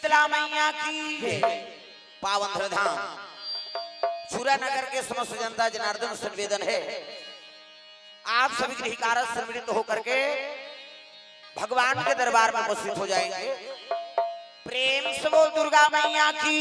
शीतला मैया की पावन धाम चूरा नगर के समस्त जनता जनार्दन संवेदन है। आप सभी गृहकार सम्मिलित होकर के भगवान के दरबार में उपस्थित हो जाएंगे। प्रेम से बोल दुर्गा मैया की।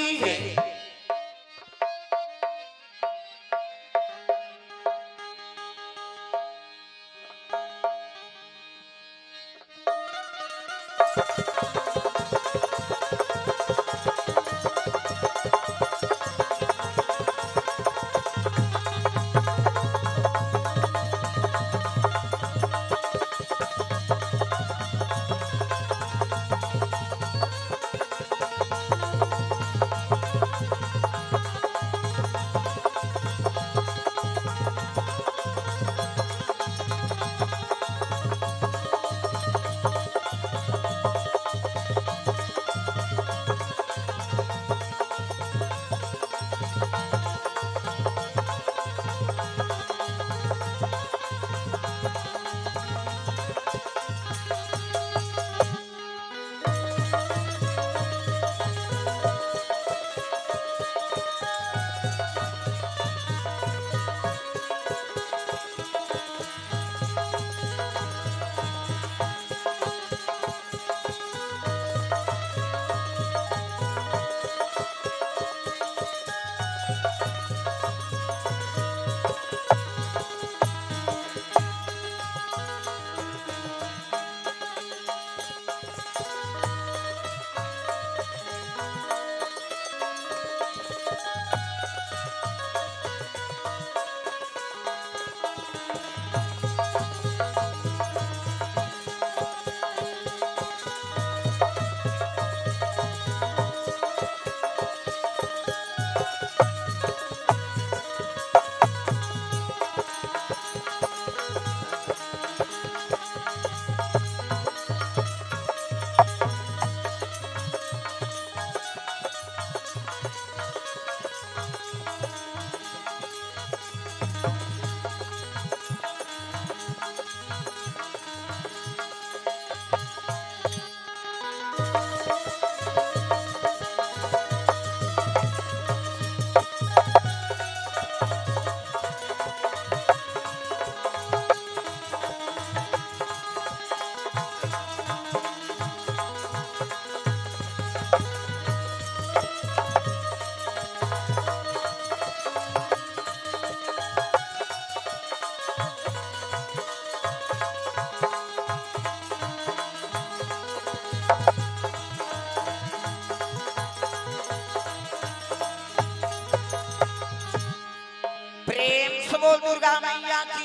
दुर्गा मैया की।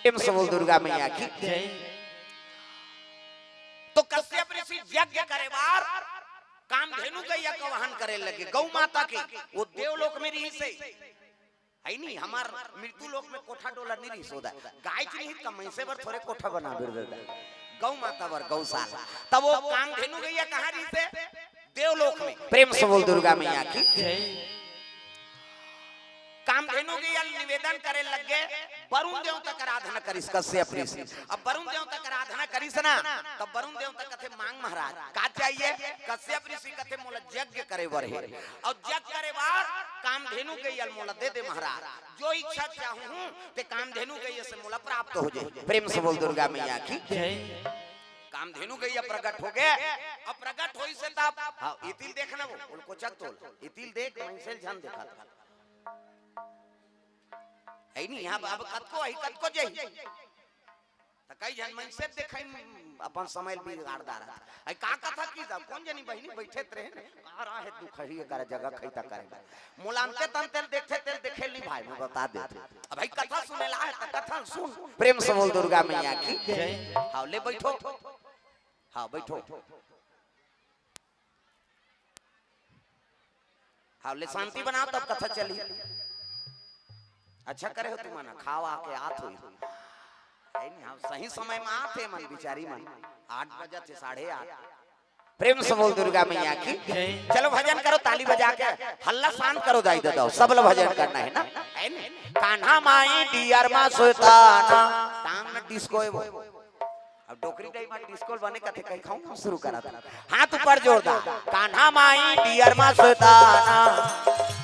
प्रेम से बोल दुर्गा मैया की। तो कश्यप ऋषि यज्ञ करे बार कामधेनु गैया का वाहन करे लगे गौ माता के। वो देवलोक में रही से है नहीं, हमार मृत्यु लोक में कोठा डोला नहीं रही सोदा। गाय की नहीं कमाई से बर थोड़े कोठा बना दे गौ माता बर गौशाला। तब वो कामधेनु गैया कहाँ रही से? देवलोक में। प्रेम से बोल दुर्गा मैया की। कामधेनु के निवेदन करे लगे वरुण देवता का आराधना करिस कश्यप ऋषि। अब वरुण देवता का आराधना करिस ना तब वरुण देवता कथे मांग महाराज का चाहिए? कश्यप ऋषि कथे मोला यज्ञ करे बरहे और यज्ञ करे बार कामधेनु के यल मोला दे दे महाराज। जो इच्छा चाहूं ते कामधेनु के से मोला प्राप्त हो जाए। प्रेम से बोल दुर्गा मैया की। कामधेनु गैया प्रकट हो गए। अब प्रकट होई से तब हां इतिल देखना वो उनको चक तोल इतिल देख मैंसेल झन देखा है नहीं। यहाँ अब कतको है कतको जई त कई जन मन से देखै अपन समय बिगाड़ रहा है। का कथा की जा कौन जनी बहिनी बैठे रहे आ रहा है दुख ही कर जगह खैता करेगा मुलांते तन तेल देखे नहीं भाई मैं बता देते। अब भाई कथा सुनेला है त कथा सुन। प्रेम से बोल दुर्गा मैया की। हां ले बैठो। हां बैठो। हां ले शांति बनाओ तब कथा चली। अच्छा करे हो तुम ना खावा के आत हुई है नहीं। हम सही समय में आते मन बिचारी मन 8 बजे थे 8:30। प्रेम से बोल दुर्गा मैया की। चलो भजन करो ताली बजा के हल्ला शांत करो दाई दो सब लोग भजन करना है ना। कान्हा माई डियर मा सोताना टांग न डिस्को है वो अब डोकरी टाइम में डिस्कोल बने कथे कहीं खाऊं शुरू करा था हाथ ऊपर जोरदार कान्हा माई डियर मस्ताना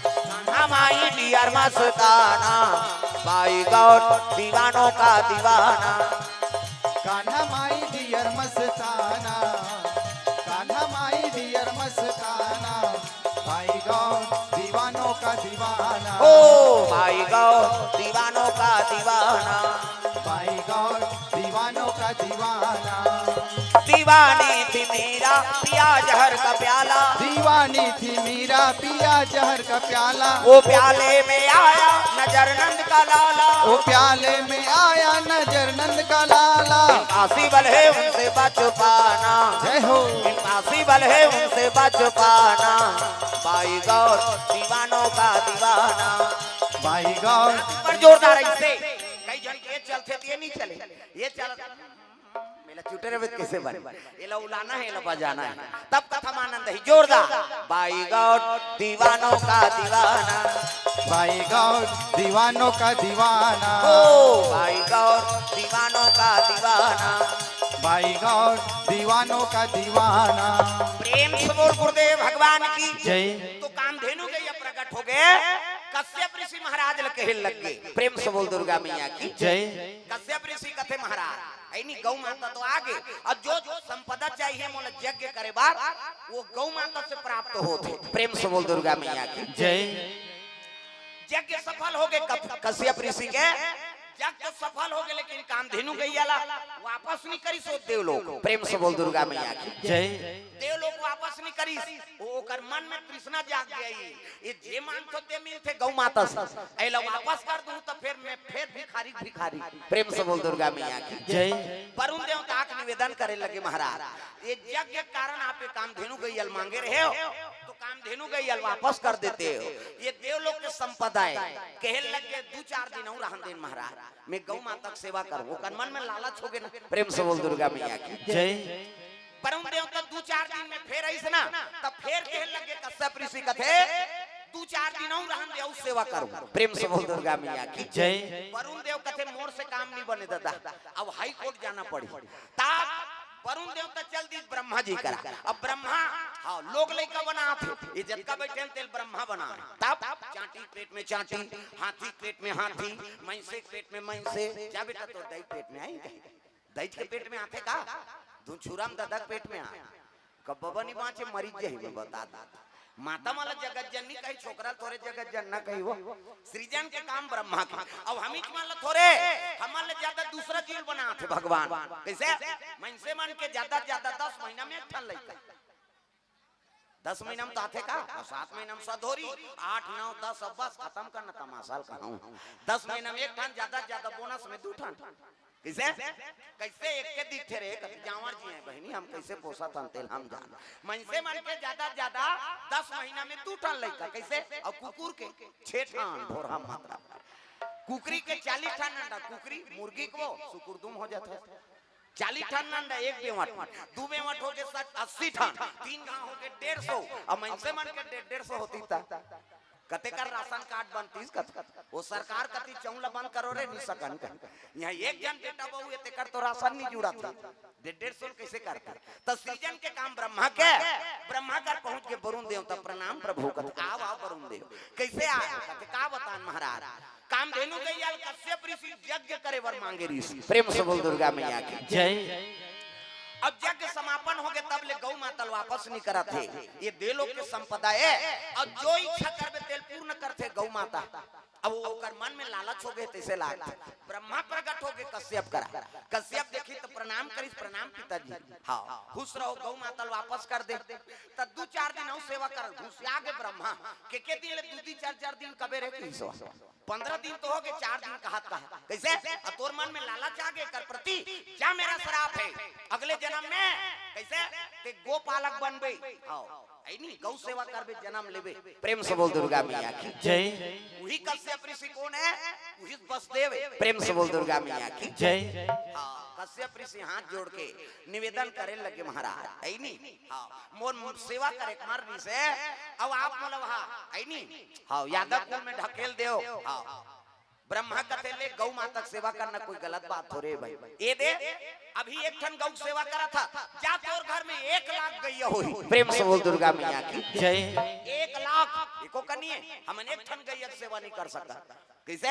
कान्हा माई डियर मस्ताना भाई गौर दीवानों का दीवाना कान्हा माई डियर मस्ताना कान्हा माई डियर मस्ताना भाई गौर दीवानों का दीवाना ओ भाई गौर दीवानों का दीवाना भाई गौर दीवानों का दीवाना दीवानी थी मेरा पिया जहर का प्याला दीवानी थी मीरा पिया जहर का प्याला वो प्याले में आया नजर नंद का लाला वो प्याले में आया नजर नंद का लाला इम्पॉसिबल है उनसे बच पाना जय हो इम्पॉसिबल है उनसे बच पाना भाई गौर दीवानों का दीवाना भाई गौर पर जोरदार ऐसे कई जन ये चलते थे ये नहीं चले ये चल मेला चुटेरे में कैसे बने ये ला उलाना है ये ला बजाना है तब कथम आनंद है जोरदार भाई गौर दीवानों का दीवाना भाई गौर दीवानों का दीवाना ओ भाई गौर दीवानों का दीवाना भाई गौर दीवानों का दीवाना प्रेम से बोल गुरुदेव भगवान की जय तो कामधेनु के ये प्रकट हो गए कश्यप ऋषि महाराज लगे लग गए प्रेम से बोल दुर्गा मैया की जय कश्यप ऋषि कथे महाराज ऐनी गौ माता तो आगे और जो जो संपदा चाहिए मोला यज्ञ करे बार वो गौ माता से प्राप्त होते प्रेम से बोल दुर्गा मैया की जय यज्ञ सफल हो गए कश्यप ऋषि के यज्ञ तो सफल हो गए लेकिन कामधेनु गैयाला वापस नहीं करी सो देवलोक प्रेम से बोल दुर्गा मैया की जय देवलोक वापस नहीं करी वो कर मन में तृष्णा जाग गई ये जे मान तो ते मिलते गौ माता से ऐला वापस कर दूं तो फिर मैं फिर भिखारी प्रेम से बोल दुर्गा मैया की जय वरुण देवता का निवेदन करे लगे महाराज ये यज्ञ के कारण आप कामधेनु गैयल मांगे रहे हो तो कामधेनु गैयल वापस कर देते हो ये देवलोक के संपदा है कहे लगे 2-4 दिन और रहन देन महाराज मैं गौ माता की सेवा करूं कर मन में लालच हो गए ना प्रेम से बोल दुर्गा मैया की जय वरुण देवता 2-4 दिन में फिर ऐसे ना तब फिर कहे लगे कश्यप ऋषि कथे 2-4 दिन और रहन दे और सेवा करूं प्रेम से बोल दुर्गा मैया की जय वरुण देव कथे मोर से काम नहीं बने दादा अब हाई कोर्ट जाना पड़ी तब वरुण देवता चल दी ब्रह्मा जी करा अब ब्रह्मा हाँ लोग लड़का बना थे ये जत्का बैठे तेल ब्रह्मा बना तब चाटी पेट में चाटी हाथी पेट में हाथी मैंसे पेट में मैंसे क्या बेटा तो दही पेट में आई दही के पेट में आते का छुराम दादा पेट में आ कब बाबा नहीं बाँचे मरीज जाए बता माता माला जगत जननी कही छोकरा थोड़े जगत जनना कही वो सृजन के काम ब्रह्मा का अब हम ही मान थोड़े हमारे ज्यादा दूसरा जीव बना थे भगवान कैसे मन से मन के ज्यादा 10 महीना में एक ठन लड़का 10 महीना में तो आते का 7 महीना में सधोरी 8 9 10 अब बस खत्म करना तमाशा कहूं 10 महीना में एक ठन ज्यादा बोनस में 2 ठन कैसे कैसे एक के दिखे रे जावर जी हैं बहनी हम कैसे पोसा था तेल हम जान मन से मन के ज्यादा 10 महीना में 2 ठन लड़का कैसे और कुकुर के 6 ठन भोरा मात्रा कुकरी के 40 ठन अंडा कुकरी मुर्गी को सुकुरदुम हो जाता है 40 ठन अंडा एक बेवट 2 बेवट हो के 80 ठन 3 गांव हो के 150 और मन से मन के 150 होती था कते कर राशन कार्ड बनतीस वो सरकार कति चौला बंद करो रे नहीं सकन यहाँ एक जन बेटा बहू ये कर तो राशन नहीं जुड़ा था 150 कैसे करता तो सृजन के काम ब्रह्मा के ब्रह्मा कर पहुंच के वरुण देवता प्रणाम प्रभु कथे आओ वरुण देव कैसे आया कथे का बतान महाराज कामधेनु गैयाल कश्यप ऋषि यज्ञ करे वर मांगे ऋषि प्रेम से बोल दुर्गा मैया की जय अब यज्ञ समापन हो गए तब ले गौ माता वापस नहीं करा थे ये देलोक के संपदा है और जो इच्छा करबे तेल पूर्ण करते गौ माता अब वो कर मन में लालच हो गए तैसे लाग ब्रह्मा प्रकट हो गए कश्यप करा कश्यप देखी तो प्रणाम करी प्रणाम पिताजी हाँ खुश रहो गौ माता वापस कर दे तो 2-4 दिन और सेवा कर घुसिया गए ब्रह्मा के दिन ले 2-4 दिन कबे रहे 15 दिन तो हो गए 4 दिन का हाथ का कैसे तोर मन में लालच आ गए कर प्रति क्या मेरा श्राप है अगले जन्म में कैसे ते गोपालक बनबे आओ ऐनी गौ सेवा करबे जन्म लेबे प्रेम से बोल दुर्गा मैया की जय वही कश्यप ऋषि कौन है वही वसुदेव प्रेम से बोल दुर्गा मैया की जय हां कश्यप ऋषि हाथ जोड़ के निवेदन करे लगे महाराज ऐनी हां मोर सेवा करे कुमार ऋषि से अब आप मतलब हां ऐनी हां यादव कुल में ढकेल देओ हां ब्रह्मा कथे ले गौ माता की सेवा करना कोई गलत बात हो रे भाई। ये दे अभी एक ठन गौ सेवा करा था, जा तोर घर में 1 लाख गैया होई। प्रेम से बोल दुर्गा मैया की जय। 1 लाख एको कनिए हमन एक ठन गैया की सेवा नहीं कर सकता। कैसे?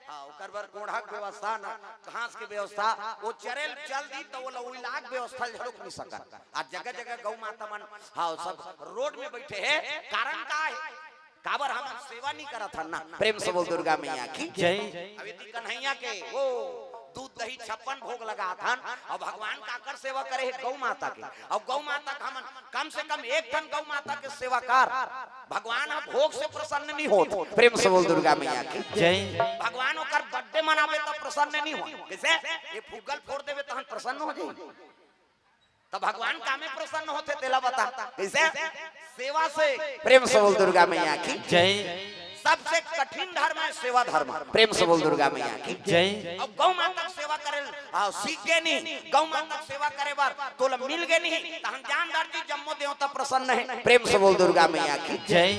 हाँ ओकर बर कोढ़ा के व्यवस्था ना घास के व्यवस्था वो चरेल चल दी तो वो लाख व्यवस्था झड़क नहीं सका। आज जगह जगह गौ माता मन हाँ सब रोड में बैठे हैं, कारण का है? काबर हम सेवा नहीं करा था ना। प्रेम से बोल दुर्गा मैया की जय। अभी कन्हैया के वो दूध दही 56 भोग लगा था और भगवान काकर सेवा करे है गौ माता के। और गौ माता का हमन कम से कम एक टन गौ माता के सेवाकार भगवान हम भोग से प्रसन्न नहीं होते। प्रेम से बोल दुर्गा मैया की जय। भगवान ओकर बर्थडे मनावे तो प्रसन्न नहीं हो। कैसे? ये फुगल फोड़ देवे तो हम प्रसन्न हो जाए तो भगवान कामे प्रसन्न होते तेला बता। कैसे? सेवा से। प्रेम से बोल दुर्गा मैया की जय। सबसे कठिन धर्म है सेवा धर्म। प्रेम से बोल दुर्गा मैया की जय। और गौ माता की सेवा करे सीख गए नहीं, गौ माता की सेवा करे बार तो मिल गए नहीं तो हम जानदार जी जम्मो देवता प्रसन्न है। प्रेम से बोल दुर्गा मैया की जय।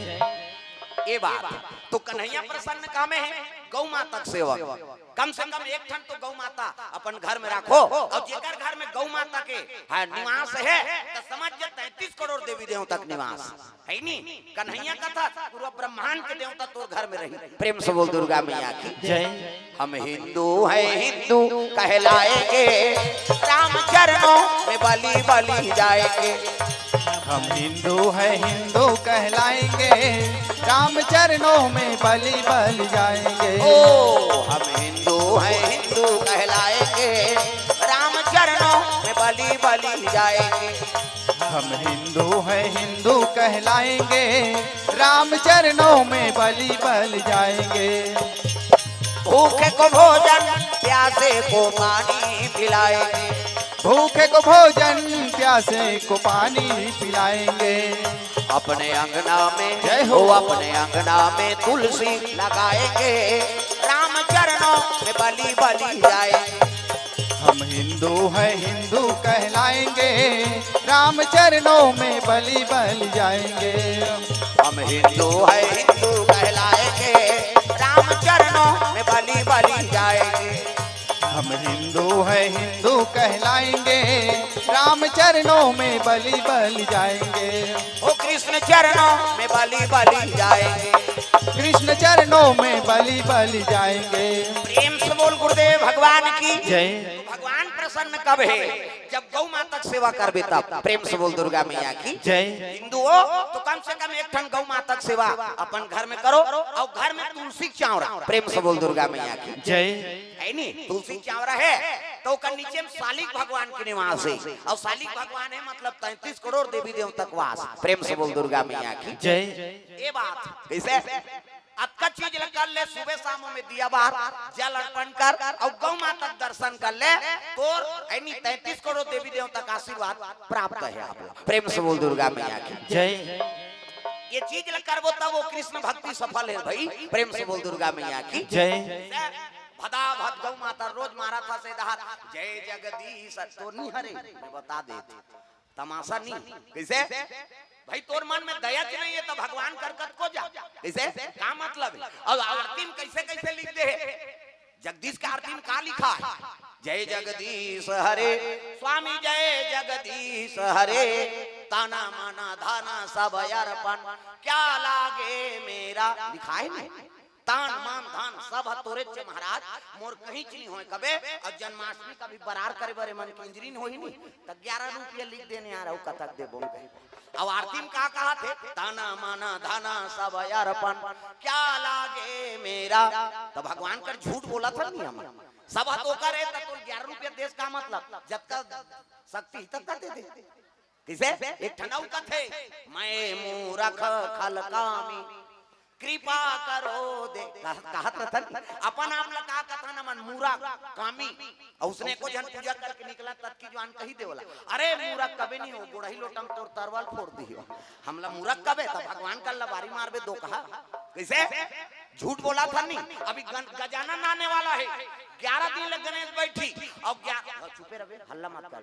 ये बात तो कन्हैया प्रसन्न कामे है गौ माता की सेवा। कम से कम एक ठन तो गौ माता अपन घर में रखो और जेकर घर में गौ माता के निवास है तो समझ 33 करोड़ देवी देवता का निवास है नी। कन्हैया कथा पूरा ब्रह्मांड के देवता तोर घर में रही। प्रेम से बोल दुर्गा मैया की जय। हम हिंदू है हिंदू कहलाएंगे, राम चरणों में बलि बलि जाएंगे। हम हिंदू है हिंदू कहलाएंगे, राम चरणों में बलि बलि जाएंगे। ओ हम हिंदू है हिंदू कहलाएंगे, राम चरणों में बलि बलि जाएंगे। हम हिंदू है हिंदू कहलाएंगे, राम चरणों में बलि बलि जाएंगे। भूखे को भोजन प्यासे को पानी पिलाएंगे, भूखे को भोजन प्यासे को पानी पिलाएंगे। अपने अंगना में जय हो। अपने अंगना में तुलसी लगाएंगे, राम चरणों में बलि बलि जाएंगे। हम हिंदू है हिंदू कहलाएंगे, राम चरणों में बलि बलि जाएंगे। हम हिंदू है हिंदू कहलाएंगे, राम चरणों में बलि बलि जाएंगे। हम हिंदू है हिंदू कहलाएंगे, राम चरणों में बलि बलि जाएंगे। ओ कृष्ण चरणों में बलि बलि जाएंगे, कृष्ण चरणों में बलि बलि जाएंगे। प्रेम से बोल गुरुदेव भगवान की जय। भगवान प्रसन्न कब है? जब गौ माता की सेवा करबे तब। प्रेम से बोल दुर्गा मैया की जय। हिंदू हो तो कम से कम एक ठन गौ माता की सेवा अपन घर में करो और घर में तुलसी चावरा। प्रेम से बोल दुर्गा मैया की जय। है नी तुलसी चावरा है तो कर नीचे में शालिक भगवान के निवास है और शालिक भगवान है मतलब 33 करोड़ देवी देवता का वास। प्रेम से बोल दुर्गा मैया की जय। ये बात कैसे? अक्का चीज कर ले, सुबह शाम में दिया बार जल अर्पण कर और गौ माता का दर्शन कर ले तो 33 करोड़ देवी देवता का आशीर्वाद प्राप्त है आप लोग। प्रेम से बोल दुर्गा मैया की जय। ये चीज करबो तब वो कृष्ण भक्ति सफल है भाई। प्रेम से बोल दुर्गा मैया की जय। भदा भद गौ माता रोज मारा था से दहा जय जगदीश तो नहीं हरे मैं बता दे तमाशा नहीं। कैसे भाई तोर मन में दया नहीं है तो भगवान करकत को जा। कैसे क्या मतलब है? और आरती में कैसे कैसे लिख दे जगदीश का आरती में का लिखा है? जय जगदीश हरे स्वामी जय जगदीश हरे, ताना माना धाना सब अर्पण क्या लागे मेरा। लिखा है ना तान मान धान सब तोरे चे महाराज मोर कहीं चली होए कबे। और जन्माष्टमी का भी बरार करे बरे मन की इंजरी होई नहीं तो 11 रुपया लिख देने आ रहा हूं कथक दे बोल गए। अब आरती में का कहा थे ताना माना धाना सब अर्पण क्या लागे मेरा। तो भगवान कर झूठ बोला था नहीं हम सब तो करे तो 11 रुपया देश का मतलब जब तक शक्ति तक का दे दे। किसे एक ठंडाऊ का थे मैं मूर्ख खलकामी कृपा करो दे कहत रहन अपन आप लगा कथा न मन मूरा कामी और उसने को जन पूजा करके निकला तब की जान कही दे बोला अरे मूरा कबे नहीं हो गोड़ही लोटम तोर तरवाल फोड़ दियो हमला मूरा कबे तब भगवान का लबारी मारबे दो कहा। कैसे झूठ बोला था नहीं। अभी गजानन आने वाला है 11 दिन लग गणेश बैठी और चुपे रहे हल्ला मत कर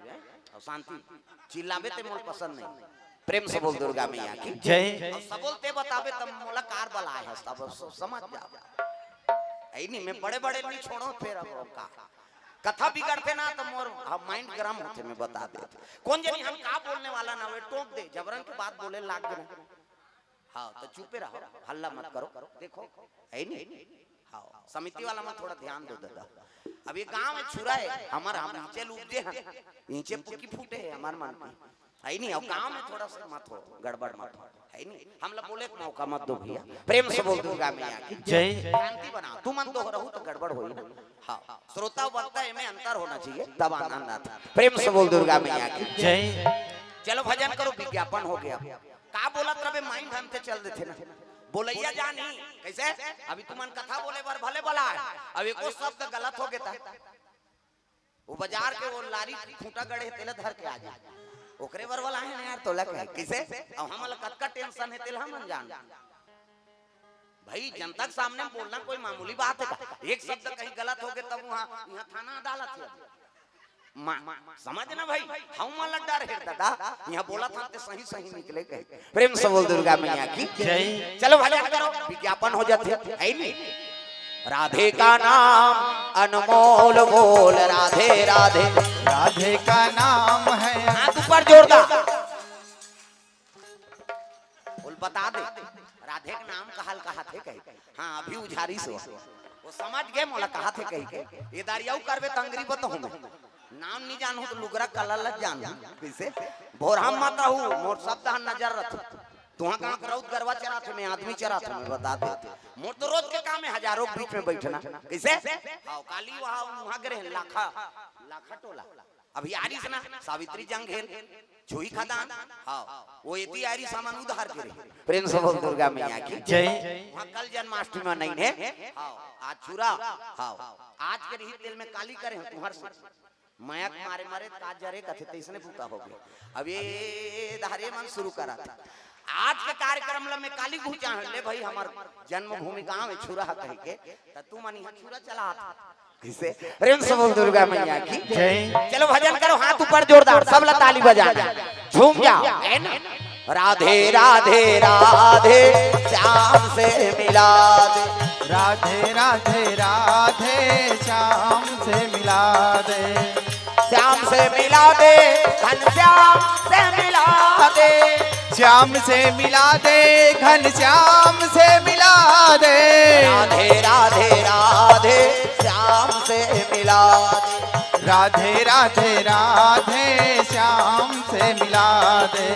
और शांति चिल्लाबे ते मोर पसंद नहीं। प्रेम से बोल दुर्गा मैया की जय। सब बोलते बताबे तब मोला कार बला है सब समझ जा। आई नहीं मैं बड़े बड़े नहीं छोड़ो फिर अब का कथा बिगड़ते ना तो मोर माइंड गरम होते मैं बता देते कौन जानी हम का बोलने वाला ना वे टोक दे जबरन की बात बोले लाग दे हाँ तो चुपे रहो हल्ला मत करो देखो है नहीं हाँ समिति वाला में थोड़ा ध्यान दो दादा अब ये गांव में छुरा है हमारा हम नीचे लूटे हैं नीचे पुकी फूटे है हमारे मन में है नहीं अब गांव में थोड़ा सा मत हो गड़बड़ मत हो है नहीं हम लोग बोले मौका मत दो भैया प्रेम से बोल दुर्गा मैया की जय शांति बना तू मन तो रहू तो गड़बड़ होई ना हाँ श्रोता वक्ता में अंतर होना चाहिए तब आनंद आता प्रेम से बोल दुर्गा मैया की जय। चलो भजन करो विज्ञापन हो गया का बोलत रहे माइंड हम से चल देते ना बोलैया जानी कैसे अभी तुमन कथा बोले बार भले बोला अब एको शब्द गलत हो गया वो बाजार के वो लारी खूंटा गड़े तेल धर के आ जाए ओकरे बर वाला है ना यार तोला कैसे अब हम कतका टेंशन है तेल हम जान भाई जनता के सामने बोलना कोई मामूली बात है एक शब्द कहीं गलत हो गया तब वहाँ यहाँ थाना अदालत है समझ ना भाई हम वाला डर है दादा यहाँ बोला था तो सही सही निकले गए प्रेम से बोल दुर्गा मैया की जय। चलो भजन करो विज्ञापन हो जाते है नहीं राधे का नाम अनमोल बोल राधे राधे राधे का नाम है हाथ ऊपर जोरदार बोल बता दे राधे का नाम कहल कहा थे कही हाँ अभी उझारी से वो समझ गए मोला कहा थे कही के ये दारियाऊ करबे तंगरी बत हूं नाम नहीं जानू तो लुगरा कला लग जान कैसे भोरहम मत रहू मोर शब्द नजर रख तुहा कहां करौत गरवा चरा थे मैं आदमी चरा था मैं बता दे मोर तो रोज के काम है हजारों के बीच में बैठना कैसे हां काली वहां गरे लाखा लाखा टोला अभी आरिस ना सावित्री जंगेल जोई खदान हां वो एती आरी सामान उधार करे प्रेम से बोल दुर्गा मैया की जय। वहां कल जन्माष्टमी में नहीं है हां आज चूरा हां आज के रही तेल में काली करे तुम्हार से मयक मारे मारे काज जरे कथे तैसने पूता हो गया अब ये धारे मन शुरू करा था आज के कार्यक्रम में काली घुचा ले भाई हमार जन्मभूमि गांव में छुरा कह के त तू मन यहां छुरा चला किसे प्रेम से बोल दुर्गा मैया की जय। चलो भजन करो हाथ ऊपर जोरदार सब ला ताली बजा झूम जाओ है ना राधे राधे राधे श्याम से मिला दे राधे राधे राधे श्याम से मिला दे श्याम से मिला दे घनश्याम से मिला दे श्याम से मिला दे घनश्याम से मिला दे राधे राधे राधे श्याम से मिला दे राधे राधे राधे श्याम से मिला दे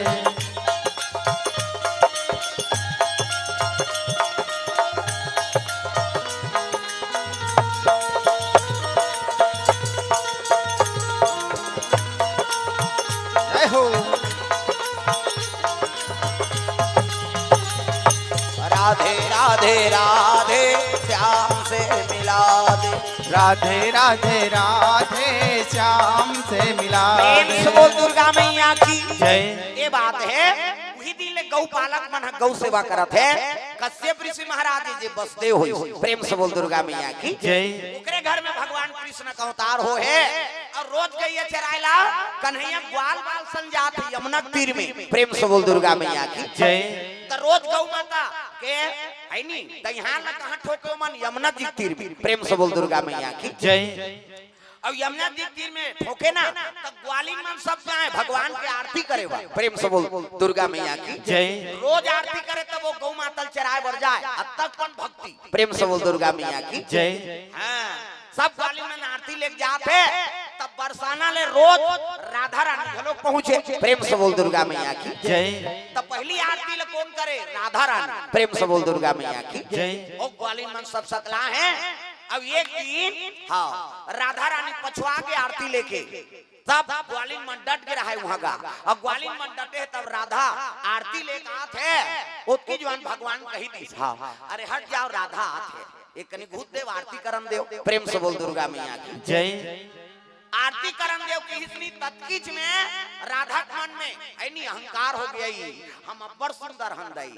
जय हो। राधे राधे राधे श्याम से मिला दे राधे राधे राधे श्याम से मिला प्रेम दे से बोल दुर्गा मैया की जय। ये बात है वही दिन ले गौ पालक मन गौ सेवा करत है कश्यप ऋषि महाराज जी बसदेव होई प्रेम से बोल दुर्गा मैया की जय। ओकरे घर में भगवान कृष्ण का अवतार हो है और रोज गईया चरायला कन्हैया ग्वाल बाल संजात यमुना तीर में प्रेम से बोल दुर्गा मैया की जय। तो रोज गौ माता के है नी त यहां ना कहां ठोके मन यमुना जी तीर में प्रेम से बोल दुर्गा मैया की जय। अब यमुना जी तीर में ठोके ना तो ग्वालिन मन सब जाए भगवान के आरती करे बा प्रेम से बोल दुर्गा मैया की जय। रोज आरती करे तब वो गौ माता चराए बर जाए अब तक कौन भक्ति प्रेम से बोल दुर्गा मैया की जय। हाँ सब ग्वालिन में आरती लेके जाते तब बरसाना ले रोज राधा रानी घलो पहुंचे प्रेम से बोल दुर्गा मैया की जय। तब पहली आरती ले कौन करे राधा रानी प्रेम से बोल दुर्गा मैया की जय। और ग्वालिन मन सब सकला है अब एक दिन हाँ राधा रानी पछुआ के आरती लेके तब ग्वालिन मन डट के रहा है वहां का अब ग्वालिन मन डटे तब राधा आरती लेके आते उसकी जो भगवान कही दी हाँ अरे हट जाओ राधा आते एक कनी भूत देव आरती करम देव प्रेम से बोल दुर्गा मैया की जय। आरती करम देव की इतनी तत्कीच में राधा मन में ऐनी अहंकार हो गया हम अब्बर सुंदर हंदई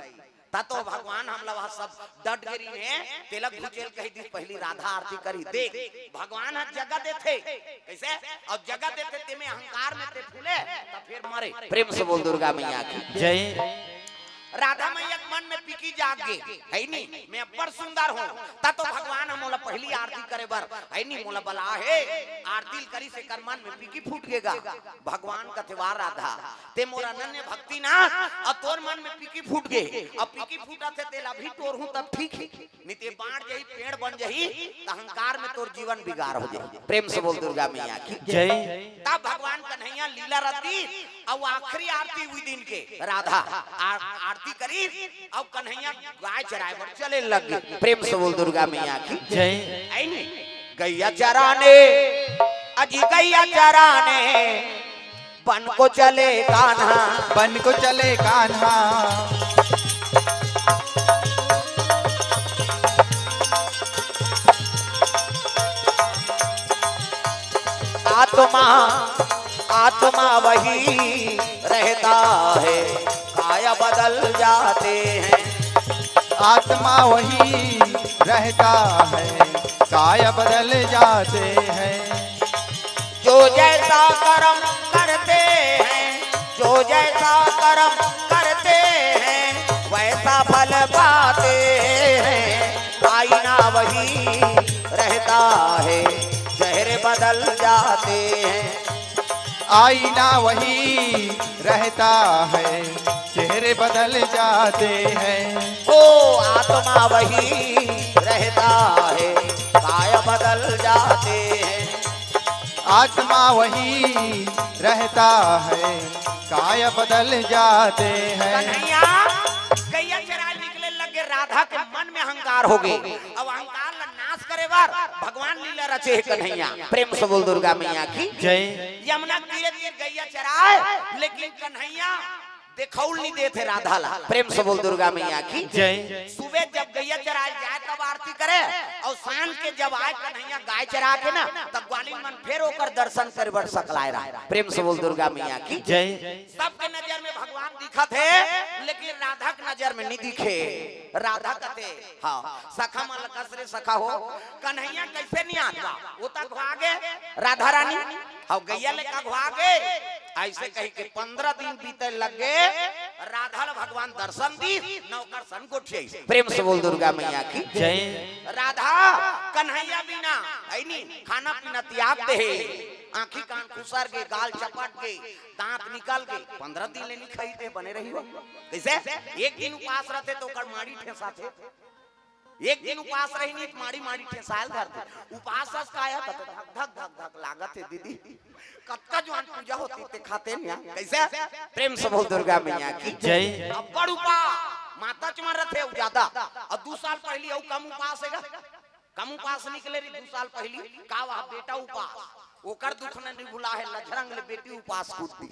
तो भगवान हम लोग सब डट गरी ने तिलक घुचेल कही दी पहली राधा आरती करी देख भगवान हर जगह देते कैसे और जगह देते ते में अहंकार में ते फूले तो फिर मरे प्रेम से बोल दुर्गा मैया की जय। राधा मैया के मन में पिकी जाग गे है नी मैं अब्बर सुंदर हूँ ता तो भगवान हम मोला पहली आरती करे बर है नी मोला बला है आरती करी से कर मन में पिकी फूट गेगा भगवान कथेवार राधा ते मोरा अनन्य भक्ति ना और तोर मन में पिकी फूट गे अब पिकी फूटा थे तेला भी तोर हूँ तब ठीक है नहीं ते बाढ़ जही पेड़ बन जही अहंकार में तोर जीवन बिगाड़ हो जाए प्रेम से बोल दुर्गा मैया की जय। तब भगवान कन्हैया लीला रती और आखिरी आरती हुई दिन के राधा आरती करी और कन्हैया गाय चराए पर चले लग गए प्रेम से बोल दुर्गा मैया की जय। गैया चराने अजी गैया चराने बन को चले कान्हा बन को चले कान्हा आत्मा आत्मा वही रहता है काया बदल जाते हैं आत्मा वही रहता है काया बदल जाते हैं जो जैसा कर्म करते हैं जो जैसा कर्म करते हैं वैसा फल पाते हैं आईना वही रहता है चेहरे बदल जाते हैं आईना वही रहता है चेहरे बदल जाते हैं ओ आत्मा वही रहता है काया बदल जाते हैं आत्मा वही रहता है काया बदल जाते हैं कन्हैया गैया चरा निकले लगे राधा के मन में अहंकार हो गए अब अहंकार ला नाश करे बार भगवान लीला रचे कन्हैया प्रेम से बोल दुर्गा मैया की जय। यमुना तीरे तीर गैया चराए लेकिन कन्हैया देखौल नहीं देते राधा ला प्रेम से बोल दुर्गा मैया की जय। सुबह जब गैया चराए जाए तब आरती करे और सांझ के जब आए कन्हैया गाय चरा के ना तब ग्वालिन मन फिर होकर दर्शन करे बर सकलाए रहा प्रेम से बोल दुर्गा मैया की जय। सबके नजर में भगवान दिखा थे लेकिन राधा के नजर में नहीं दिखे राधा कहते हाँ सखा मन कसरे सखा हो कन्हैया कैसे नहीं आता वो तक आगे राधा रानी हाँ गैया ले का भागे ऐसे कही के 15 दिन बीते लगे राधा भगवान दर्शन दी नौकर सन को प्रेम से बोल दुर्गा मैया की जय। राधा कन्हैया बिना ऐनी खाना पीना त्याग दे आंखी कान खुसर के गाल चपट के दांत निकल के 15 दिन ले नहीं खाई थे बने रही हो कैसे एक दिन उपास रहते तो कर माड़ी ठेसा थे एक दिन उपास रही नहीं माड़ी माड़ी ठेसायल धरते उपास का आया धक धक धक धक लागत है दीदी कत्का जवान पूजा होती ते खाते नहीं कैसे प्रेम से बोल दुर्गा मैया की जय। अब बड़ उपास माता चमन रथे ज्यादा और 2 साल पहले और कम उपास है कम उपास निकले रही 2 साल पहले का वह बेटा उपास ओकर दुख न नहीं भुला है लजरंग ले बेटी उपास कूदती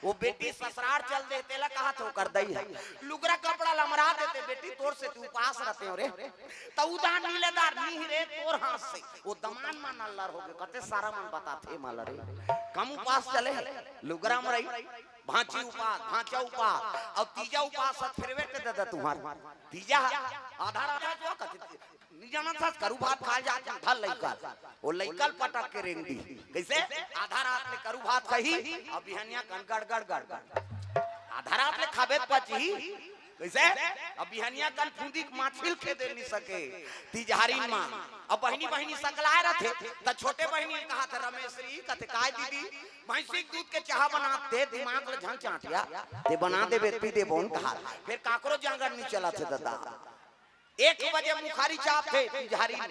वो बेटी ससुराल चल देते ला कहा तो कर दई है लुगरा कपड़ा लमरा देते बेटी तोर से तू उपास रहते हो रे तो उदान नीलेदार नहीं रे तोर हाथ से वो दमान मान अल्लाह हो गए कते सारा मन बताते माल रे कम उपास चले लुगरा में रही भांची उपास भांचा उपास और तीजा उपास फिरवे के दादा तुम्हार तीजा आधा आधा जो कते निजाना था करू भात खा जात धल लइका वो लइकल पटक के रेंग दी कैसे आधा रात में करू भात खही और बिहनिया गड़ गड़ गड़ गड़ आधा रात में खाबे पची कैसे अब बिहनिया कन फूंदी माछिल खे दे नहीं सके तिजहारी मां अब बहनी बहनी सकलाए रथे त छोटे बहनी कहा था रमेशरी कहते काय दीदी भैंसी दूध के चाह बनाते दिमाग ले झन चाटिया ते बना देबे पी दे बोन कहा फिर काकरो जांगर नहीं चला थे दादा 1 बजे मुखारी चाप थे तिजहारी मां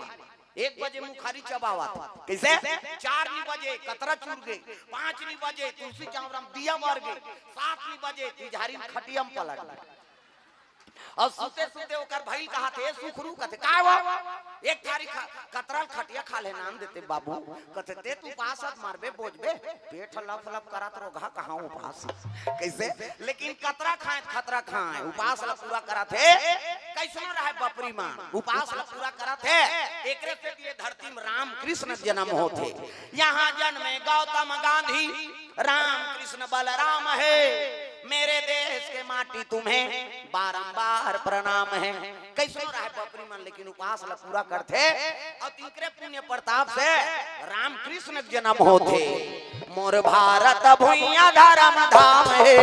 1 बजे मुखारी चबावा था कैसे 4 बजे कतरा चूर गए 5 बजे तुलसी चावरम दिया मार गए 7 बजे तिजहारी खटियम पलट गए और सुते सुते ओकर भइल कहा थे सुखरू कहते का हुआ एक थारी कतरल खटिया खा ले नाम देते बाबू कहते ते तू पासत मारबे बोझबे पेट लप लप करत रोगा कहां उपास कैसे लेकिन कतरा खाए खतरा खाए उपास ला पूरा करत है कैसनो रहे बपरी मां उपास ला पूरा करत है एकरे से ये धरती में राम कृष्ण जन्म होते यहां जन्मे गौतम गांधी राम कृष्ण बलराम है मेरे देश के माटी तुम्हें बारंबार प्रणाम है कैसे रहा बपरी मन लेकिन उपास ला पूरा करते और तिनकरे पुण्य प्रताप से राम कृष्ण जन्म होते मोर भारत भुइया धर्म धाम है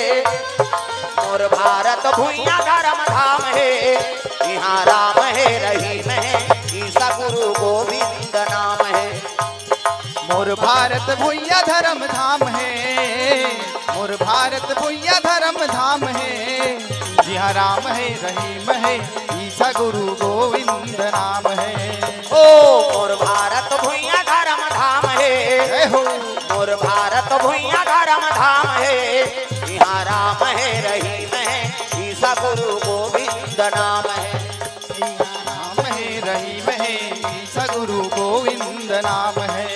मोर भारत भुइया धर्म धाम है, यहाँ राम है रहीम है, ईसा गुरु गोविंद नाम है। मोर भारत भुइया धर्म धाम है, मोर भारत भुइया धर्म धाम है, जिहाँ राम है रहीम है, ईसा गुरु गोविंद नाम है। ओ मोर भारत भुइया धर्म धाम है, जय हो। मोर भारत भुइया धर्म धाम है, यहाँ राम है रहीम है, ईसा गुरु गोविंद नाम है। राम है रहीम है, ईसा गुरु गोविंद नाम है।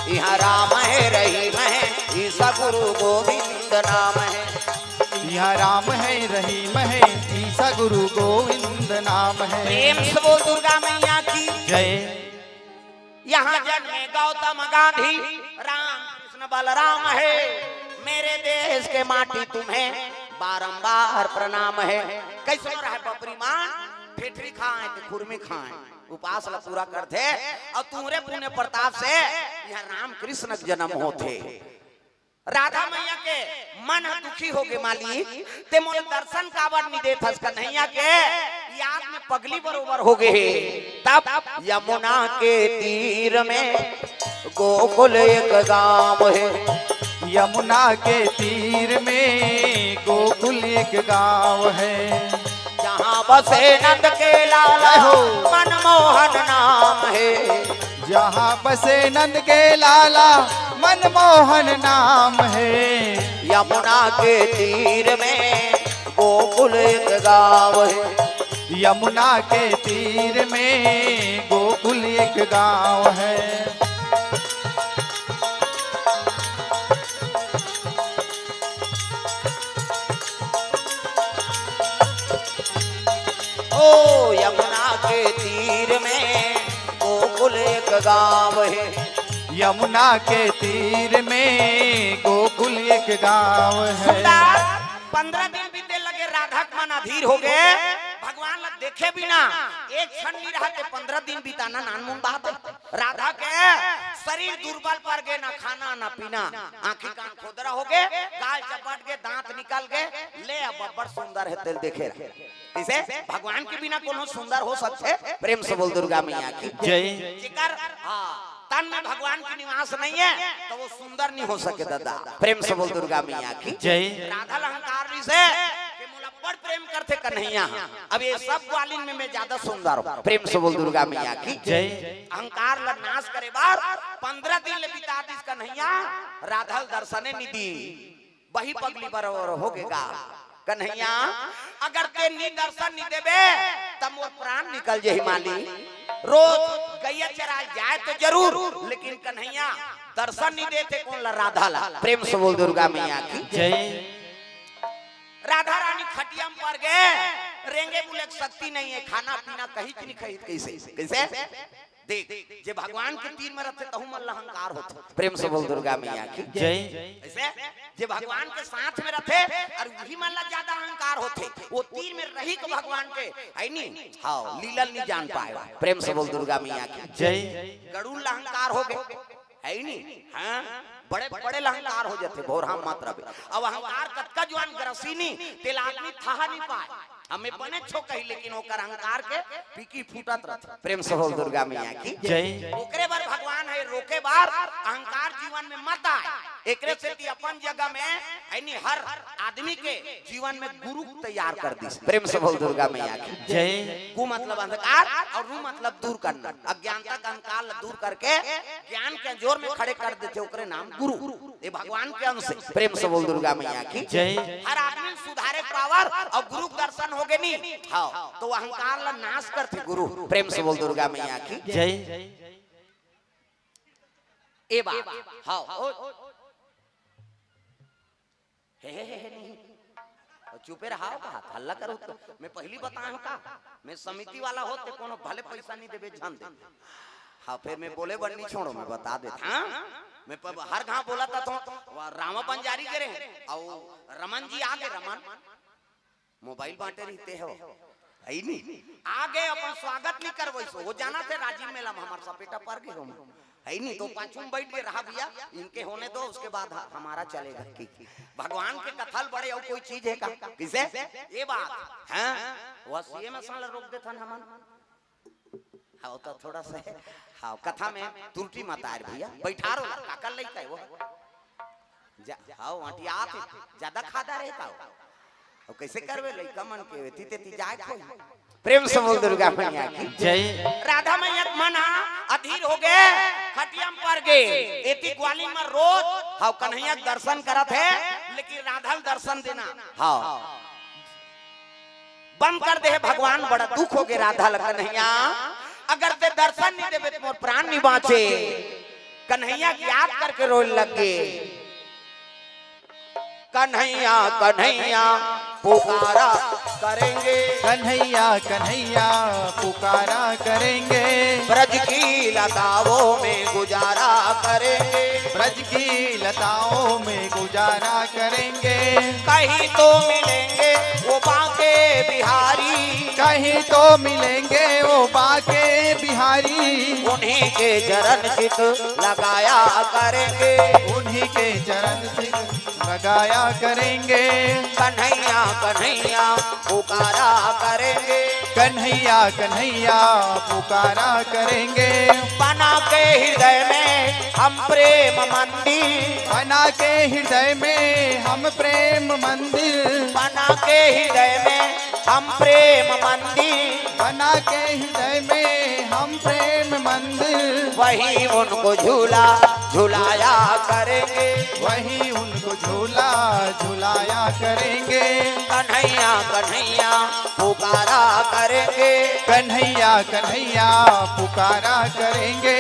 यहाँ राम है रहीम है, ईसा गुरु गोविंद नाम है। यहाँ राम है रहीम है, ईसा गुरु गोविंद नाम है। प्रेम से बोल दुर्गा मैया की जय। यहाँ जन्मे गौतम गांधी, राम कृष्ण बलराम है, मेरे देश के माटी तुम्हें बारंबार प्रणाम है। कैसे रहा बपरी मां फेठरी खाए तो खुरमी खाए, उपास ला पूरा करते और तुम्हारे पुण्य प्रताप से यहाँ राम कृष्ण के जन्म होते। राधा मैया के मन दुखी हो गए माली, ते मोल दर्शन काबर नहीं देत हस कन्हैया के याद में पगली बरोबर हो गए। तब यमुना के तीर में गोकुल एक गांव है, यमुना के तीर में गोकुल एक गांव है, जहाँ बसे नंद के लाला मनमोहन नाम है, जहाँ बसे नंद के लाला मनमोहन नाम है। यमुना के तीर में गोकुल एक गांव है, यमुना के तीर में गोकुल एक गांव है। ओ यमुना के तीर में गोकुल एक गांव है, यमुना के तीर में गोकुल एक गांव है। 15 दिन बीते लगे, राधा का मन अधीर हो गए, भगवान लग देखे बिना एक क्षण नहीं रहते। 15 दिन बिताना नानमुन बात है। राधा के शरीर दुर्बल पड़ गए, ना खाना ना पीना, आंखी कान खोदरा हो गए, गाल चपट गए, दांत निकल गए। ले अब बड़ सुंदर है तेल देखे इसे भगवान के बिना कोनो सुंदर हो सकते? प्रेम से बोल दुर्गा मैया की जय। जिकर तन में भगवान की निवास नहीं है तो वो सुंदर नहीं हो सके दादा। प्रेम से बोल दुर्गा मैया की जय। राधा अहंकार से कि मोला बड़ प्रेम करते कन्हैया, अब ये सब ग्वालिन में मैं ज्यादा सुंदर हूँ। प्रेम से बोल दुर्गा मैया की जय। अहंकार ला नाश करे बार 15 दिन ले बिता दिस कन्हैया, राधा दर्शने निधि वही पगली बरोबर हो गेगा। कन्हैया अगर ते नी दर्शन नहीं देबे तब मोर प्राण निकल जे हिमाली। रोज गैया चराल जाए तो जरूर, लेकिन कन्हैया दर्शन नहीं देते कौन ला राधा ला। प्रेम से बोल दुर्गा मैया की जय। राधा रानी खटिया में पड़ गए, रेंगे बुले शक्ति नहीं है, खाना पीना कहीं नहीं खरीद कैसे कैसे देख जे भगवान के तीर में रहते तहु मन अहंकार होते। प्रेम से बोल दुर्गा मैया की जय। ऐसे जे भगवान के साथ में रहते और वही मन ज्यादा अहंकार होते, वो तीर में रही को भगवान के है नी हाँ लीलल नहीं जान पाए। प्रेम से बोल दुर्गा मैया की जय। गरुड़ अहंकार हो गए है नी, हाँ बड़े बड़े अहंकार हो जाते भोरहा मात्रा। अब अहंकार कतका जुआन ग्रसीनी तेल आदमी था नहीं पाए, हमें बने छो कही, लेकिन ओकर अहंकार के पीकी फूटत रहते। प्रेम से बोल दुर्गा मैया की जय। ओकरे बार भगवान है रोके बार अहंकार जीवन में मत आए। एकरे से अपन जगह में यानी हर आदमी के जीवन में गुरु तैयार कर दी। प्रेम से बोल दुर्गा मैया की जय। गु मतलब अंधकार और रू मतलब दूर करना, अज्ञानता का अहंकार दूर करके ज्ञान के जोर में खड़े कर देते, ओकरे नाम गुरु। ये भगवान के अंश। प्रेम से बोल दुर्गा मैया की जय। हर आदमी सुधारे पावर और गुरु दर्शन हो गए नी हाँ तो अहंकार ला नाश करते गुरु। प्रेम से बोल दुर्गा मैया की जय। ए बात हाँ चुपे रहा बात हल्ला करो तो मैं पहली बताऊं का मैं समिति वाला होते कोनो भले पैसा नहीं देबे जान दे हाँ फिर मैं बोले बन्नी छोड़ो मैं बता देता हाँ मैं हर गांव बोला था तो रामा बंजारी के रहे और रमन जी आगे रमन मोबाइल बांटे रहते हो आई नहीं आगे अपन स्वागत नहीं करवो सो हो जाना थे राजीव मेला में हमारा सपेटा पर गए हो है नहीं तो पाछू बैठ के रहा भैया इनके होने दो उसके बाद हमारा चलेगा की भगवान के कथल बड़े और कोई चीज है का किसे ये बात है वह में साल रोक दे था हमन हाँ तो थोड़ा सा हाँ कथा में त्रुटि मत आए भैया बैठा रो काकल नहीं कहे वो हाँ आंटी आप ज्यादा खादा रहता हो और कैसे करवे लइका मन के तीते ती जाए कोई प्रेम से बोल दुर्गा मैया की जय। राधा मैया मना अधीर हो गए खटियम पर गए एती ग्वाली में रोज हाउ कन्हैया दर्शन करत है लेकिन राधा दर्शन देना हाँ बंद कर दे भगवान बड़ा दुख हो गए राधा कन्हैया अगर ते दर्शन नहीं देवे तो मोर प्राण नहीं बाँचे कन्हैया की याद करके रोने लग गए कन्हैया कन्हैया पुकारा करेंगे कन्हैया कन्हैया पुकारा करेंगे ब्रज की लताओं में गुजारा करेंगे ब्रज की लताओं में गुजारा करेंगे कहीं तो मिलेंगे वो बांके बिहारी कहीं तो मिलेंगे वो बाके बिहारी उन्हीं के चरण चित लगाया करेंगे उन्हीं के चरण सिर लगाया करेंगे कन्हैया कन्हैया पुकारा करेंगे कन्हैया कन्हैया पुकारा करेंगे बना के हृदय में हम प्रेम मंदिर बना के हृदय में हम प्रेम मंदिर बना के हृदय में हम प्रेम मंदिर बना के हृदय में हम प्रेम मंदिर वही उनको झूला झुलाया करेंगे वही उनको झूला झुलाया करेंगे कन्हैया कन्हैया पुकारा करेंगे कन्हैया कन्हैया पुकारा करेंगे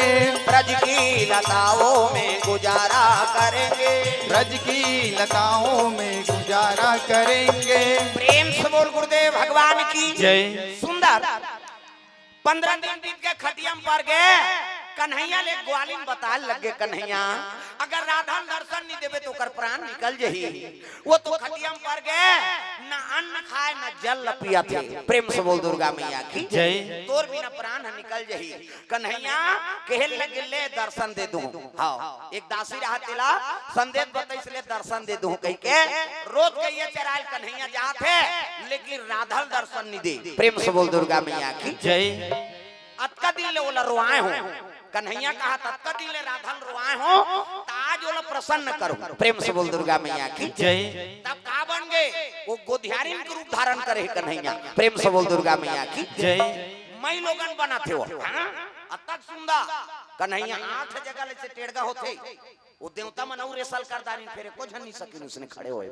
ब्रज की लताओं में गुजारा करेंगे ब्रज की लताओं में गुजारा करेंगे प्रेम से बोल गुरुदेव भगवान की जय। सुंदर 15 दिन बीत के खटियम पर गए कन्हैया ले ग्वालिन बता लगे कन्हैया अगर राधा दर्शन नहीं देवे तो कर प्राण निकल जही वो तो खटियम पर गए न अन्न खाए न जल पिया थे प्रेम से बोल दुर्गा मैया की जय। तोर बिना प्राण निकल जही कन्हैया कहल लगे ले दर्शन दे दूं हाँ एक दासी रहा तिला संदेश बतैस ले दर्शन दे दूं कह के रोज कहिए चराल कन्हैया जात है लेकिन राधा दर्शन नहीं दे प्रेम से बोल दुर्गा मैया की जय। अतका दिन ले ओला रोआए हो कन्हैया कहा तत्का दिन ले राधा रोआए हो ताज ओला प्रसन्न करो प्रेम से बोल दुर्गा मैया की जय। तब का बन गए वो गोधियारिन के रूप धारण करे कन्हैया प्रेम से बोल दुर्गा मैया की जय। मई लोगन बनाते हो अतक सुंदर कन्हैया 8 जगह ले से टेड़गा होते वो देवता मनऊ रेसल करदानी फेरे को झन नहीं सकिन उसने खड़े होए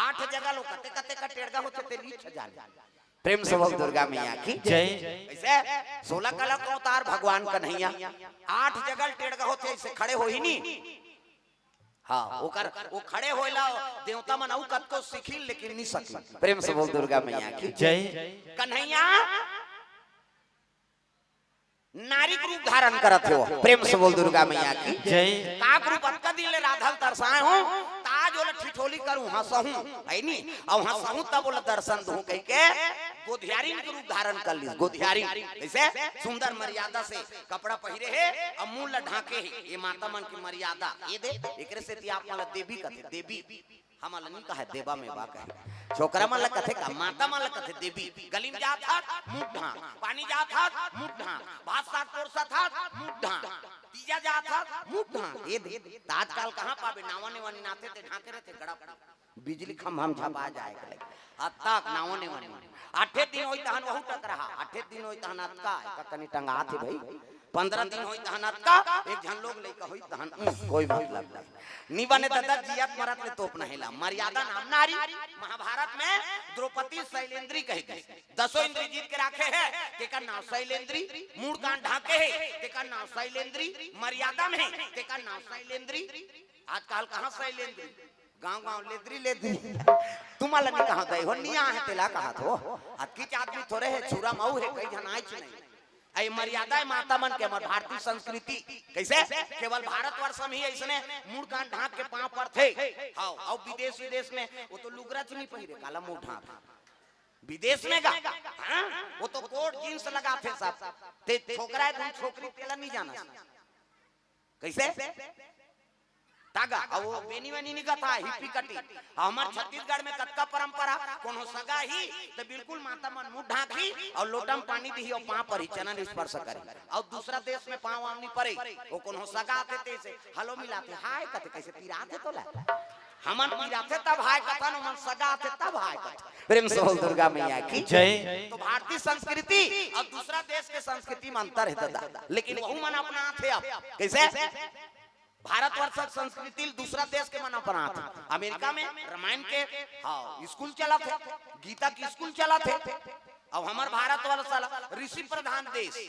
8 जगह लो कते कते का टेड़गा होते ते लीच जाने प्रेम से बोल दुर्गा मैया की जय। ऐसे 16 कला का अवतार भगवान कन्हैया 8 जगह टेड़गा होते ऐसे खड़े हो ही नहीं हाँ वो खड़े होइला देवता मनऊ कत को सीखी लेकिन नहीं सकी प्रेम से बोल दुर्गा मैया की जय। कन्हैया नारी के रूप धारण करत हो प्रेम से बोल दुर्गा मैया की जय। का रूप अतका दिन ले राधा तरसाए हो ताज ओला ठिठोली करूं हंसहूं है नी और हंसहूं तब ओला दर्शन दूं कह के गोधियारिन के रूप धारण कर ली गोधियारिन ऐसे सुंदर मर्यादा से कपड़ा पहिरे है और मुंह ला ढाके है ये माता मन की मर्यादा ये दे एकरे से ती आप मला देवी कथे देवी हमला नहीं कहे देवा में बा कहे छोकरा मन ला कथे का माता मन ला कथे देवी गली में जात था मुंह ढा पानी जात था मुंह ढा भात साग तोरसा था मुंह ढा तीजा जात था मुंह ढा ये दे ताजकाल कहां पाबे नावा ने वानी नाते ते ढाके रहते गड़ा बिजली खंभा हम झपा जाए कले अतक नावा ने वानी 8 दिन होई तहन वहु टक रहा 8 दिन होई तहन अतका कतनी टंगा थे भाई 15 दिन होई तहन अतका एक जन लोग लेके होई तहन कोई मतलब नहीं नी बने दादा जियात मरत ले तोप नहेला मर्यादा नाम नारी महाभारत में द्रौपदी शैलेंद्री कहे गए 10 इंद्री जीत के रखे है तेका नाम शैलेंद्री मूड कान ढाके है तेका नाम शैलेंद्री मर्यादा में तेका नाम शैलेंद्री आजकल कहां शैलेंद्री गांव गांव लेद्री लेद्री तुम्हारा नहीं कहा गए हो निया है तेला कहा तो अतकी आदमी थोड़े है छुरा माऊ है कई जन आए नहीं आई मर्यादा है माता मन के हमार भारतीय संस्कृति कैसे केवल भारतवर्ष में ही ऐसने मुंह कान ढांक के पांव पर थे। हाँ और विदेश में वो तो लुगरा चुनी पहिरे काला मुंह ढांक विदेश में गा हाँ? वो तो कोट जींस लगा थे सब ते छोकरा है छोकरी तेला नहीं जाना कैसे तागा और वो बेनी वेनी नहीं था हिप्पी कटी हमार छत्तीसगढ़ में कतका परंपरा कोनो सगा ही तो बिल्कुल माता मन मुंह ढाकी और लोटम पानी दी और पांव पर ही चरण स्पर्श करे और दूसरा देश में पांव आम नहीं पड़े वो कोनो सगा थे तेसे हलो मिलाते हाय कते कैसे पिराते तो ला हमन पिराते तब हाय कथन हमन सगा थे तब हाय कथन प्रेम से बोल दुर्गा मैया की जय। तो भारतीय संस्कृति और दूसरा देश के संस्कृति में अंतर है दादा लेकिन वहु मन अपना थे अब कैसे भारतवर्ष संस्कृति दूसरा देश के मन अपना था। अमेरिका में रामायण के हाँ स्कूल चला थे गीता की स्कूल चला थे अब हमार भारतवर्ष ऋषि प्रधान देश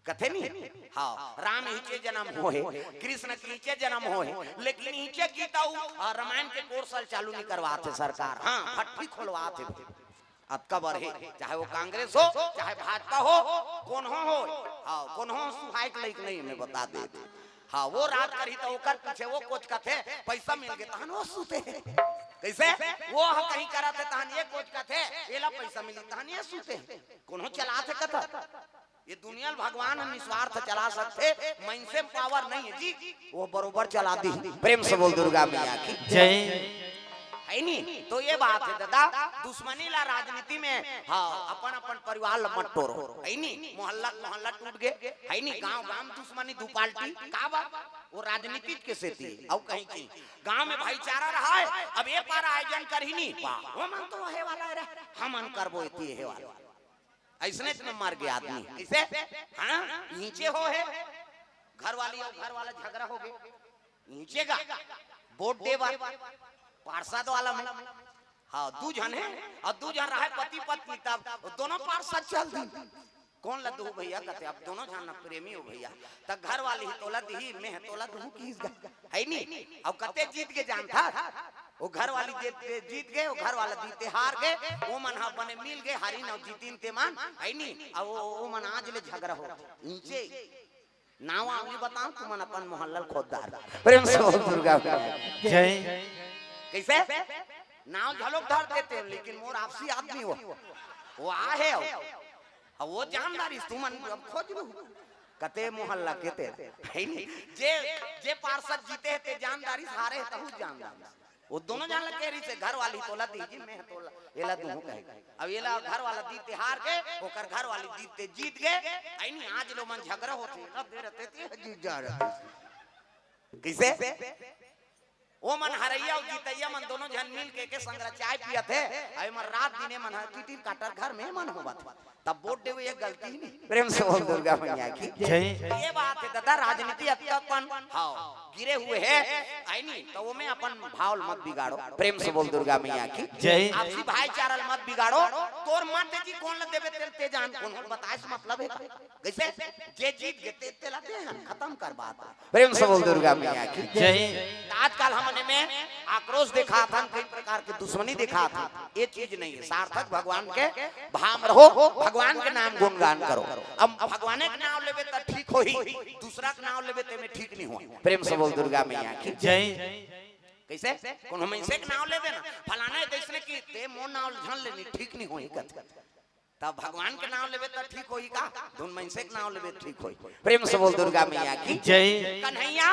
कथे नहीं हाँ राम हीचे जन्म होए कृष्ण के नीचे जन्म होए लेकिन नीचे गीता रामायण के कोर्स चालू नहीं करवाते सरकार हाँ भट्टी खोलवाते अब कबर है चाहे वो कांग्रेस हो चाहे भाजपा हो कौन हो हाँ कौन हो सुहायक लाइक नहीं हमें बता दे हाँ वो रात करी तो ओकर पीछे वो कोच का थे पैसा मिल गया तहन वो सूते कैसे वो कहीं करा थे तहन ये कोच का थे एला पैसा मिली तहन ये सूते कौन चला थे कथा ये दुनिया भगवान निस्वार्थ चला सकते मन से पावर नहीं है जी वो बरोबर चला दी प्रेम से बोल दुर्गा मैया की जय है नहीं तो ये बात है दादा दुश्मनी ला राजनीति में हाँ अपन अपन परिवार मत तोड़ो है नहीं मोहल्ला टूट गए है नहीं गांव दुश्मनी दो पार्टी का बात वो राजनीति कैसे थी अब कहीं की गांव में भाईचारा रहा है अब ये पार आयोजन कर ही नहीं वो मन तो है वाला है हम मन करबो इतनी है वाला ऐसने में मर गया आदमी कैसे हाँ नीचे हो है घर वाला झगड़ा हो गया नीचे का वोट देवा पार्षद वाला में हाँ दू जन है और दू जन रहा पति पत्नी तब दोनों पार्षद चल दी कौन लद्दू भैया कहते अब दोनों जन प्रेमी हो भैया तब घर वाली ही तोला दी मैं तोला दू की है नहीं अब कते जीत के जान था वो घर वाली जीत गए वो घर वाला जीते हार गए वो मन हा बने मिल गए हारी न जीतीन ते मान है नहीं अब वो मन आज ले झगड़ा हो नीचे नाव आगे बताऊं तुम मन अपन मोहल्ला खोददार प्रेम से दुर्गा जय कैसे नाव झलोक धर देते लेकिन मोर आपसी आदमी वो आ है अब वो जानदारी तुम अब खोज लो कते मोहल्ला केते है नहीं जे पार्षद जीते थे जानदारी हारे तहु जानदारी वो दोनों जान लगे रही से घर वाली तोला दीजिए मैं तोला एला तू कहे अब एला घर वाला दीते हार गए ओकर घर वाली जीते जीत गए आई नहीं आज लो मन झगड़ा होते अब दे रहते थे जीत जा रहे कैसे वो मन हरैया और जीतैया मन दोनों जन मिल के संग चाय पिया थे आई मन रात दिने मन टीटी काटर घर में मन होवा था तब वोट देवे ये गलती नहीं प्रेम से बोल दुर्गा मैया की जय। ये बात है दादा राजनीति अपन हाँ गिरे हुए है आई नहीं तो वो में अपन भाव मत बिगाड़ो प्रेम से बोल दुर्गा मैया की जय। आपसी भाईचारा मत बिगाड़ो तोर मत जी कौन ल देवे ते जान कौन बताए से मतलब है कैसे जे जीत गए ते लाते हैं खत्म कर बात प्रेम से बोल दुर्गा मैया की जय। आजकल हमने में आक्रोश देखा था कई प्रकार की दुश्मनी देखा था ये चीज नहीं है सार्थक भगवान के भाव रहो भगवान के नाम गुणगान करो अब भगवान के नाम लेवे तो ठीक हो ही दूसरा के नाम लेवे ते में ठीक नहीं हो प्रेम से बोल दुर्गा मैया की जय। कैसे कौन हम इनसे के नाम लेवे ना फलाना देशने की ते मोर नाम झन लेनी ठीक नहीं होई कत तब भगवान के नाम लेवे तो ठीक होई का धुन में से के नाम लेवे ठीक होई प्रेम से बोल दुर्गा मैया की जय। कन्हैया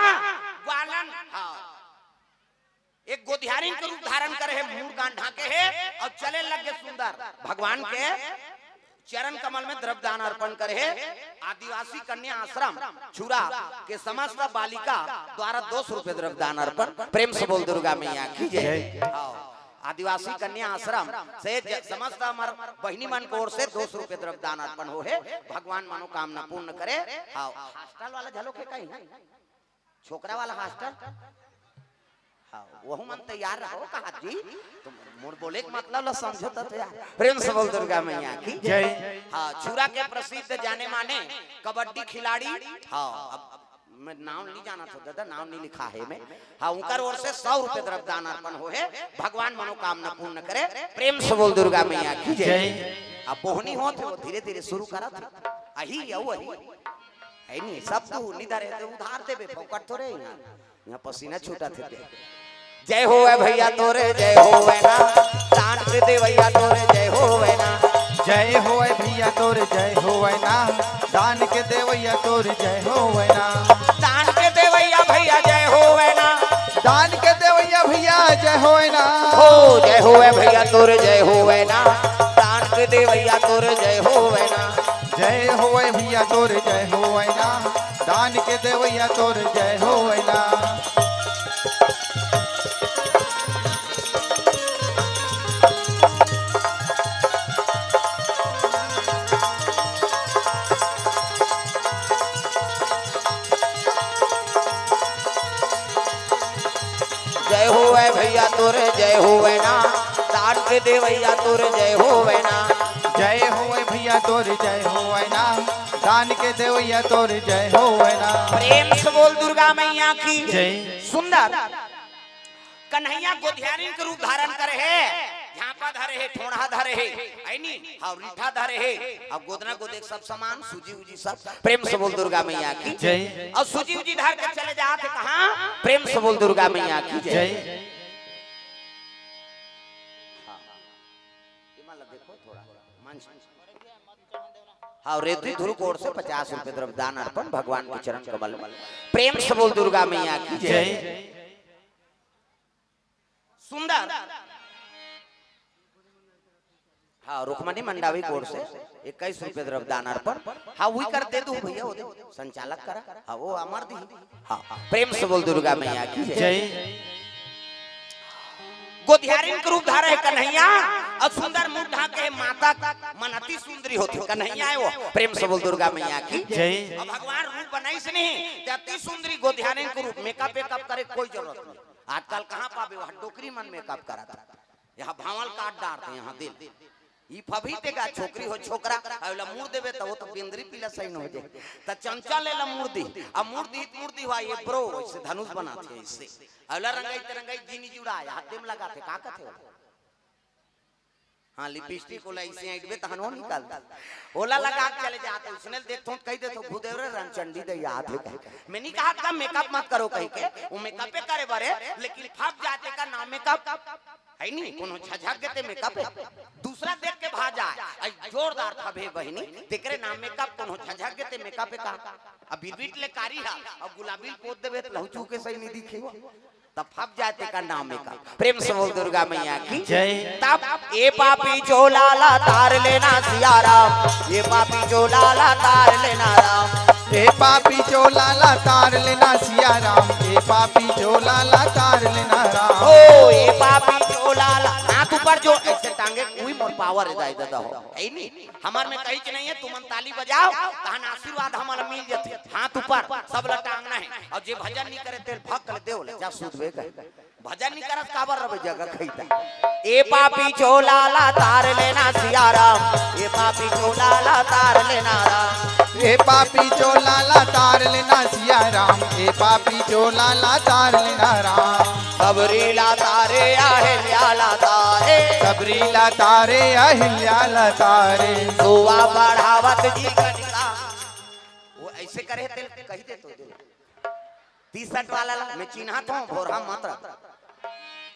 ग्वालन हां एक गोधियारिन के रूप धारण करे है मुंह कान ढाके है और चले लगे सुंदर भगवान के चरण कमल में द्रव्यदान अर्पण करे है आदिवासी कन्या आश्रम छुरा के समस्त बालिका द्वारा 200 रुपए द्रव्यदान अर्पण प्रेम से बोल दुर्गा मैया की जय। आदिवासी कन्या आश्रम से समस्त बहिनी मन की ओर से 200 रुपए द्रव्यदान अर्पण हो है भगवान मनोकामना पूर्ण करे। हॉस्टल वाला झलो के कहीं छोकरा वाला हॉस्टल वह मन तैयार रहो कहा जी तुम मोर बोले के मतलब ला समझो तो यार प्रेम से बोल दुर्गा मैया की जय। हाँ छुरा के प्रसिद्ध जाने माने कबड्डी खिलाड़ी हाँ अब मैं नाम नहीं जाना था दादा नाम नहीं लिखा है मैं हाँ उनकर ओर से 100 रुपए द्रव्यदान अर्पण हो है भगवान मनोकामना पूर्ण करे प्रेम से बोल दुर्गा मैया की जय। अब बोहनी हो थे वो धीरे धीरे शुरू करा था अही यऊ अही है नहीं सब तो निधर है उधार देबे फोकट थोड़े यहाँ पसीना छूटा थे जय हो भैया तोरे जय हो ना दान के दे भैया तोरे जय हो ना जय हो भैया तोरे जय हो ना दान के देवैया तोरे जय हो ना दान के दे भैया भैया जय हो ना दान के देवैया भैया जय हो ना हो जय हो भैया तोरे जय हो ना दान के दे भैया तोरे जय हो ना जय हो भैया तोरे जय हो ना दान के देवैया तोरे जय हो ना जय हो भैया तोरे जय हो ना दान के दे भैया तोरे जय हो ना जय हो भैया तोरे जय हो ना दान के देवैया तोरे जय हो ना प्रेम से बोल दुर्गा मैया की जय सुंदर कन्हैया गोधियारिन के रूप धारण करे है झापा धरे है ठोड़ा धरे है ऐनी और रीठा धरे है अब गोदना को देख सब सामान सूजी उजी सब प्रेम से बोल दुर्गा मैया की जय और सूजी उजी धर के चले जाते कहां प्रेम से बोल दुर्गा मैया की जय देखो थोड़ा मंच हाँ रेती धुर कोड़ से 50 रुपए द्रव्य दान अर्पण भगवान के चरण कमल प्रेम से बोल दुर्गा मैया की जय सुंदर हाँ रुक्मणी मंडावी कोड से 21 रुपए द्रव्य दान अर्पण हाँ वही कर दे दू भैया वो दे संचालक करा हाँ वो अमर दी हाँ प्रेम से बोल दुर्गा मैया की जय गोधियारिन के रूप धारे कन्हैया और सुंदर मुख ढाके माता मनती सुंदरी होती कन्हैया है वो प्रेम से बोल दुर्गा मैया की जय और भगवान रूप बनाई से नहीं अति सुंदरी गोधियारिन के रूप मेकअप वेकअप करे कोई जरूरत नहीं आजकल कहाँ पावे वहाँ टोकरी मन मेकअप करा था यहाँ भावल काट डालते यहाँ दिल ई फभी देगा छोकरी हो छोकरा अवला मुड़ देबे त वो तो बिंदरी पीला सही न हो जाए त चंचा लेला मूर्ति अब मूर्ति हुआ ये ब्रो ऐसे धनुष बनाते हैं इससे अवला रंगाई तिरंगाई जीनी जुड़ाए हाथ में लगाते का कहते हो हाँ लिपस्टिक ओला इसे ऐडबे तहनो निकाल ओला लगा के चले जाते उसने देखतो कह दे तो भूदेवरे रंगचंडी दे याद है मैं नहीं कहा का मेकअप मत करो कह के वो मेकअप करे बारे लेकिन फप जाते का नाम मेकअप है नहीं कोनो झझक देते मेकअप दूसरा देख के भा जाए जोरदार फबे बहिनी तेकरे नाम मेकअप कोनो झझक देते मेकअप का अब बिरबिट ले कारी हा अब गुलाबी पोत देबे त लहचू के सही नहीं दिखेगा तब फप जाते का नाम का प्रेम से बोल दुर्गा मैया की जय तब ए पापी चोलाला तार लेना सिया राम ये पापी चोलाला तार लेना राम ए पापी चोलाला तार लेना सिया राम ए पापी चोलाला तार लेना राम ओ ए पापी चोलाला हाथ ऊपर जो ऐसे टांगे कोई मोर पावर है दाई दादा हो है नहीं हमार में कहीं नहीं है तुम ताली बजाओ तहन आशीर्वाद हमारा मिल जाते हाथ ऊपर सब लटांगना है और जे भजन नहीं करे तेल भक्कल देव ले जा सुधवे भजन नहीं करत काबर रबे जगह खैता ए पापी चोलाला तार लेना सिया राम ए पापी चोलाला तार लेना राम ए पापी चोलाला तार लेना सिया राम ए पापी चोलाला तार लेना राम सबरीला तारे अहिल्याला तारे सबरीला तारे अहिल्याला तारे सोवा बढ़ावत जी कनिका वो ऐसे करे तेल कही दे तो 30 वाला मैं चिन्हत हूं भोरा मात्र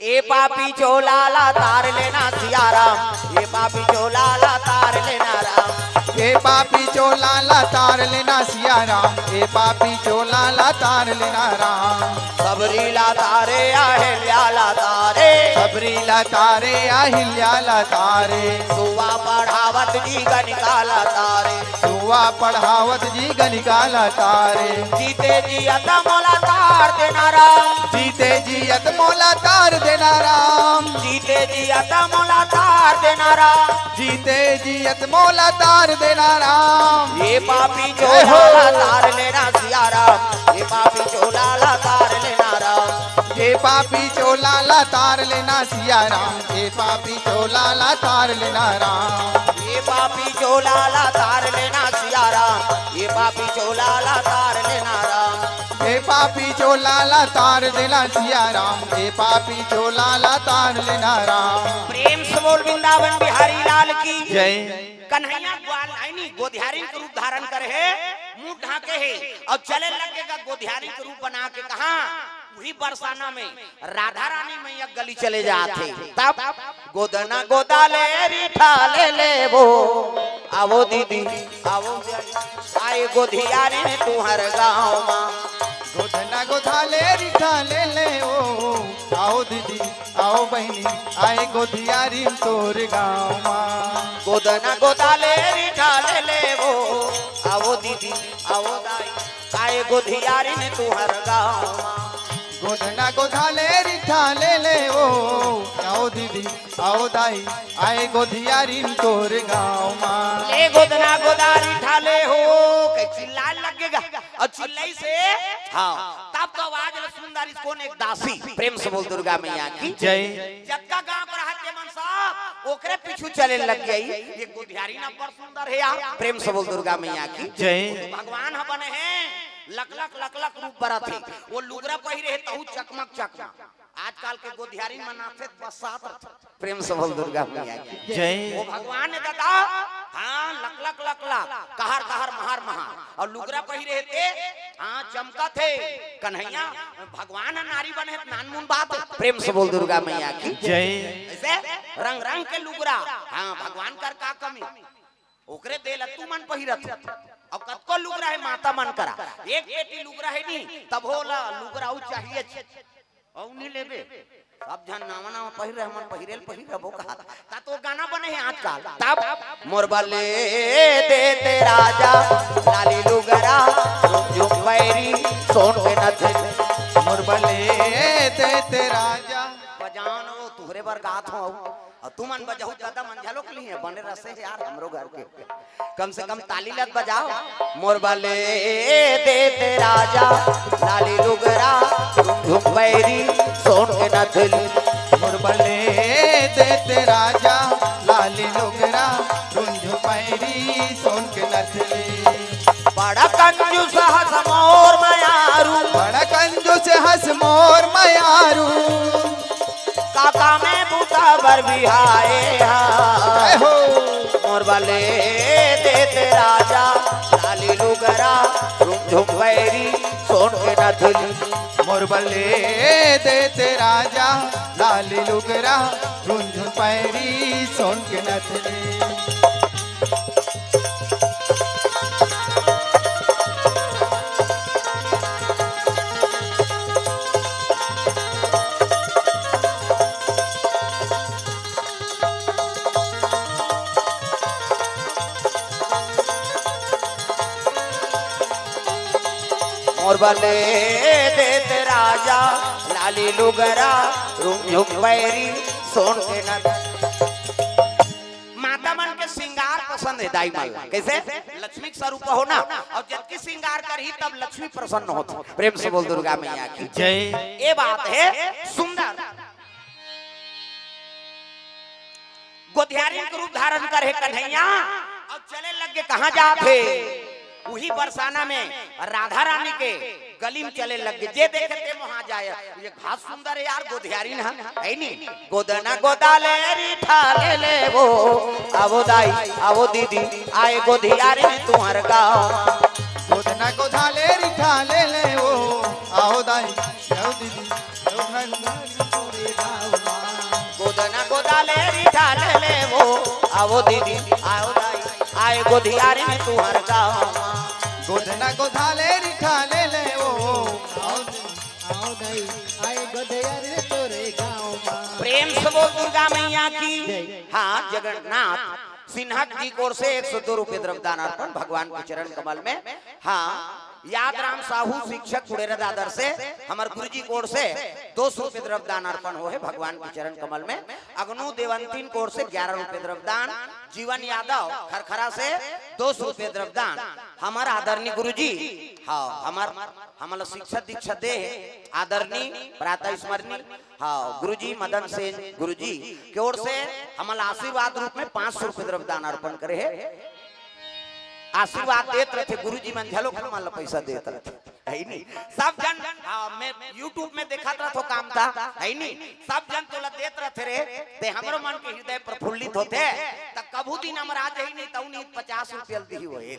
ए पापी चोलाला तार लेना सिया राम ए पापी चोलाला तार लेना राम ए पापी चोलाला तार लेना सिया राम ए पापी चोलाला तार लेना राम सबरीला तारे अहिल्याला तारे सबरीला तारे अहिल्याला तारे सुवा बढ़ावत जी गनिकाला तारे सुवा पढ़ावत जी गनिकाला तारे जीते जी अता मोला तार देना राम जीते जी अत मोला तार देना राम जीते जी अता मोला तार देना राम जीते जी अत मोला तार देना राम ये पापी चोलाला तार लेना सिया राम ये पापी चोलाला तार लेना राम ये पापी चोलाला तार लेना सिया राम ये पापी चोलाला तार लेना राम ये पापी चोलाला तार लेना सिया राम ये पापी चोलाला तार लेना राम ये पापी चोलाला तार देना सिया राम ये पापी चोलाला तार लेना राम प्रेम से बोल वृंदावन बिहारी लाल की जय कन्हैया ग्वाल आईनी गोधियारिन के रूप धारण करे है, मुंह ढाके है और चले लगेगा गोधियारिन के रूप बना के। कहा वही बरसाना में राधा रानी मैया गली चले जाते, तब गोदना गोदाले रीठा ले ले वो आवो दीदी आवो आए गोधियारिन तुहर गाँव माँ। गोदना गोधाले रिठा ले ले ओ आओ दीदी आओ बहनी आए गोधियारी तोर गाँव माँ। गोदना गोदाले रीठा ले ले वो आवो दीदी आवो दाई आए गोधियारिन तुहर गाँव माँ। गोदना गोधाले रिठा ले ले ओ आओ दीदी आओ दाई आए गोधियारी तोर गाँव माँ। ले गोदना गोदारी ठाले हो के चिल्ला लगेगा और चिल्लाई से हाँ तब तो आवाज सुंदर इसको एक दासी प्रेम से बोल दुर्गा मैया की जय। जक्का गांव पर हाथे मन साहब ओकरे पीछू चले लग गई। ये गोधियारी ना पर सुंदर है यार, प्रेम से बोल दुर्गा मैया की जय। भगवान ह बने हैं लक रूप बरा थे, वो लुगरा पहिरे है तहु चकमक चकमक। आजकल के गोधियारी मनाते बसात प्रेम से बोल दुर्गा मैया की जय। वो भगवान ने दादा हाँ लक कहर कहर महार महार और लुगरा पहिरे थे हाँ चमका थे। कन्हैया भगवान नारी बने नानमुन बात प्रेम से बोल दुर्गा मैया की जय। ऐसे रंग रंग के लुगरा हाँ भगवान कर का कमी ओकरे दे तू मन पहिरत अब कतको लुगरा है माता मन करा एक बेटी लुगरा है नी तब होला लुगरा उ चाहिए औ नहीं लेबे सब जन नावा नावा पहिरे हमन पहिरेल पहिरबो कहा ता तो गाना बने है आजकल। तब मोरबले देते राजा लाली लुगरा जो पैरी सोन के नथे मोरबले देते राजा बजान वो तुहरे बर गात हो और तू मन बजाऊ ज्यादा मन झलो के लिए बने रसे यार हमरो घर के कम से कम ताली लत बजाओ। मोरबले देते राजा लाली लुगरा झुम पैरी सोन के नथली मोरबले देते राजा लाली लुगरा रुंझ पैरी सोन के नथली। बड़ा कंजूस हस मोर मयारू बड़ा कंजूस हस मोर मयारू काका में बूता बर बिहाए हा मोरबले देते राजा लाली लुगरा झुम पैरी सोन के नथली। मोरबले देते राजा लाली लुगरा रुंझ पैरी सोन के नथली। मोरबले देते राजा लाली लुगरा झुम पैरी सोन के नथ। माता मन के श्रृंगार पसंद है दाई माई कैसे लक्ष्मी का स्वरूप हो ना और जब की श्रृंगार करही तब लक्ष्मी प्रसन्न होती प्रेम से बोल दुर्गा मैया की जय। ये बात है सुंदर गोधियारी के रूप धारण करे कन्हैया और चले लगे कहाँ जाते वही बरसाना में राधा रानी के गली में चले लग गए। जे देखे थे वहां जाए ये घास सुंदर है यार गोधियारी ना है नी गोदना गोदाले रीठा ले ले वो आवो दाई आवो दीदी आए गोधियारी तुम्हार गाँव। गोदना गोधाले रिठा ले ले वो आओ दाई आओ दीदी गोदना गोदाले रीठा ले ले वो आवो दीदी आओ दाई आए गोधियारी तुम्हार गाँव। गोदना गोधाले रिठा ले ले वो आओ दाई आए गोधियारी तोरे गाँव। प्रेम से बोल दुर्गा मैया की हाँ जगन्नाथ सिन्हा जी की ओर से 102 रुपये द्रव्यदान अर्पण भगवान के चरण कमल में। हाँ याद राम साहू शिक्षक पुड़ेरा दादर से हमारे गुरु जी की ओर से 200 रुपये द्रव्यदान अर्पण हो है भगवान के चरण कमल में। अग्नु देवंतीन की ओर से 11 रुपये द्रव्यदान। जीवन यादव खरखरा से 200 रुपये द्रव्यदान। हमारा आदरणीय गुरु जी हाँ हमारा शिक्षा दीक्षा दे आदरणीय प्रातः स्मरणीय हाँ गुरु जी मदन सेन गुरु जी की ओर से हमारा आशीर्वाद रूप में 500 रुपये द्रव्यदान अर्पण करे है। आशीर्वाद देते रहे गुरु जी मन झलो हमारा पैसा देते रहे है नहीं सब जन मैं YouTube में देखा था तो काम था है नहीं सब जन तोला देते रहते रे ते हमरो मन के हृदय प्रफुल्लित होते त कभू दिन हमरा ही नहीं तौनी 50 रुपया दी हो है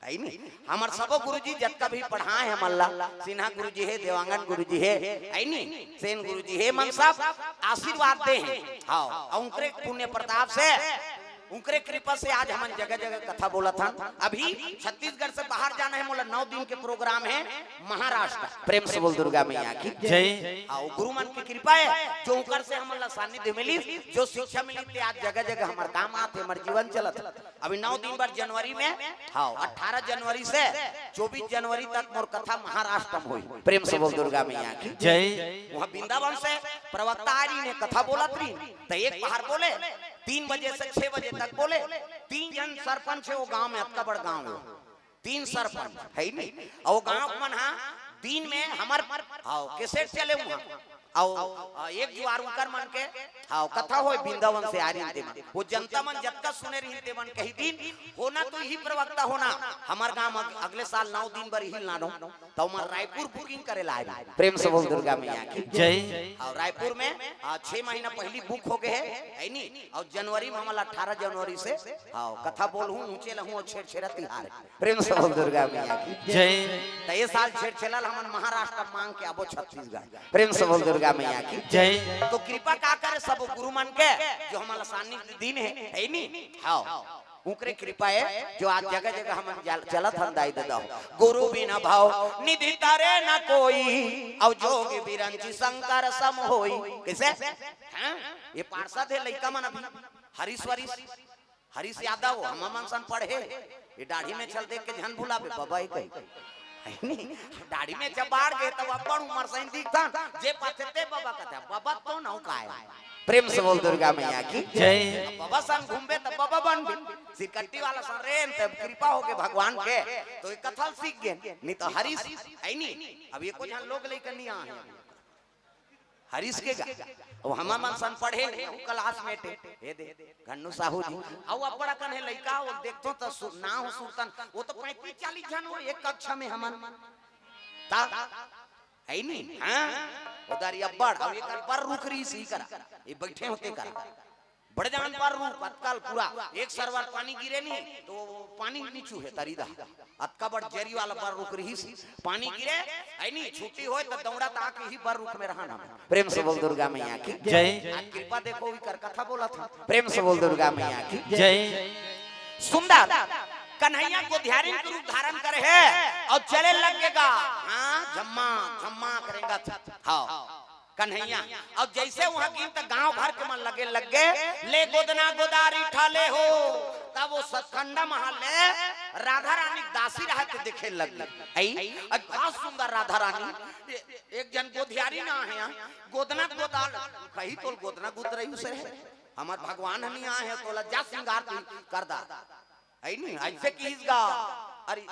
नहीं हमार सबो गुरुजी जत्ता भी पढ़ा है मल्ला सिन्हा गुरुजी है देवांगन गुरुजी है नहीं सेन गुरुजी है मन सब आशीर्वाद दे हैं हाँ उनके पुण्य प्रताप से उनके कृपा से आज हम जगह जगह कथा बोला था। अभी छत्तीसगढ़ से बाहर जाना है मोला 9 दिन के प्रोग्राम है महाराष्ट्र। प्रेम से बोल दुर्गा मैया की जय। हाँ गुरु मन की कृपा है जो उनकर से हमारा सानिध्य मिली जो शिक्षा मिली थी आज जगह जगह हमारे काम आते हमारे जीवन चलत। अभी 9 दिन बाद जनवरी में हाँ 18 जनवरी से 24 जनवरी तक मोर कथा महाराष्ट्र में हुई। प्रेम से बोल दुर्गा मैया की जय। वहाँ वृंदावन से प्रवक्ता आरी ने कथा बोला थी तो एक बाहर बोले 3 बजे से 6 बजे तक बोले 3 जन सरपंच है वो गांव में अतका बड़ गांव है 3 सरपंच है नहीं और वो गांव मन हाँ दिन में हमार कैसेट चले वहाँ और एक जुआर उनकर मन के हाँ कथा हो वृंदावन से आ रही मन वो जनता मन जत्ता सुने रही थे मन कही दिन होना तो ही प्रवक्ता होना हमार गांव अगले साल 9 दिन बर ही लानो तो मैं रायपुर बुकिंग करे ला रही। प्रेम से बोल दुर्गा मैया की जय। और रायपुर में 6 महीना पहली बुक हो गए है नहीं और जनवरी में हमारा 18 जनवरी से हाँ कथा बोल हूँ ऊंचे लहूँ और छेड़ तिहार। प्रेम से बोल दुर्गा मैया की जय। तो ये साल छेड़ हम महाराष्ट्र मांग के आबो छत्तीसगढ़। प्रेम से बोल दुर्गा मैया की जय। तो कृपा का करे सब गुरु मन के जो हमारा सानिध्य दिन है नहीं हाँ उनके कृपा है जो आज जगह जगह हम चलत हम दाई ददा गुरु बिना भाव निधि तारे न कोई और जोगी बिरंची शंकर सम होई। कैसे हाँ? ये पार्षद है लइका मन अभी हरीश यादव हम मन सन पढ़े ये दाढ़ी में चल देख के झन भुलाबे बाबा ही कही दाढ़ी में चबाड़ गए तब अपन उम्र से दिखता जे पाते बाबा कहता बाबा तो नौ का है। प्रेम से बोल दुर्गा मैया की जय। बाबा संग घूमबे तब बाबा बन गए सिरकट्टी वाला सन रेन तब कृपा हो गए भगवान के तो एक कथा सीख गए नहीं तो हरीश है नहीं अब ये कुछ लोग लेकर नहीं आए हरीश के वो हमार मन सन पढ़े क्लास में हे दे घन्नू साहू जी और अपड़ा कन है लइका वो देखतो तो ना हो सुल्तान वो तो 35-40 जन हो एक कक्षा में हमन ता है नहीं हां उधर ये बड़ और एक पर रुक रही सी करा ये बैठे होते करा बड़ जान पर रूप अतकाल पूरा एक सरवर पानी गिरे नहीं तो पानी नीचू है तरीदा अतका बड़ जरी वाला पर रुक रही सी पानी गिरे है नहीं छुट्टी होए तो दौड़ा ताकि ही पर रुक में रहना। प्रेम से बोल दुर्गा मैया की जय। आज कृपा देखो कर कथा बोला था। प्रेम से बोल दुर्गा मैया की जय। सुंदर कन्हैया को ध्यान के रूप धारण करे है और चले लगेगा हाँ झम्मा झम्मा करेगा हाँ कन्हैया और जैसे वहां की तक गांव भर के मन लगे लगे ले गोदना गोदारी ठाले हो तब वो सतखंडा महले राधा रानी दासी रहते देखे लग आई बहुत सुंदर राधा रानी एक जन गोधियारी ना है गोदना गोदाल कही तो गोदना गुद रही उसे हमार भगवान नहीं आए हैं तो लज्जा श्रृंगार कर दा है नहीं ऐसे कीजगा अरे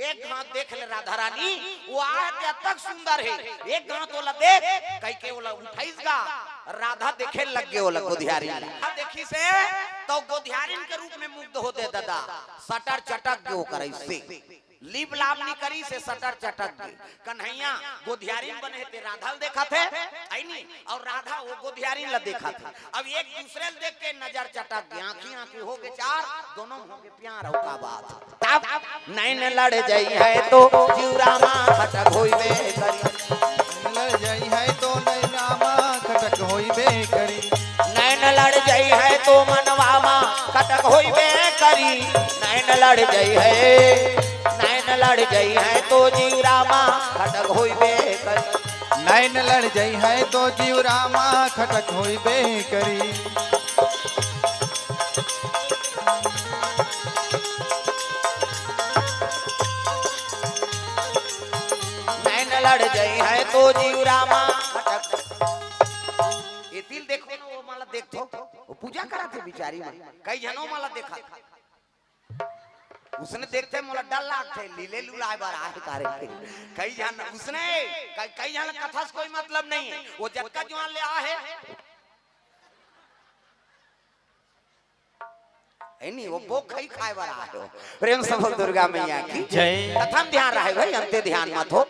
एक गांव देख ले राधा रानी वो आज तक सुंदर है एक गांव तो देख कई के वो उठाईसगा राधा देखे लग गए वो गोधियारी देखी से तो गोधियारी के रूप में मुग्ध होते दादा सटर चटक गए करे से लीप लाभ नहीं करी से सटर चटक गए कन्हैया गोधियारी बने थे राधा देखा थे आई नहीं और राधा वो गोधियारी ला देखा था अब एक दूसरे देख के नजर चटक गई आंखी आंखी हो गए चार दोनों हो गए प्यार हो का बात तब नैन लड़ जाई है तो जीवरामा खटक होइबे करी लड़ जाई है तो नैनामा खटक होइबे करी नैन लड़ जाई है तो मनवामा खटक होइबे करी नैन लड़ जाई है नैन लड़ जाई है तो जीवरामा खटक होइबे करी नैन लड़ जाई है तो जीवरामा खटक होइबे करी। नैन लड़ जाई है तो जीवरामा खटक ये दिल देखो ना वो माला देखो वो पूजा करा थे बिचारी में कई जनों माला देखा उसने देखते मोला डर लागते लीले लुलाए बार आए तारे कई जन उसने कई जन कथा से कोई मतलब नहीं है वो जटका जवान ले आ है नहीं वो भोग खाई खाए बार आए हो। प्रेम से बोल दुर्गा मैया की जय। कथम ध्यान रहे भाई अंते ध्यान मत हो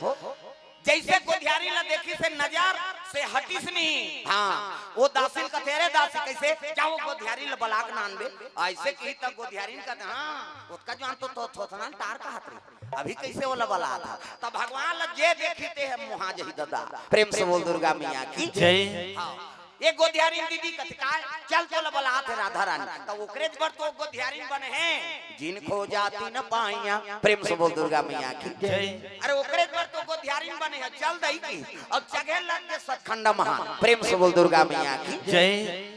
जैसे गोधियारी ला देखी से नजर से हटिस नहीं। हाँ वो दासिल का तेरे दासी कैसे जाओ गोधियारी ल बलाक नानबे ऐसे की तब गोधियारी का हाँ उसका जान तो थोथना तार का हाथ रे अभी कैसे वो लबला था तब भगवान ल जे देखते हैं मुहा जही दादा प्रेम से बोल दुर्गा मैया की जय। हाँ ये गोधियारी दीदी कथका चल तो लबला थे राधा रानी तो ओकरे पर तो गोधियारी बने हैं जिनको जाती न पाइया प्रेम से बोल दुर्गा मैया की जय। अरे ओकरे पर तो गोधियारी बने हैं चल दई की अब जगह लग के सतखंड महान प्रेम से बोल दुर्गा मैया की जय।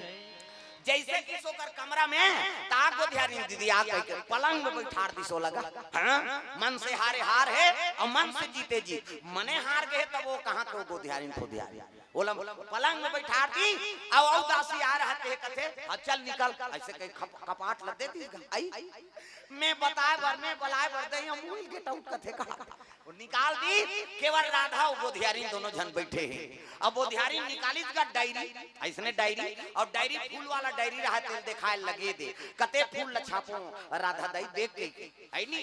जैसे कि सोकर कमरा में ताक गोधियारी दीदी आ के पलंग में बैठार दिसो लगा हाँ मन से हारे हार है और मन से जीते जीत मने हार गए तब वो कहां को गोधियारी गोधियारी बोला पलंग में बैठा दी अब दासी आ रहा थे कथे चल निकल ऐसे कहीं कपाट लग देती आई मैं बताए बर में बलाए बर दे हम मूल के टाउट कथे का और निकाल दी केवल राधा और गोधियारी दोनों जन बैठे हैं। अब गोधियारी निकाली का डायरी ऐसने डायरी और डायरी फूल वाला डायरी रहा तेल दिखाए लगे दे कते फूल ल छापो राधा दाई देख के है नी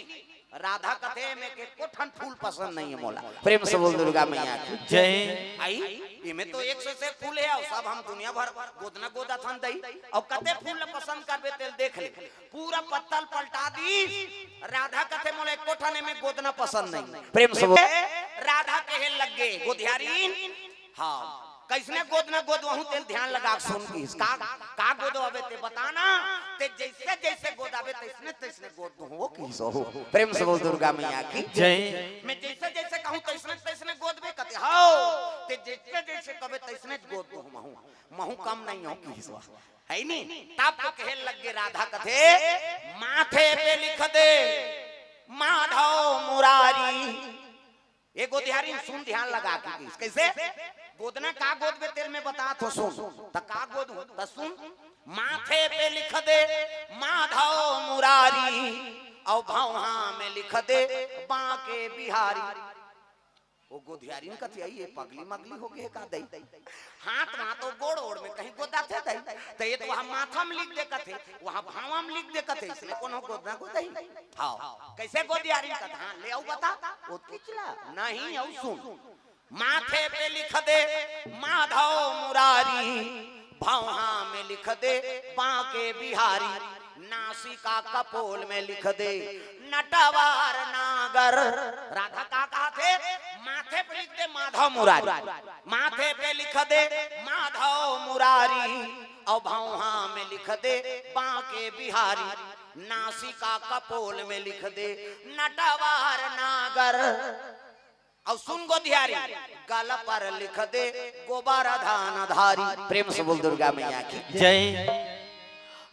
राधा कथे में के कोठन फूल पसंद नहीं है मोला प्रेम से बोल दुर्गा मैया की जय। आई इमे तो 100 से फूल है और सब हम दुनिया भर गोदना गोदा थन दई और कते फूल पसंद करबे तेल देख ले पूरा पत्तल पलटा दी राधा कथे मोले कोठने में गोदना पसंद नहीं प्रेम से बोल राधा कहे लग गए गोधियारी हाँ कैसने गोद ना गोद वहु तेल ध्यान लगा सुन की का गोद आवे ते बताना ते जैसे जैसे गोद आवे तैसने तैसने गोद हो की सो प्रेम से बोल दुर्गा मैया की जय। मैं जैसे जैसे कहूं तैसने तैसने गोद बे कते हो ते जैसे जैसे कबे तैसने गोद दो महू कम नहीं हो की सो है नी तब तो कहे लग गए राधा कथे माथे पे लिख दे माधव मुरारी ये गोधियारी सुन ध्यान लगा के कैसे गोदना का गोद में तेल में बता तो सुन त का गोद त सुन माथे पे लिख दे माधव मुरारी और भौहा में लिख दे बांके बिहारी। वो गोधियारी का थी ये पगली मगली हो गए का दई हाथ ना तो गोड़ ओड़ में कहीं गोदा थे दई तो ये तो वहां माथा में लिख दे कथे वहां भावा में लिख दे कथे इसलिए कोनो गोदना को दई हां कैसे गोधियारी का हां ले आओ बता वो किचला नहीं आओ सुन माथे पे लिख दे माधव मुरारी भौहा में लिख दे बांके बिहारी नासिका कपोल में लिख दे नटवार नागर। राधा का कहा थे माथे पे लिख दे माधव मुरारी माथे पे लिख दे माधव मुरारी और भौहा में लिख दे बांके बिहारी नासिका कपोल में लिख दे नटवार नागर। और सुन गोधियारी गल पर लिख दे गोबर धान धारी प्रेम से बोल दुर्गा मैया की जय।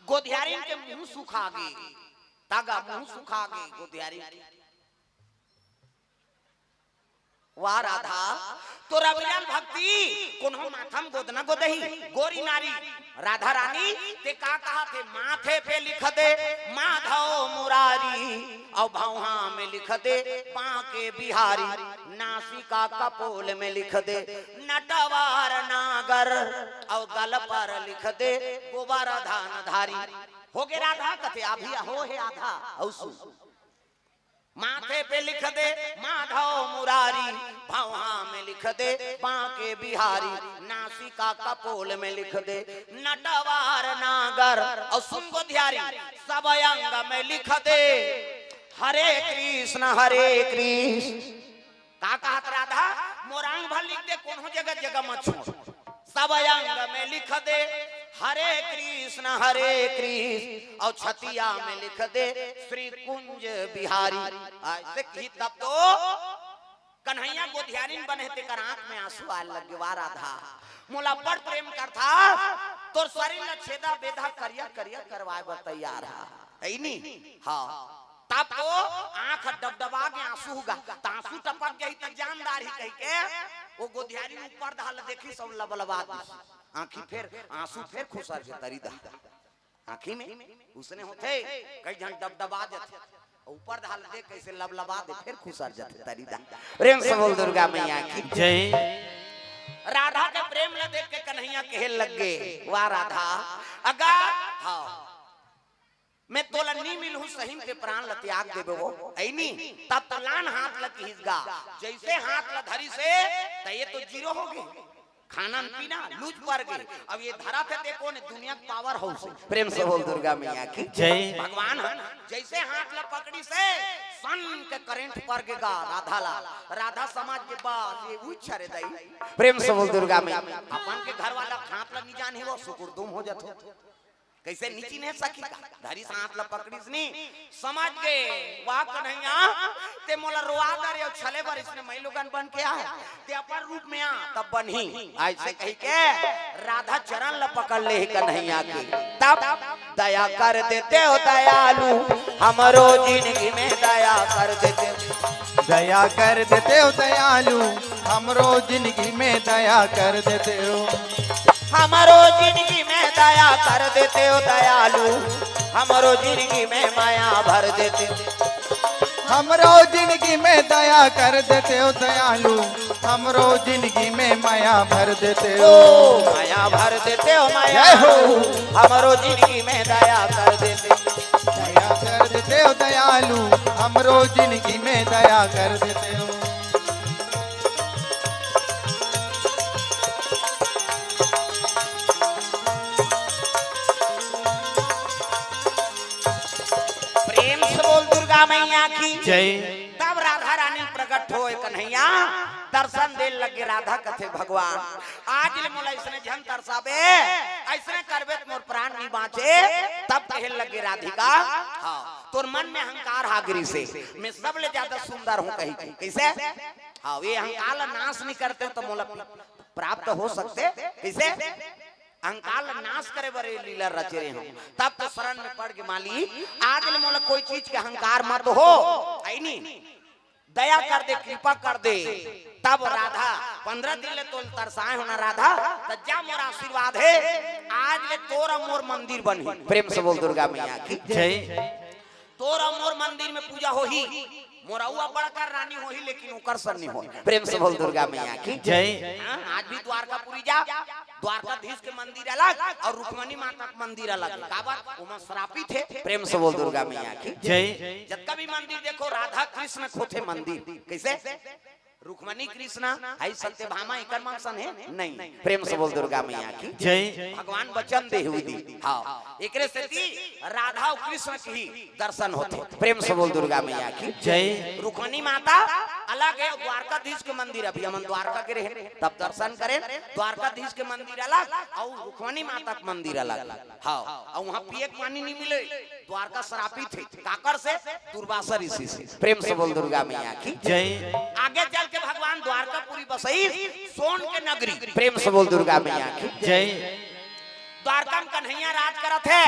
गोधियारी के मुंह सुखा गए तागा मुंह सुखा गए गोधियारी वाह राधा तो रविलाल भक्ति कोनो माथम गोदना गोदही गोरी नारी राधा रानी ते का कहा थे माथे पे लिख दे माधव मुरारी और भौहा में लिख दे बांके बिहारी नासिका कपोल में लिख दे नटवार नागर और गल पर लिख दे गोबर धान धारी। हो गए राधा कथे अभी हो है आधा और सुन माथे पे लिख दे माधव मुरारी भौहा में लिख दे बांके बिहारी नासिका कपोल में लिख दे नटवार नागर। और सुन गोधियारी सब अंग में लिख दे हरे कृष्ण का कहत राधा मोरांग भर लिख दे कोनो जगह जगह मत छोड़ सब अंग में लिख दे हरे कृष्ण और छतिया में लिख दे श्री कुंज बिहारी। ऐसे की तब तो कन्हैया गोधियारी बने थे कर आंख में आंसू आए लगे वाह राधा मोला बड़ प्रेम करता तोर शरीर ल छेदा बेधा करिया करिया करवाए बर तैयार है नी हां तब तो आंख डबडबा के आंसू होगा आंसू टपक गई त जानदार ही कह के वो गोधियारी ऊपर धाल देखी सब लबलबा आंखी फिर आंसू फिर खुसर के तरी दा आंखी में उसने होते कई जन डबडबा जाते ऊपर धाल देख कैसे लबलबा दे फिर खुसर जाते तरी दा। प्रेम से बोल दुर्गा मैया की जय। राधा के प्रेम ल देख के कन्हैया कहे लग गए वाह राधा अगर हाँ मैं तोला नी मिलहु सही ते प्राण ल त्याग देबे वो ऐनी तब तो लान हाथ ल खींचगा जैसे हाथ ल धरी से त ये तो जीरो हो गए खाना पीना लूज पड़ गए अब ये धरा थे देखो ने दुनिया का पावर हाउस प्रेम से बोल दुर्गा मैया की जय भगवान है जैसे हाथ ल पकड़ी से सन के करंट पड़ गएगा राधा ला राधा समाज के बाद ये उछरे दई प्रेम से बोल दुर्गा मैया अपन के घर वाला हाथ ल नहीं जाने वो सुकुरदुम हो जातो कैसे नीची नहीं सकी का धरी से हाथ ल पकड़ीस नी समझ के वाक नहीं आ ते मोला रोआ दरे छले बर इसने मैं लोगन बन के आ ते अपन रूप में आ तब बनी ऐसे कही के राधा चरण ल पकड़ ले कन्हैया की तब दया कर देते हो दयालु हमरो जिंदगी में दया कर देते दया कर देते हो दयालु हमरो जिंदगी में दया कर देते हो हमारो जिंदगी में दया कर देते हो दयालु हमारो जिंदगी में माया भर देते हमरो जिंदगी में दया कर देते हो दयालु हमरो जिंदगी में माया भर देते हो माया भर देते हो माया हो हमारो जिंदगी में दया कर देते दया कर देते हो दयालु हमरो जिंदगी में दया कर देते हो मैया की जय तब राधा रानी प्रकट हो कन्हैया दर्शन दे लगे राधा कथे भगवान आज ले मोला इसने जन तरसाबे ऐसने करबे मोर प्राण नहीं बाँचे तब कहे लगे राधिका हाँ तोर मन में अहंकार हागिरी से मैं सब ले ज्यादा सुंदर हूँ कही कैसे हाँ ये अहंकार नाश नहीं करते तो मोला प्राप्त हो सकते कैसे अहंकार नाश करे बरे लीला रचे रहे हो तब तो शरण में पड़ के माली आज ले मोला कोई चीज के अहंकार मत हो ऐनी दया कर दे कृपा कर दे तब राधा 15 दिन ले तोल तरसाए होना राधा तो जा मोर आशीर्वाद है आज ले तोरा मोर मंदिर बनी प्रेम से बोल दुर्गा मैया की जय तोरा मोर मंदिर में पूजा हो ही मोराउआ बड़कर रानी हो ही लेकिन ओकर सर नहीं हो प्रेम से बोल दुर्गा मैया की जय आज भी द्वारकापुरी जा द्वारकाधीश के मंदिर अलग और रुक्मणी माता का मंदिर अलग काबर उमा श्रापित थे प्रेम से बोल दुर्गा मैया की जय जब कभी मंदिर देखो राधा कृष्ण खोथे मंदिर कैसे रुक्मणी कृष्ण आई सत्यभामा एकर मंगसन है नहीं प्रेम से बोल दुर्गा मैया की जय भगवान वचन दे हुई दी हाँ एकरे से राधा और कृष्ण की दर्शन होते प्रेम से बोल दुर्गा मैया की जय रुक्मणी माता अलग है द्वारकाधीश के मंदिर अभी हम द्वारका के रहे तब दर्शन करें द्वारकाधीश के मंदिर अलग और रुक्मणी माता का मंदिर अलग हाँ और वहाँ पिए पानी नहीं मिले द्वारका श्रापित थे काकर से दुर्वासा ऋषि से प्रेम से बोल दुर्गा मैया की जय आगे चल के भगवान द्वारकापुरी बसई सोन के नगरी प्रेम से बोल दुर्गा मैया की जय द्वारका में कन्हैया राज करत है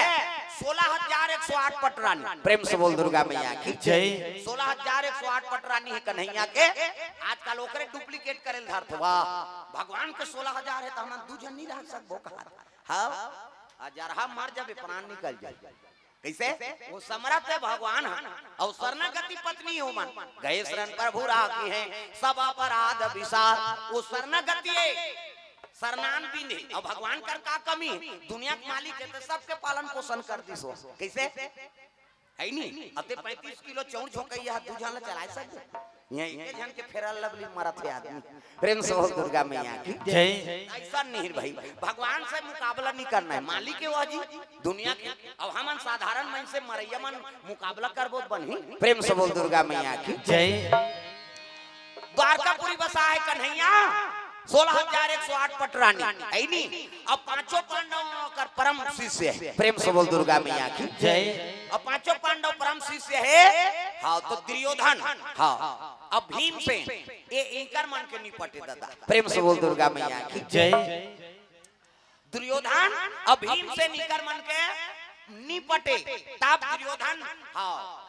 16,108 पटरानी प्रेम से बोल दुर्गा मैया की जय 16,108 पटरानी है कन्हैया के आजकल ओकरे डुप्लीकेट करेल धरत वाह भगवान के 16,000 है तो हम दू जन नहीं रह सकबो कहा हां अजरहा मर जाबे प्राण निकल जाए कैसे वो समर्थ है भगवान और शरणागति पत्नी हो मन गए शरण प्रभु राखी है सब अपराध विसार वो शरणागति है शरणान बिंदे और भगवान कर का कमी दुनिया के मालिक है तो सबके पालन पोषण कर दिसो कैसे है नहीं अते 35 किलो चौड़ झोकैया दू जन चला सके यही के जन के फेरल लवली मरत है आदमी प्रेम से बोल दुर्गा मैया की जय ऐसा नहीं भाई भगवान से मुकाबला नहीं करना है मालिक है वो जी दुनिया के अब हमन साधारण मन से मरैया मन मुकाबला करबो बनी प्रेम से बोल दुर्गा मैया की जय द्वारकापुरी बसा है कन्हैया 16,108 पटरानी ऐनी अब पांचों पांडवों का परम शिष्य है प्रेम से बोल दुर्गा मैया की जय अब पांचों पांडव परम शिष्य है हाँ तो दुर्योधन हाँ अब भीम से ये एकर मन के निपटे दादा प्रेम से बोल दुर्गा मैया की जय दुर्योधन अब भीम से निकर मन के निपटे तब दुर्योधन हाँ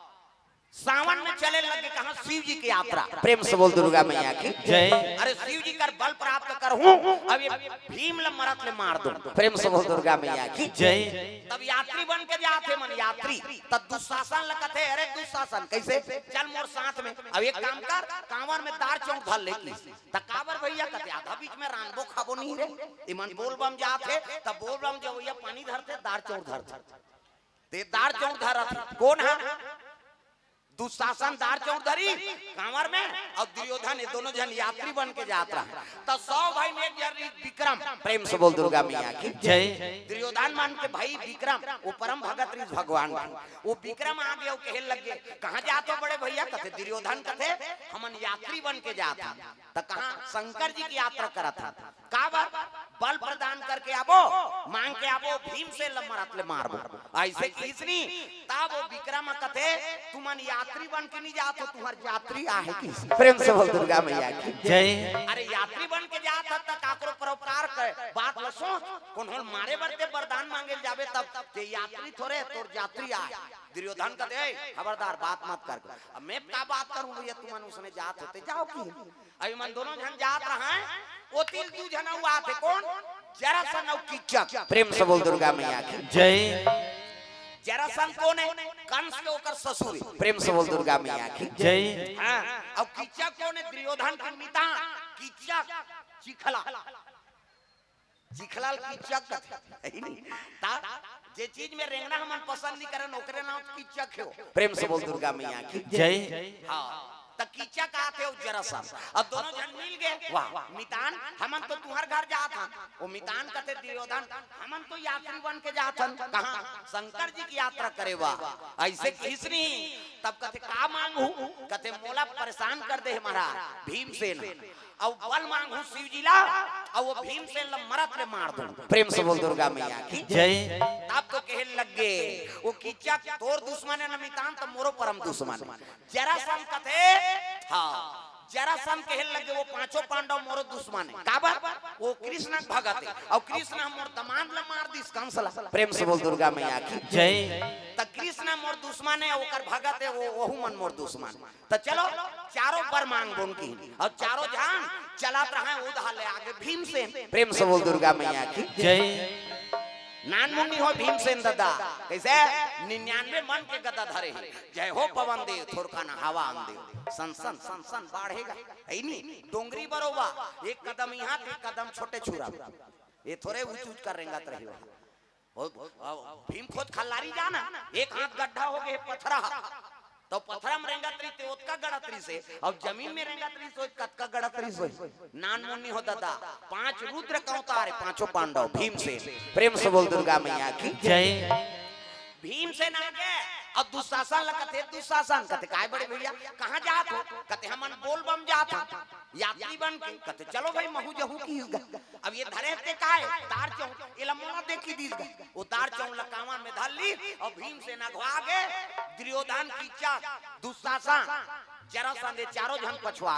सावन में चले लगे कहा शिव जी की यात्रा प्रेम से बोल दुर्गा मैया की जय अरे शिव जी कर बल प्राप्त कर हूँ अब ये भीम ल मरत ले मार दो प्रेम से बोल दुर्गा मैया की जय तब यात्री बन के जाते मन यात्री तब दुशासन लगते अरे दुशासन कैसे चल मोर साथ में अब एक काम कर कांवर में दार चौक धर ले तकावर भैया कहते आधा बीच में रांगबो खाबो नहीं रे इमन बोल बम जाते तब बोल बम जो भैया पानी धरते दार चौक धरते ते दार चौक धरा कौन है? दुशासन दार चौक धरी कांवर में और दुर्योधन ये दोनों जन यात्री बन के जाता है। तो 100 भाई में एक जन विक्रम, प्रेम से बोल दुर्गा मैया की जय। दुर्योधन मान के भाई विक्रम वो परम भगत ऋष भगवान वो विक्रम आ गए कहे लग गए कहाँ जाते बड़े भैया? कहते दुर्योधन कहते हमन यात्री बन के जाता। तो कहाँ? शंकर जी की यात्रा करा था का बल प्रदान करके आबो मांग के आबो भीम से लमरत ले मारबो ऐसे किसनी। तब वो विक्रम कहते तुमन यात्री बन के नहीं जातो तुम्हार यात्री आहे किस। प्रेम से बोल दुर्गा मैया की जय। अरे यात्री बन के जात त काकरो परोपकार कर बात लसो कोन होल मारे बरते वरदान मांगे जाबे तब ते यात्री थोड़े तोर यात्री आ। दुर्योधन कहते खबरदार बात मत कर। अब मैं का बात करूं भैया तुमन उसने जात होते जाओ की अभी मन दोनों जन जात रहा है ओ तिल तू जना हुआ थे कौन? जरासन और कीचक। प्रेम से बोल दुर्गा मैया की जय। जरासन कौन है? कंस के ओकर ससुर। प्रेम से बोल दुर्गा मैया की जय। हां और कीचक कौन है? दुर्योधन के मिता कीचक चिखला चिखलाल कीचक है नहीं ता जे चीज में रेंगना हमन पसंद नहीं करन ओकरे नाम कीचक हो। प्रेम से बोल दुर्गा मैया की जय। हां त कीचक आते हो जरासन अब दोनों जन मिल गए। वाह मितान हमन तो तुम्हार घर जात हन। वो मितान कहते दुर्योधन हमन तो यात्री बन के जात हन कहां? शंकर जी की यात्रा करे वाह ऐसे किसनी। तब कहते का मांगू? कहते मोला परेशान कर दे महाराज भीमसेन और बल मांगू शिव जी ला और वो भीमसेन ला मरत ले मार दूं। प्रेम से बोल दुर्गा मैया की जय। तब तो कहने लग गए वो कीचक तोर दुश्मन है नमितान तो मोरो परम दुश्मन है। जरासन कहते हाँ जरासन कहने लगे वो पांचों पांडव मोरो दुश्मन है काबर? वो कृष्ण भगत है और कृष्ण मोर दमान ला मार दिस कंसला। प्रेम से बोल दुर्गा मैया की जय। त कृष्ण मोर दुश्मन है ओकर भगत है वो मन मोर दुश्मन। तो चलो चारों पर मांग बोन की और चारों जान चलात रहे उधर ले आगे भीमसेन। प्रेम से बोल दुर्गा मैया की जय। नान मुन्नी हो भीमसेन दादा कैसे 99 मन के गदा धरे हैं। जय हो पवन देव थोरखाना हवा आन देव संसन संसन बढ़ेगा है नहीं डोंगरी बरोबा एक कदम यहाँ एक कदम छोटे छुरा ये थोड़े ऊंच ऊंच कर रेंगा रही भीम खोद खल्लारी जाना एक हाथ गड्ढा हो गए पथरा तो पथरा में रेंगा तरी ते ओतका गड़तरी से और जमीन में रेंगा तरी से कतका गड़तरी से नान मुन्नी हो दादा 5 रुद्र का अवतार है पांचों पांडव भीमसेन। प्रेम से बोल दुर्गा मैया की जय। भीमसेन आ गए और दुशासन लगते दुशासन कहते काय बड़े भैया कहाँ जात हो? कहते हमन बोल बम जात हो यात्री बन के। कहते चलो भाई महू जहू की अब ये धरे थे काय तार चौक एला मोला देखी दीस गए वो तार चौक लकावा में धर ली और भीमसेन अगवा गए दुर्योधन कीचक दुशासन जरासन दे चारों जन पछुआ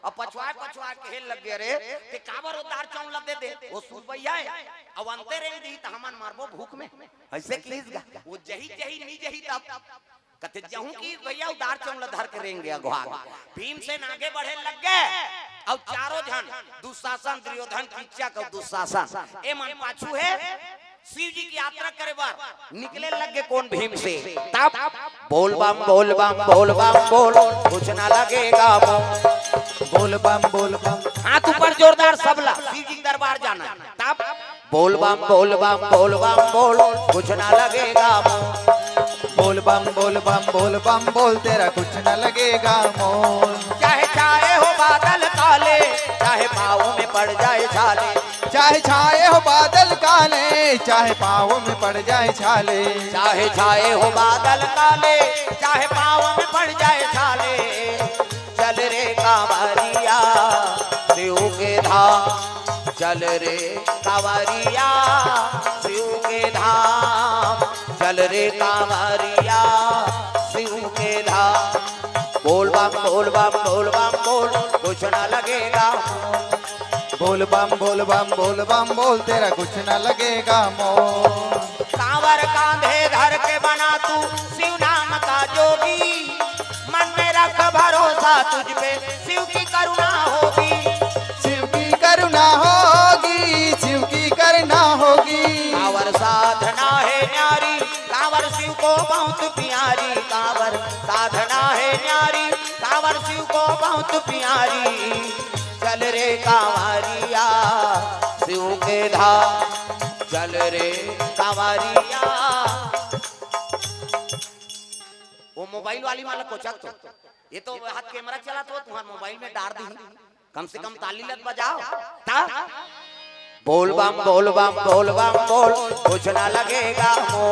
और पछुआ के हेल लग गए रे ते काबर उतार चौन लग दे वो सुबैया अब अंते रेंग दी त हमन मारबो भूख में ऐसे क्लीज गा वो जही नी जही तब कहते जहू की भैया उतार चौन ल धर के रेंग गया गुहा भीमसेन आगे बढ़े लग गए और चारों जन दुशासन दुर्योधन कीचक और दुशासन ए मन पाछू है शिव जी की यात्रा करे बार निकले लग गए कौन? भीम से तब बोल बम बोल बम बोल बम बोल कुछ ना लगेगा बोल बम हाथ ऊपर जोरदार सबला शिव जी दरबार जाना। तब बोल बम बोल बम बोल बम बोल कुछ ना लगेगा बोल बम बोल तेरा कुछ न लगेगा मोल। चाहे छाए हो बादल काले चाहे पाँव में पड़ जाए छाले चाहे छाए हो बादल काले चाहे पाँव में पड़ जाए छाले चाहे छाए हो बादल काले चाहे पाँव में पड़ जाए छाले चल रे कांवरिया शिव के धाम चल रे कांवरिया शिव के धाम चल रे कांवरिया शिव के धाम। बोल बम बोल बम बोल बम बोल कुछ ना लगेगा बोल बम बोल तेरा कुछ न लगेगा मोल। कांवर कांधे धर के बना तू शिव नाम का जोगी मन में रख भरोसा तुझ पे शिव की करुणा होगी शिव की करुणा होगी शिव की करुणा होगी। कांवर साधना है न्यारी कांवर शिव को बहुत प्यारी कांवर साधना है न्यारी कांवर शिव को बहुत प्यारी चल रे कांवरिया शिव के धाम चल रे कांवरिया मोबाइल वाली माला कोचक तो ये तो हाथ कैमरा चला तो तुम्हारे मोबाइल में डाल दी कम से कम ताली लत बजाओ ता बोल बम बोल बम बोल बम बोल कुछ ना लगेगा मोल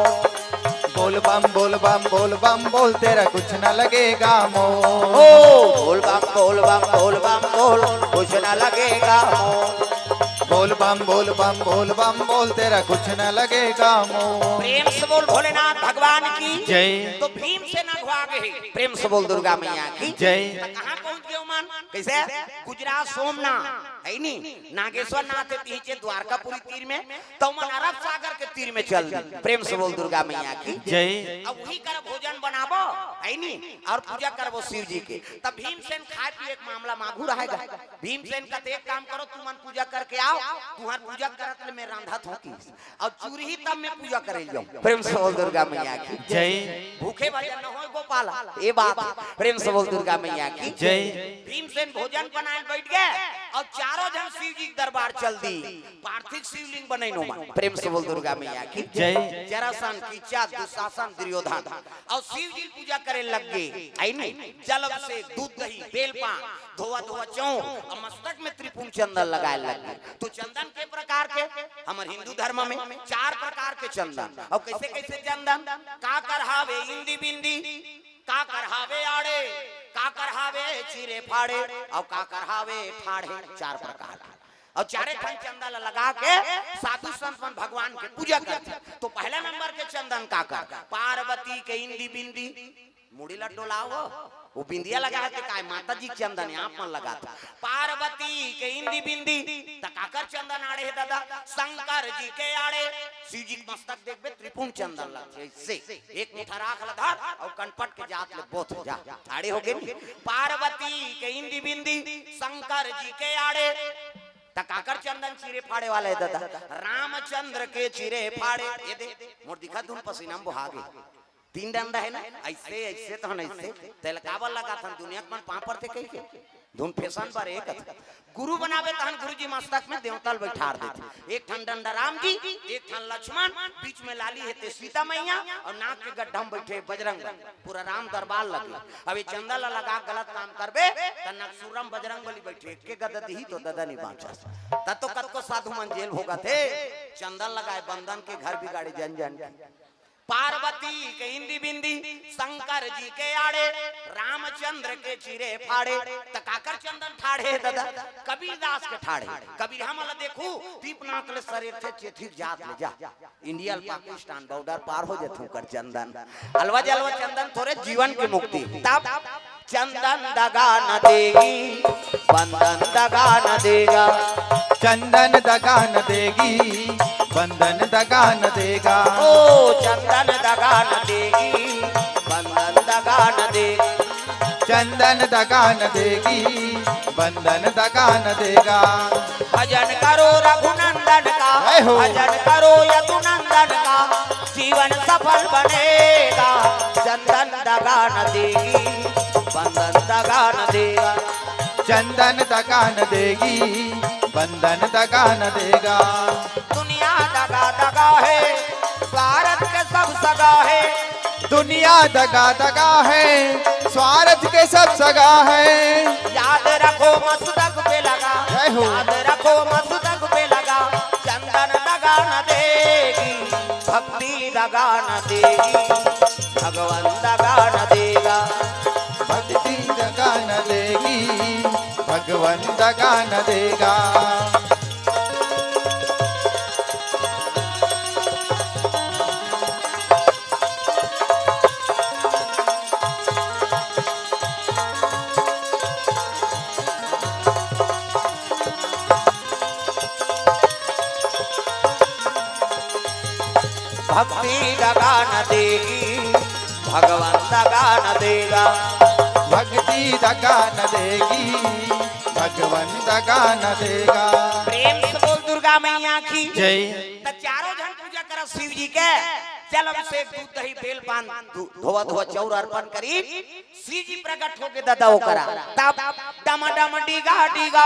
बोल बम बोल बम बोल बम बोल तेरा कुछ न लगेगा मोल ओ बोल बम बोल बम बोल बम बोल कुछ ना लगेगा मोल बोल बम बोल बम बोल बम बोल तेरा कुछ न लगेगा मोल प्रेम से बोल भोलेनाथ भगवान की जय तो भीम से ना भागे प्रेम से बोल दुर्गा मैया की जय कहाँ पहुंच गए मान कैसे गुजरात सोमनाथ है नी नागेश्वर नाथ तीचे द्वारकापुरी तीर में तो मन अरब सागर के तीर में चल दी प्रेम से बोल दुर्गा मैया की जय अब वही कर भोजन बनाबो है नी और पूजा करबो शिव जी के तब भीमसेन खाए पिए एक मामला माघू रहेगा भीमसेन का एक काम करो तू मन पूजा करके आओ तुम्हार पूजा करत ले मैं रांधत होती और चूरी ही तब मैं पूजा करे जाऊं प्रेम से बोल दुर्गा मैया की जय भूखे भजन न होए गोपाला ये बात प्रेम से बोल दुर्गा मैया की जय भीमसेन भोजन बनाए बैठ गए और चारों जन शिव जी दरबार चल दी पार्थिव शिवलिंग बनैनो मान प्रेम से बोल दुर्गा मैया की जय जरासन कीचा दुशासन दुर्योधन और शिव जी पूजा करे लग गए आई नहीं जल से दूध दही बेलपान धोआ धोआ चौ और मस्तक में त्रिपुण चंदन लगाए लग गए तो चंदन के प्रकार के हमारे हिंदू धर्म में 4 प्रकार के चंदन और कैसे कैसे चंदन का करहावे इंदी बिंदी का करहावे आड़े का करहावे चिरे फाड़े और का करहावे फाड़े 4 प्रकार और चारे खंड चंदन लगा के साधु संत भगवान के पूजा करते तो पहला नंबर के चंदन का कर पार्वती के इंदी बिंदी मुड़ीला डोलाओ वो बिंदिया लगा के काय माता जी चंदन यहाँ पर लगा था पार्वती के इंदी बिंदी तकाकर चंदन आड़े है दादा शंकर जी के आड़े शिव जी मस्तक देखबे त्रिपुण चंदन लगे इससे एक मुठा राख लधा और कनपट के जात ले बोथ जा आड़े हो गए पार्वती के इंदी बिंदी शंकर जी के आड़े तकाकर चंदन चिरे फाड़े वाले दादा रामचंद्र के चिरे फाड़े ये दे मोर दिखा तुम पसीना बहागे 3 डंडा है ना ऐसे ऐसे तो नहीं ऐसे तेल काबल लगा था दुनिया में पापड़ थे कहीं के धुन फैशन पर एक गुरु बनावे तहन गुरुजी मस्तक में देवतल बैठार देते एक ठन डंडा राम जी एक ठन लक्ष्मण बीच में लाली है सीता मैया और नाक के गड्ढा में बैठे बजरंग पूरा राम दरबार लगे अभी चंदन लगा गलत काम करबे त नक्सुरम बजरंग बली बैठे के गद दी तो ददा नहीं बांचा त तो कत को साधु मन जेल होगा थे चंदन लगाए बंधन के घर बिगाड़े जन जन पार्वती के इंदी बिंदी शंकर जी के आड़े रामचंद्र के चिरे फाड़े तकाकर चंदन ठाड़े दादा कबीर दास के ठाड़े कबीर हम देखू दीप नाक ले शरीर थे चेथिक जात ले जा इंडिया पाकिस्तान बॉर्डर पार हो जथू कर चंदन अलवा जलवा चंदन थोड़े जीवन की मुक्ति तब चंदन दगा न देगी बंधन दगा न देगा चंदन दगा न देगी बंधन दगा न देगा ओ चंदन दगा न देगी बंधन दगा न देगी चंदन दगा न देगी बंधन दगा न देगा भजन करो रघुनंदन का भजन करो यदुनंदन का जीवन सफल बनेगा चंदन दगा न देगी बंधन दगा न देगा चंदन दगा न देगी बंधन दगा न देगा दुनिया दगा दगा है स्वार्थ के सब सगा है दुनिया दगा दगा है स्वार्थ के सब सगा है याद रखो मस्तक पे लगा याद रखो मस्तक पे लगा चंदन दगा न देगी भक्ति दगा न देगी भगवान दगा न देगा भक्ति दगा न देगी भगवान दगा न देगा भक्ति दगा न देगी भगवान दगा न देगा भक्ति दगा न देगी भगवान दगा न देगा प्रेम से बोल दुर्गा मैया की जय त चारों जन पूजा करा शिव जी के चल अभिषेक दूध दही बेल पान धोवा धोवा चौर अर्पण करी शिव जी प्रकट होके दादा वो करा तब डम डम डिगा डिगा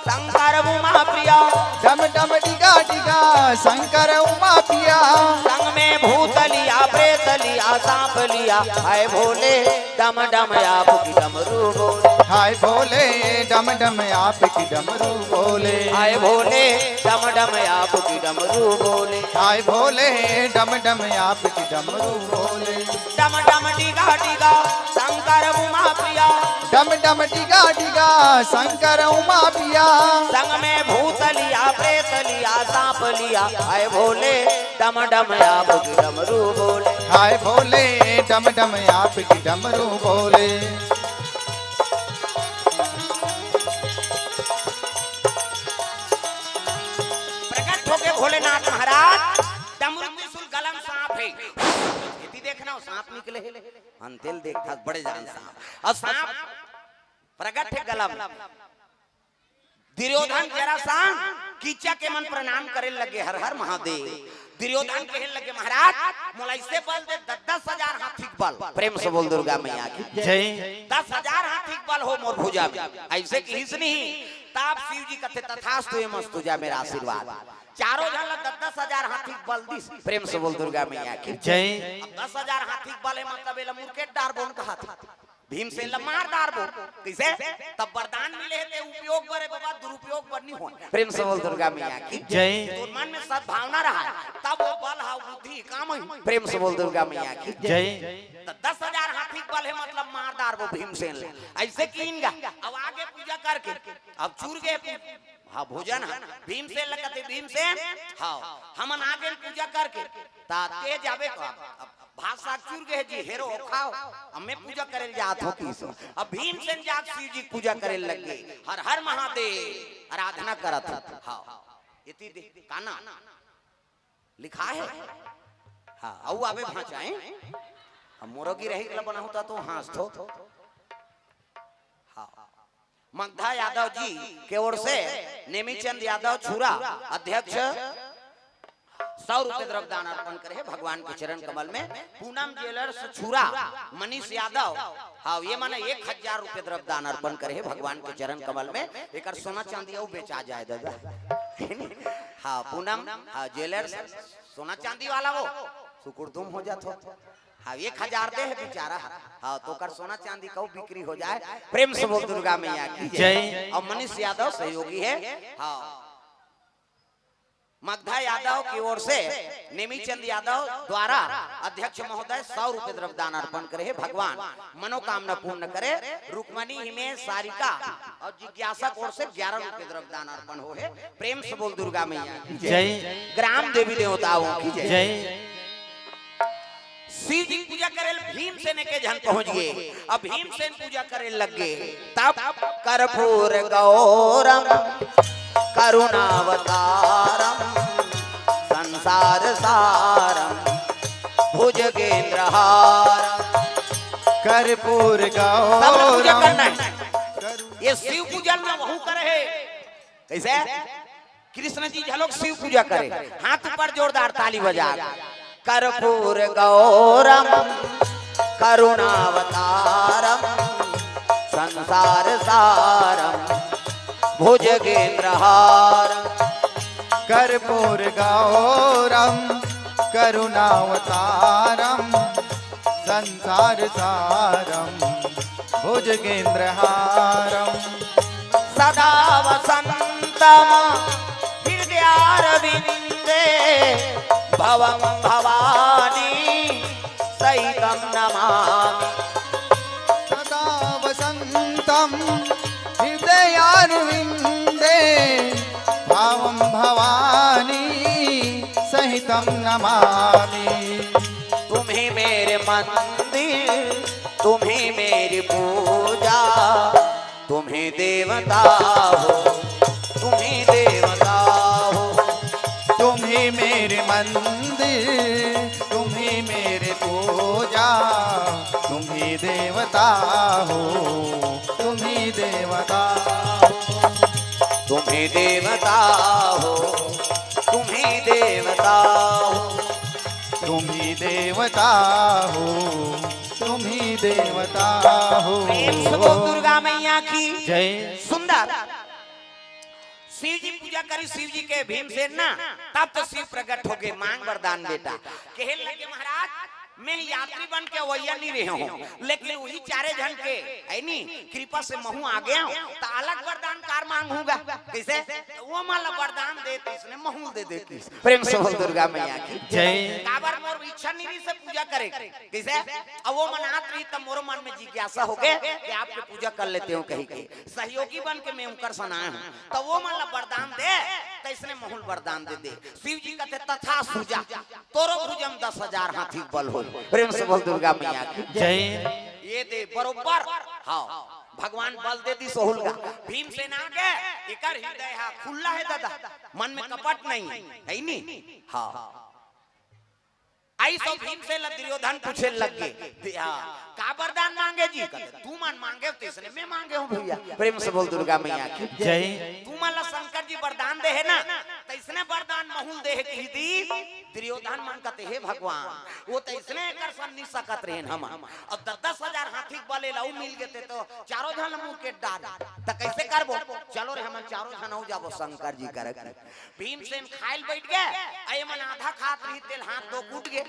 शंकर उमा प्रिया डम डम डिगा डिगा शंकर उमा पिया संग में भूतलिया प्रेतलिया सांप लिया, हाय भोले डम डम आपकी डमरू बोले, हाय भोले डम डम आपकी डमरू बोले, हाय भोले डम डम आपकी डमरू बोले, हाय भोले डम डम आपकी डमरू बोले, डम डम डिगा डिगा शंकर उमा प्रिया, डम डम डिगा डिगा शंकर उमा पिया, संग में भूत लिया प्रेत लिया सांप लिया, हाय भोले डम डम आपकी डमरू बोले, हाय भोले डम डम आपकी डमरू बोले। प्रकट होके भोलेनाथ महाराज डमरू त्रिशूल गलम सांप है, यदि देखना वो सांप निकले अंतिल देखता बड़े जान सांप और सांप प्रकट है गलम। दुर्योधन जरासंध कीचा के मन प्रणाम करे लगे, हर हर महादेव। दुर्योधन कहे लगे महाराज मोला इससे बल दे 10,000 हाथी बल, प्रेम से बोल दुर्गा मैया की जय। 10,000 हाथी बल हो मोर भुजा में, ऐसे की हिस नहीं ताप शिव जी कहते तथास्तु मस्तु जा मेरा आशीर्वाद। चारों जन 10,000 हाथी बल दिस, प्रेम से बोल दुर्गा मैया की जय। 10,000 हाथी बल है मतलब एला मुर्केट डार बोन कहा था भीमसेन लमार दार बो कैसे तब वरदान मिले थे उपयोग बरे बाबा दुरुपयोग बनी हो, प्रेम से बोल दुर्गा मैया की जय। तो मन में सद्भावना रहा तब वो बल हा बुद्धि काम है, प्रेम से बोल दुर्गा मैया की जय। तो 10,000 हाथी बल है मतलब मारदार वो भीमसेन ले ऐसे कीनगा। अब आगे पूजा करके अब चूर गए हाँ भोजन है भीमसेन लगते भीमसेन हाँ हमन आगे पूजा करके ता तेज आवे को भाषा चूर गए जी हेरो खाओ हमें पूजा करे जात हो किस। अब भीमसेन जात शिव जी पूजा करे लगे, हर हर महादेव आराधना करत हाँ इति काना लिखा है हाँ औ आवे भाचाए अब मोरोगी रही गला बना होता तो हाथ थो हाँ। मगधा यादव जी के ओर से नेमीचंद यादव छुरा अध्यक्ष 100 रुपए द्रव्यदान अर्पण करे भगवान के चरण कमल में। पूनम ज्वेलर्स छुरा मनीष यादव हाँ ये माने 1,000 रुपए द्रव्यदान अर्पण करे भगवान के चरण कमल में। एक सोना चांदी और बेचा जाए दादा हाँ पूनम ज्वेलर्स सोना चांदी वाला वो सुकुरदुम हो जाता हाँ 1,000 दे है बेचारा हाँ तो कर सोना चांदी का बिक्री हो जाए, प्रेम से बोल दुर्गा मैया की जय। और मनीष यादव सहयोगी है हाँ। मगधा यादव की ओर से नेमीचंद यादव द्वारा अध्यक्ष महोदय 100 रुपए द्रव्यदान अर्पण करे भगवान मनोकामना पूर्ण करे। रुक्मणी हिमेश सारिका और जिज्ञासा ओर से 11 रुपए द्रव्यदान अर्पण हो है, प्रेम से बोल दुर्गा मैया की जय। ग्राम देवी देवताओं की जय। शिव जी पूजा करे भीमसेन के जन पहुंच गए। अब भीमसेन पूजा करे लग गए तब कर्पूर गौरम करुणावतारम संसार सारम भुजगेंद्रहारम। कर्पूर पूजा करना गौरम है ये शिव पूजा में वहू करे कैसे कृष्ण जी झलोक शिव पूजा करे हाथ पर जोरदार ताली बजा। कर्पूर गौरम करुणावतारम संसार सारम भुजगेंद्रहारम। कर्पूर गौरम करुणावतारम संसार सारम भुजगेंद्रहारम। सदा वसंतम हृदयारविंदे भवं भवानी सहितं नमामि। सदा वसंतम हृदयारविंदे भावं भवानी सहितं नमामि। तुम्ही मेरे मंदिर तुम्ही मेरी पूजा तुम्ही देवता हो तुम्ही देवता हो। तुम्ही मेरे मंदिर तुम्ही मेरे पूजा तुम्ही देवता हो तुम्ही देवता हो। तुम्ही देवता हो तुम्ही देवता हो। तुम्ही देवता हो तुम्ही देवता हो। प्रेम से बोल दुर्गा मैया की जय। सुंदर शिव जी पूजा करी शिव जी के भीमसेन ना तब तो शिव प्रकट हो गए मांग वरदान बेटा कहे लगे महाराज मैं यात्री बन के वैया नहीं रहे हूँ, लेकिन वही चारे जन के है नी कृपा से महू आ गया हूँ, तो अलग वरदान कार मांगूंगा। कैसे? तो वो माला वरदान देते इसने महू दे देती। प्रेम से बोल दुर्गा मैया की जय। काबर मोर इच्छा नहीं से पूजा करे। कैसे? अब वो मनात रही तब मोर मन में जिज्ञासा हो गए कि आपके पूजा कर लेते हो कहीं के सहयोगी बन के मैं उनकर सना हूँ, तो वो माला वरदान दे तो इसने महूल वरदान दे दे। शिव जी कहते तथा सुजा तोरो भुजम 10,000 हाथी बल हो। प्रेम से बोल दुर्गा मैया की जय। ये दे बरोबर हाँ भगवान बल दे दी सोहुल का। भीमसेन आ गए एकर हृदय हा खुला है दादा, मन में कपट नहीं है नी। हाँ आई तो भीमसेन दुर्योधन पूछे लग गए का वरदान मांगे जी? कहते तू मन मांगे तो इसने मैं मांगे हूँ भैया। प्रेम से बोल दुर्गा मैया की जय। तू मान शंकर जी वरदान दे है ना, तो इसने वरदान महूल दे है की दी। दुर्योधन मन कहते हे भगवान वो तो इसने कर सन नहीं सकत रहे हम। अब 10,000 हाथी बले लाऊ मिल गए तो चारों जन मुंह के डाल तो कैसे करबो? चलो रे हम चारों जन हो जाबो शंकर जी करे। भीमसेन खाइल बैठ गए, अय मन आधा खात रही तेल हाथ दो कूट गए,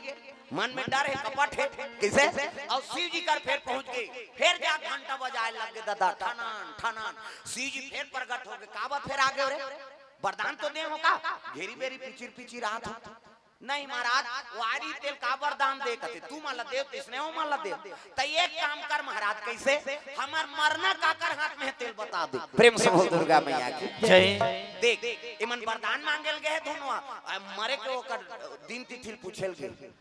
मन में डर है कपट है। कैसे? और शिव जी कर फिर पहुंच गए, फिर जा घंटा बजाए लग गए दादा ठनान ठनान। शिव जी फिर प्रकट हो गए, काबा फिर आ गए रे वरदान तो दे हो का? घेरी बेरी पिचिर पिचिर रात हो नहीं महाराज वारी तेल का वरदान दे। कहते तू माला दे तो इसने वो माला दे। तो एक काम कर महाराज कैसे? हमार मरना काकर हाथ में तेल बता दे। प्रेम से बोल दुर्गा मैया की जय। देख इमन वरदान मांगल गए दोनों मरे के ओकर दिन तिथि पूछल गए।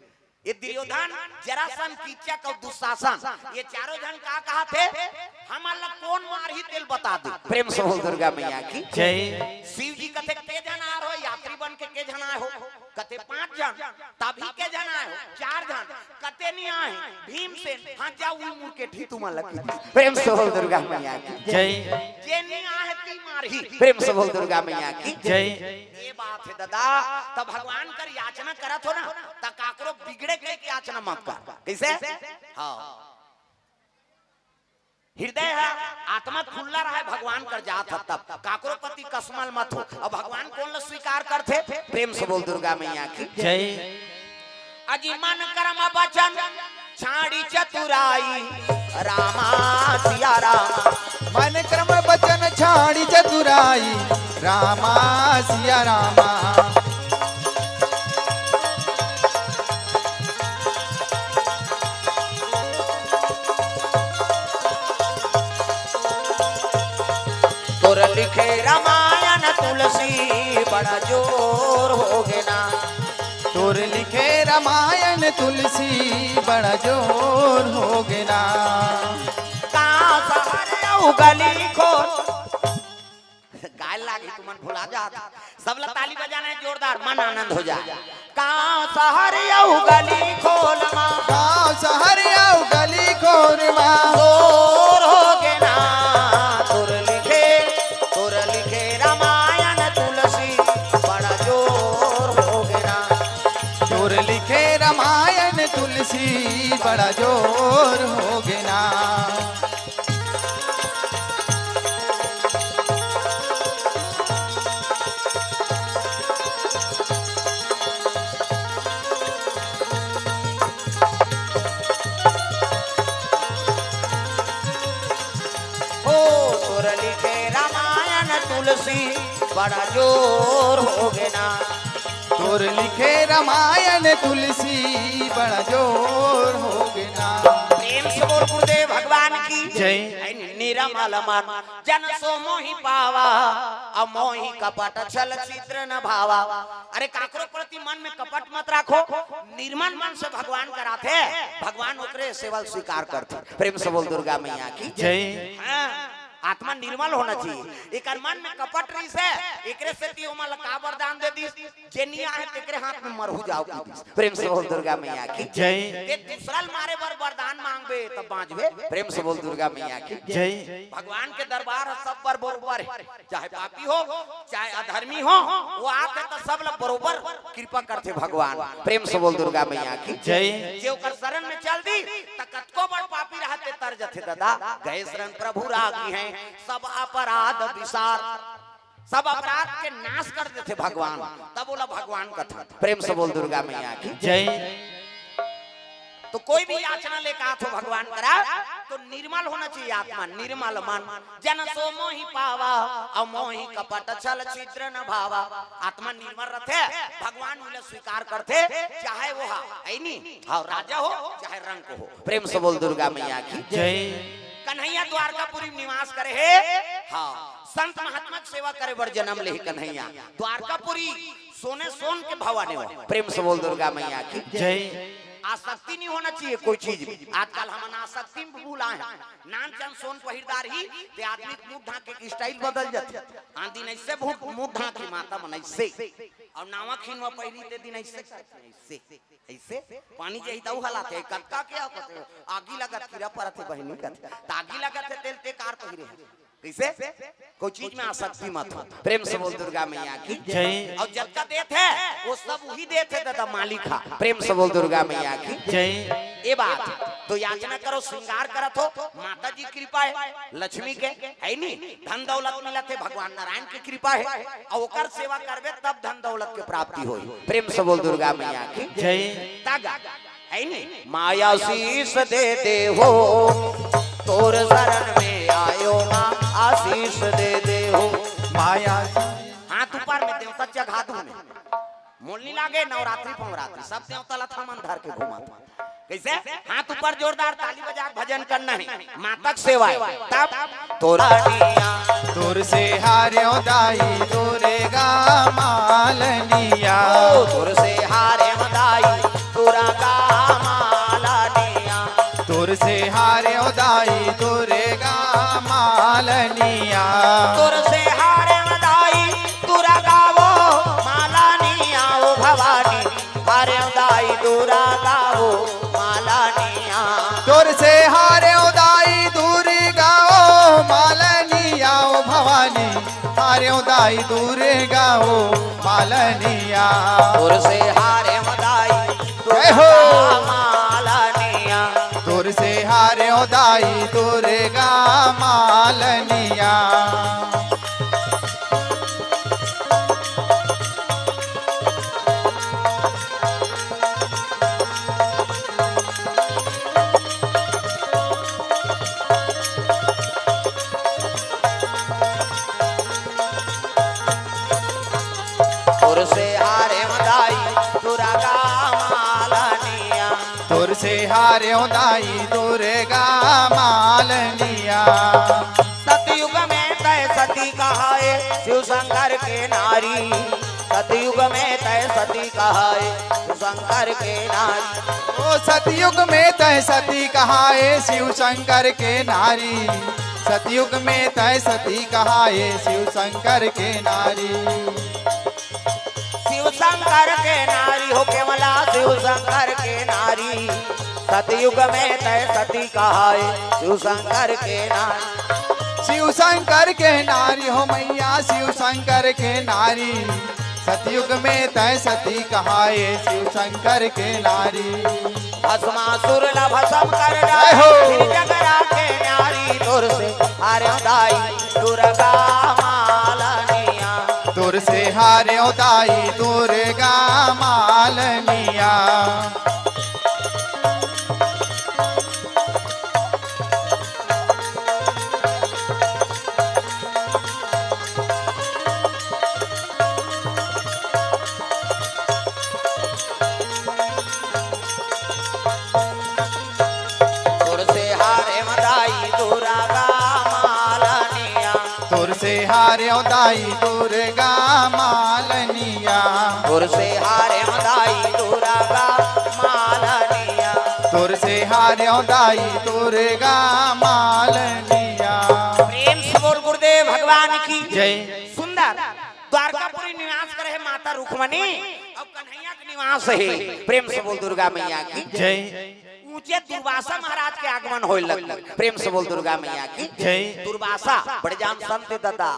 ये दुर्योधन जरासंध कीचक और दुशासन ये चारों जन का कहा थे हमारा कौन मार ही तेल बता दे। प्रेम से बोल दुर्गा मैया की जय। शिव जी कहते के जन आ रहो यात्री बन के जन आए हो? कहते 5 जन। तभी के जन आए हो? 4 जन। कहते नहीं आए भीमसेन हाँ जाओ मुंह के ठीक तुम लगी। प्रेम से बोल दुर्गा मैया की जय। जे नहीं आए ती मार ही। प्रेम से बोल दुर्गा मैया की जय। ये बात है दादा। तब भगवान कर याचना करत हो ना त काकरो बिगड़े के याचना मत कर। कैसे? हाँ हृदय है आत्मा खुला रहा है भगवान कर जात तब काकरो पति कसमल मत हो। अब भगवान कौन स्वीकार करते? प्रेम से बोल दुर्गा मैया की जय। अजी मन कर्म वचन छाड़ी चतुराई रामा सिया रामा। मन क्रम वचन छाड़ी चतुराई रामा सिया रामा। तोर लिखे रामायण तुलसी बड़ा जोर हो गए ना। तोर लिखे रामायण तुलसी बड़ा जोर हो गए ना। गली खोल गाय लागी तुमन भुला जाता। सब लोग ताली बजाना है जोरदार मन आनंद हो जाए। गाँव शहर गली खोल माँ गाँव शहर गली खोर माँ जोर हो गए ना। तोर लिखे रामायण तुलसी बड़ा जोर हो गए ना। तोर लिखे रामायण तुलसी बड़ा जोर हो गए ना। तुलसी बड़ा जोर हो गए ना। तोर लिखे रामायण तुलसी बड़ा जोर हो गए ना। प्रेम से बोल गुरुदेव भगवान की जय। निरमल मन जन सो मोहि पावा अब मोहि कपट छल छिद्र न भावा। अरे काकरो प्रति मन में कपट मत राखो, निर्मल मन से भगवान कराते भगवान ओकरे सेवल स्वीकार करते। प्रेम से बोल दुर्गा मैया की जय। आत्मा निर्मल होना चाहिए। एक मन में कपट रही से एकरे से ती ओमा का वरदान दे दी जेनिया है तेरे हाथ में मरहु जाओ की। प्रेम से बोल दुर्गा मैया की जय। ये दूसरा मारे बर वरदान मांगबे तब बांचबे। प्रेम से बोल दुर्गा मैया की जय। भगवान के दरबार सब पर बरोबर है, चाहे पापी हो चाहे अधर्मी हो वो आते तो सब लोग बरोबर कृपा करते भगवान। प्रेम से बोल दुर्गा मैया की जय। जो कर शरण में चल दी त कतको बड़ पापी रहते तर जथे दादा गए शरण प्रभु रागी हैं सब अपराध विसार सब अपराध के नाश कर देते भगवान। तब बोला भगवान कथा। प्रेम से बोल दुर्गा मैया की जय। तो कोई भी याचना लेकर आत हो भगवान करा तो निर्मल होना चाहिए आत्मा, निर्मल मन। जन सो मोहि पावा और मोहि कपट छल छिद्र न भावा। आत्मा निर्मल रहते भगवान मिले स्वीकार करते, चाहे वो है नहीं हाँ राजा हो चाहे रंग हो। प्रेम से बोल दुर्गा मैया की जय। कन्हैया द्वारकापुरी निवास करे है, हाँ संत महात्मा की सेवा करे बड़ जन्म ले कन्हैया। द्वारकापुरी सोने सोन के भवाने हो। प्रेम से बोल दुर्गा मैया की जय। आसक्ति नहीं होना चाहिए कोई चीज में। आजकल हम आसक्ति में भूला है। नान चंद सोन पहिरदार ही ते आदमी मुंह ढाके की स्टाइल बदल जाती। आंधी नहीं से मुंह ढाके माता मन ऐसे और नावा खीनवा पहिरी ते दिन ऐसे ऐसे ऐसे पानी जही ताऊ हालात है कत्का क्या होते आगी लगत कीड़ा परत है बहनी कत तागी लगत है तेल ते कार पहिरे कैसे कोई चीज में आसक्ति मत हो। प्रेम से बोल दुर्गा मैया की जय। और जब का देत है वो सब वही देत है दादा मालिक हा। प्रेम से बोल दुर्गा मैया की जय। ये बात तो याचना करो श्रृंगार करत हो माता जी कृपा है लक्ष्मी के है नहीं धन दौलत मिलत है भगवान नारायण की कृपा है और ओकर सेवा करबे तब धन दौलत के प्राप्ति होई। प्रेम से बोल दुर्गा मैया की जय। तागा है नहीं माया शीस दे दे हो तोर शरण में आयो मां आशीष दे दे हो। माया हाथ ऊपर में देवता जगा दूं में मोलनी लागे नवरात्रि पवरात्रि सब देवता लथा मन धर के घुमाता कैसे हाथ ऊपर जोरदार ताली बजा भजन करना है माता की सेवा है तब तोरानिया तुर से हार्यो दाई दुर्गा मालनिया तुर से हारे मदाई तुरा का मालनिया तुर से हार्यो दाई दुर्गा मालनिया तुर से हारे मदाई तुरा गावो मालनिया ओ भवानी हारे मदाई तुरा गावो मालनिया तुर से हार्यो दाई दुर्गा ओ मालनिया ओ भवानी हार्यो दाई दुर्गा ओ मालनिया तुर से हारे मदाई जय हो। मालनिया तुर से हार्यो दाई दुर्गा मालनिया तुर से हारे मदाई तुरा का मालनिया तुर से हार्यो दाई दुर्गा मालनिया सतयुग में तय सती कहाए शिव शंकर के नारी सतयुग में तय सती कहाए शिव शंकर के नारी ओ सतयुग में तय सती कहाए शिव शंकर के नारी सतयुग में तय सती कहाए शिव शंकर के नारी शिव शंकर के नारी हो केवला शिव शंकर के नारी सतयुग में तय सती कहाए शिव शंकर के नारी शिव शंकर के नारी हो मैया शिव शंकर के नारी सतयुग में तय सती कहाए शिव शंकर के नारी भस्मासुर ला भस्म कर जय हो। डाले जगरा के नारी तुर से हारे दाई दुर्गा मालनिया तुर से हार्यो दाई दुर्गा मालनिया तुर से हारे मदाई दुर्गा मालनिया तुर से हार्यो दाई दुर्गा मालनिया तुर से हारे मदाई दुर्गा मालनिया तुर से हार्यो दाई दुर्गा मालनिया प्रेम से बोल गुरुदेव भगवान की जय। सुंदर द्वारकापुरी निवास करे है माता रुक्मणी और कन्हैया के निवास है। प्रेम से बोल दुर्गा मैया की जय। ऊंचे दुर्वासा महाराज के आगमन होए लगल। प्रेम से बोल दुर्गा मैया की जय। दुर्वासा बड़े जान संत दादा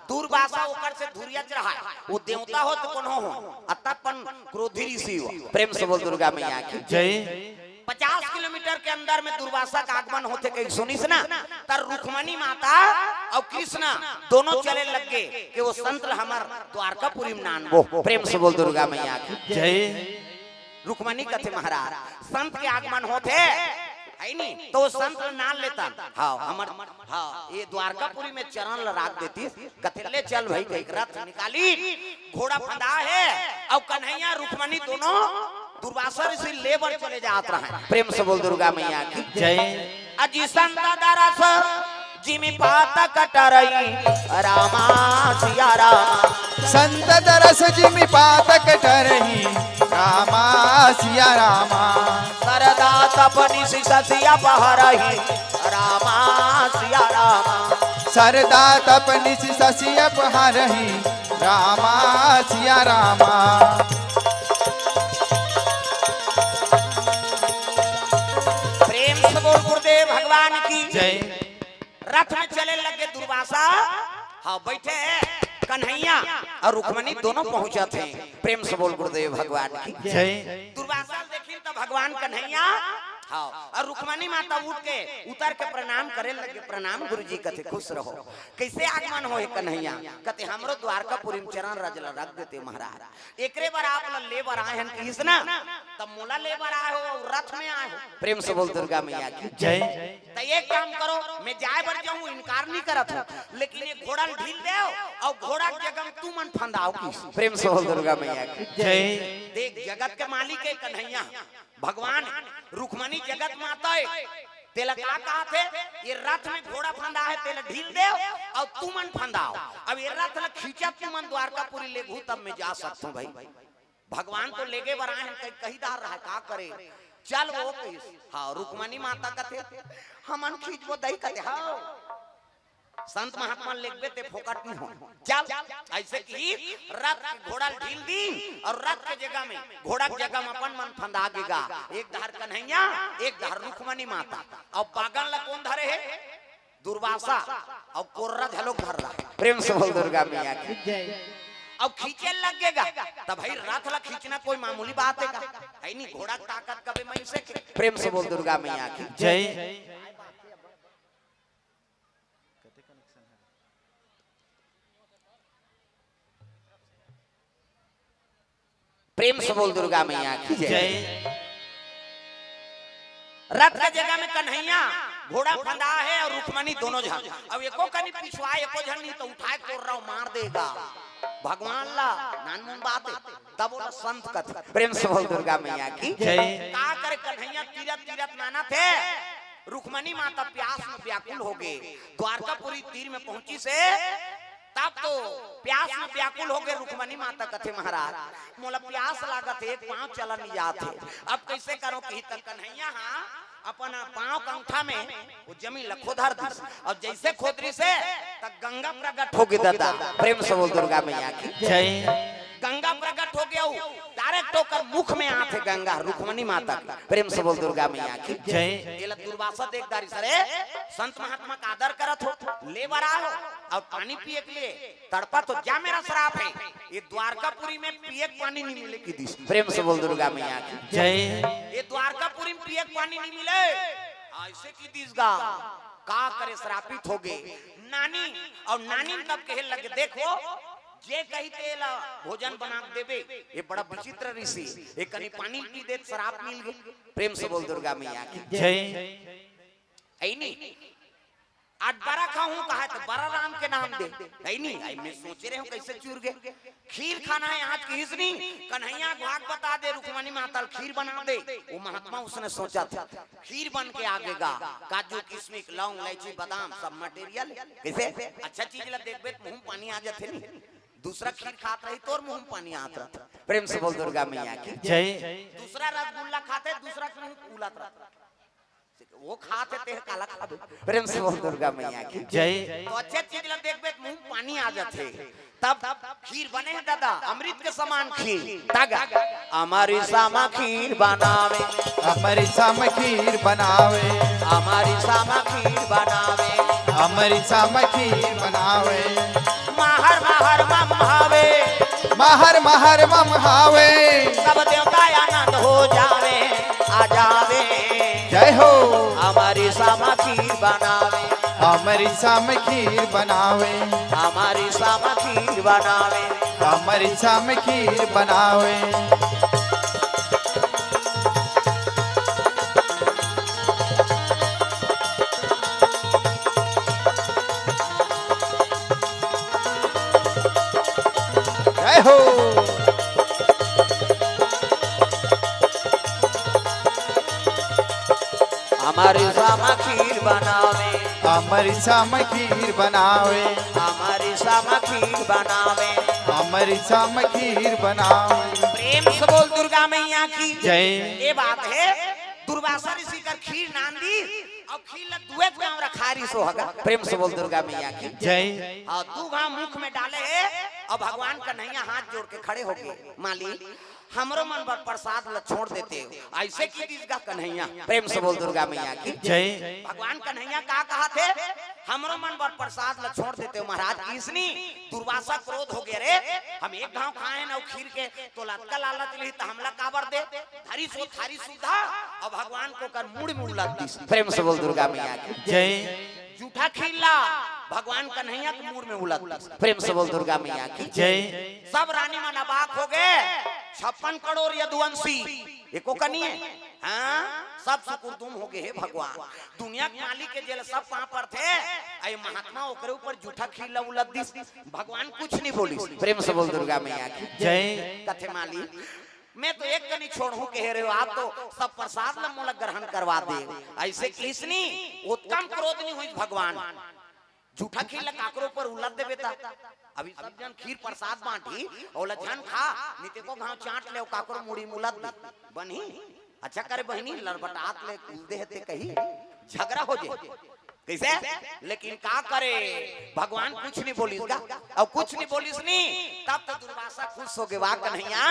दुर्वासा ओकर से धुरिया रहा है वो देवता हो तो कोनो हो अतपन क्रोधी ऋषि हो। प्रेम से बोल दुर्गा मैया की जय। 50 किलोमीटर के अंदर में दुर्वासा का आगमन होते कहीं सुनिस ना तर रुक्मणी माता और कृष्ण दोनों चले लग गए कि वो संत हमार द्वारकापुरी में नानबो। प्रेम से बोल दुर्गा मैया की जय। रुक्मणी कथे महाराज संत के आगमन होते है नहीं तो संत नाल लेता हाँ हमर हाँ ये द्वारकापुरी में चरण राख देती कथे ले चल भाई कहीं रथ निकाली घोड़ा फंदा है और कन्हैया रुक्मणी दोनों दुर्वासा ऋषि लेबर चले जात रहे। प्रेम से बोल दुर्गा मैया की जय। अजी संत दरस जिमि पात कटरई रामा सिया रामा संत दरस जिमि पात कटरई रामा सिया रामा सरदा तपनि सिसिया पहरई रामा सिया रामा सरदा तपनि सिसिया पहरई रामा सिया रामा। प्रेम से बोल गुरुदेव भगवान की जय। रथ में चले लगे दुर्वासा हाँ बैठे कन्हैया और रुक्मणी दोनों पहुंचा थे। प्रेम से बोल गुरुदेव भगवान की जय। दुर्वासा देखी तो भगवान कन्हैया हाँ और रुक्मणी माता उठ के उतर के प्रणाम करे लगे। प्रणाम गुरुजी कथे खुश रहो। कैसे आगमन हो कन्हैया कथे हमरो द्वारकापुरी में चरण रजला रख देते महाराज एकरे बार आप लेबर आए हैं किस ना तब मोला लेबर आए हो और रथ में आए हो। प्रेम से बोल दुर्गा मैया की जय। तो एक काम करो मैं जाए बढ़ जाऊं इनकार नहीं करत हूं लेकिन ये घोड़ा ढील दे और घोड़ा की जगह तू मन फंदाओ की। प्रेम से बोल दुर्गा मैया की जय। देख जगत के मालिक है कन्हैया भगवान रुक्मणी जगत माता है तेला क्या कहा थे ये रथ में घोड़ा फंदा है तेला ढील दे और तू मन फंदाओ। अब ये रथ ला खींचा तू मन द्वारकापुरी ले घू तब मैं जा सकता हूँ भाई। भगवान तो लेके बराए हैं कहीं दार रहा का करे चल वो हाँ रुक्मणी माता कथे हमन खींच वो दही कथे हाँ संत महात्मा लेखबे ते फोकट नहीं हो चल ऐसे की रथ घोड़ा ढील दी और रथ के जगह में घोड़ा की जगह में अपन मन फंदा गेगा। एक धार कन्हैया एक धार रुक्मणी माता और बागन ला कौन धरे है दुर्वासा और कोर्रा झलोक धर रहा। प्रेम से बोल दुर्गा मैया की जय। अब खींचे लगेगा तब भाई रथ ला खींचना कोई मामूली बात है का है नहीं घोड़ा ताकत कभी मैं से प्रेम से बोल दुर्गा मैया की जय। प्रेम से बोल दुर्गा मैया की जय। रथ के जगह में कन्हैया घोड़ा फंदा है और रुक्मणी दोनों जन अब एको कनी पिछवा एको जन नहीं तो उठाए कोर रहा मार देगा भगवान ला नानमुन बात है तब वो संत कथा। प्रेम से बोल दुर्गा मैया की जय। का करे कन्हैया तीरथ तीरथ नाना थे रुक्मणी माता प्यास में व्याकुल हो गए। द्वारकापुरी तीर में पहुंची से तब तो प्यास में व्याकुल हो गए। रुक्मणी माता कथे महाराज मोला प्यास लागत एक पांव चला नहीं जाते अब कैसे करो कहीं तक कन्हैया हाँ अपन पांव कंठा में वो जमीन लखोधर दी और जैसे खोदरी से तक गंगा प्रकट हो गई दादा। प्रेम से बोल दुर्गा मैया की जय। गंगा प्रकट हो गया डायरेक्ट होकर मुख में आते गंगा रुक्मणी माता की। प्रेम से बोल दुर्गा मैया की जय। ये दुर्वासा देखदारी सरे संत महात्मा का आदर करत हो ले बरा हो और पानी पिए के लिए तड़पा तो जा मेरा श्राप है ये द्वारकापुरी में पिए पानी नहीं मिले की दिस। प्रेम से बोल दुर्गा मैया की जय। ये द्वारकापुरी में पिए पानी नहीं मिले ऐसे की दिस गा का करे श्रापित हो गए नानी और नानी तब कहे लगे देखो जे कही तेला भोजन बना देवे ये बड़ा विचित्र ऋषि एक कनी पानी पी दे शराब मिल गई। प्रेम से बोल दुर्गा मैया की जय। ऐ नहीं आज बड़ा खाऊं कहा तो बड़ा राम के नाम दे ऐ नहीं आई मैं सोच रहे हूं कैसे चूर गए खीर खाना है आज की हिजनी कन्हैया भाग बता दे रुक्मणी माता खीर बना दे वो महात्मा उसने सोचा था खीर बन के आगेगा काजू किशमिश लौंग इलायची बादाम सब मटेरियल कैसे अच्छा चीज ला देखबे मुंह पानी आ जाते नहीं दूसरा खीर खात रही तो मुंह पानी आता था। प्रेम से बोल दुर्गा मैया की जय। दूसरा रसगुल्ला खाते दूसरा मुंह उलत रहा वो खाते तेरे काला खाते। प्रेम से बोल दुर्गा मैया की जय। तो अच्छे चीज ला देखबे मुंह पानी आ जाते तब खीर बने है दादा अमृत के समान खीर तागा हमारी सामा खीर बनावे हमारी साम खीर बनावे हमारी सामा खीर बनावे हमारी साम खीर बनावे महर महर मम हावे महर महर मम हावे सब देवता आनंद हो जावे आ जावे जय हो हमारी सामा खीर बनावे हमारी साम खीर बनावे हमारी सामा खीर बनावे हमारी साम खीर बनावे। हमारी सामा खीर बनावे, हमारी साम खीर बनावे, हमारी सामा खीर बनावे। हमारी साम खीर बनावे। प्रेम से बोल दुर्गा मैया की जय। ये बात है दुर्वासा ऋषि कर खीर नांदी और खीर दुए गांव रखारी सो हगा। प्रेम से बोल दुर्गा मैया की जय। और दू गांव मुख में डाले है और भगवान कन्हैया हाथ जोड़ के खड़े हो गए, माली हमरो मन पर प्रसाद ल छोड़ देते हो ऐसे की चीज का कन्हैया। प्रेम से बोल दुर्गा मैया की जय। भगवान कन्हैया का कहा थे हमरो मन पर प्रसाद ल छोड़ देते हो महाराज। किसनी दुर्वासा क्रोध हो गया रे, हम एक गांव खाए ना खीर के तो लटका लालच ली तो हमला काबर दे थारी सो थारी सुधा और भगवान को कर मुड़ में उलट दी। प्रेम से बोल दुर्गा मैया की जय। जूठा खीला भगवान कन्हैया के मुड़ में उलट दी। प्रेम से बोल दुर्गा मैया की जय। सब रानी मन अबाक हो गए, 56 करोड़ यदुवंशी एको कनी है। हाँ सब सुकुरदुम हो गए। हे भगवान दुनिया के मालिक के जेल सब वहां पर थे आई महात्मा ओकरे ऊपर जूठा खीला उलट दी। भगवान कुछ नहीं बोली। प्रेम से बोल दुर्गा मैया की जय। कथे माली मैं तो एक कनी छोड़ू कह रहे हो आप तो सब प्रसाद ल मोला ग्रहण करवा दे ऐसे किसनी उत्तम क्रोध नहीं हुई भगवान। जूठा खीला काकरो पर उलट दे बेटा। अभी सब जन खीर प्रसाद बांटी और जन खा नीते को घाव चाट ले काकरो मुड़ी मुलत दे बनी अच्छा करे बहनी लड़बटात ले कूदे हते कहीं झगड़ा हो जाए कैसे। लेकिन का करे भगवान कुछ नहीं बोली का और कुछ नहीं बोलिस नहीं तब तो दुर्वासा खुश हो गए। वाह कन्हैया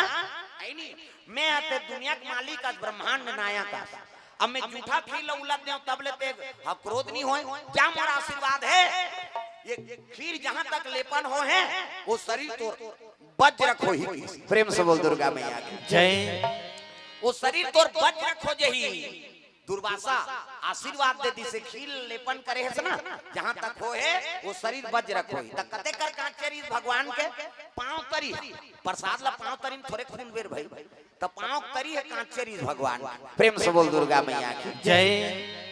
नहीं मैं आते दुनिया के मालिक आज ब्रह्मांड नायक का अब मैं जूठा खीर उलट दे तब लेते क्रोध नहीं होए। क्या हमारा आशीर्वाद है ये खीर जहां तक लेपन हो है वो शरीर तो वज्र रखो ही। प्रेम से बोल दुर्गा मैया की जय। वो शरीर तो वज्र रखो जही। दुर्वासा आशीर्वाद दे दी से खीर लेपन करे है ना जहां तक हो है वो शरीर वज्र रखो ही। तक कते कर कांचेरी भगवान के पांव तरी प्रसाद ला पांव तरी थोड़े खून बेर भाई तो पांव तरी है कांचेरी भगवान। प्रेम से बोल दुर्गा मैया की जय।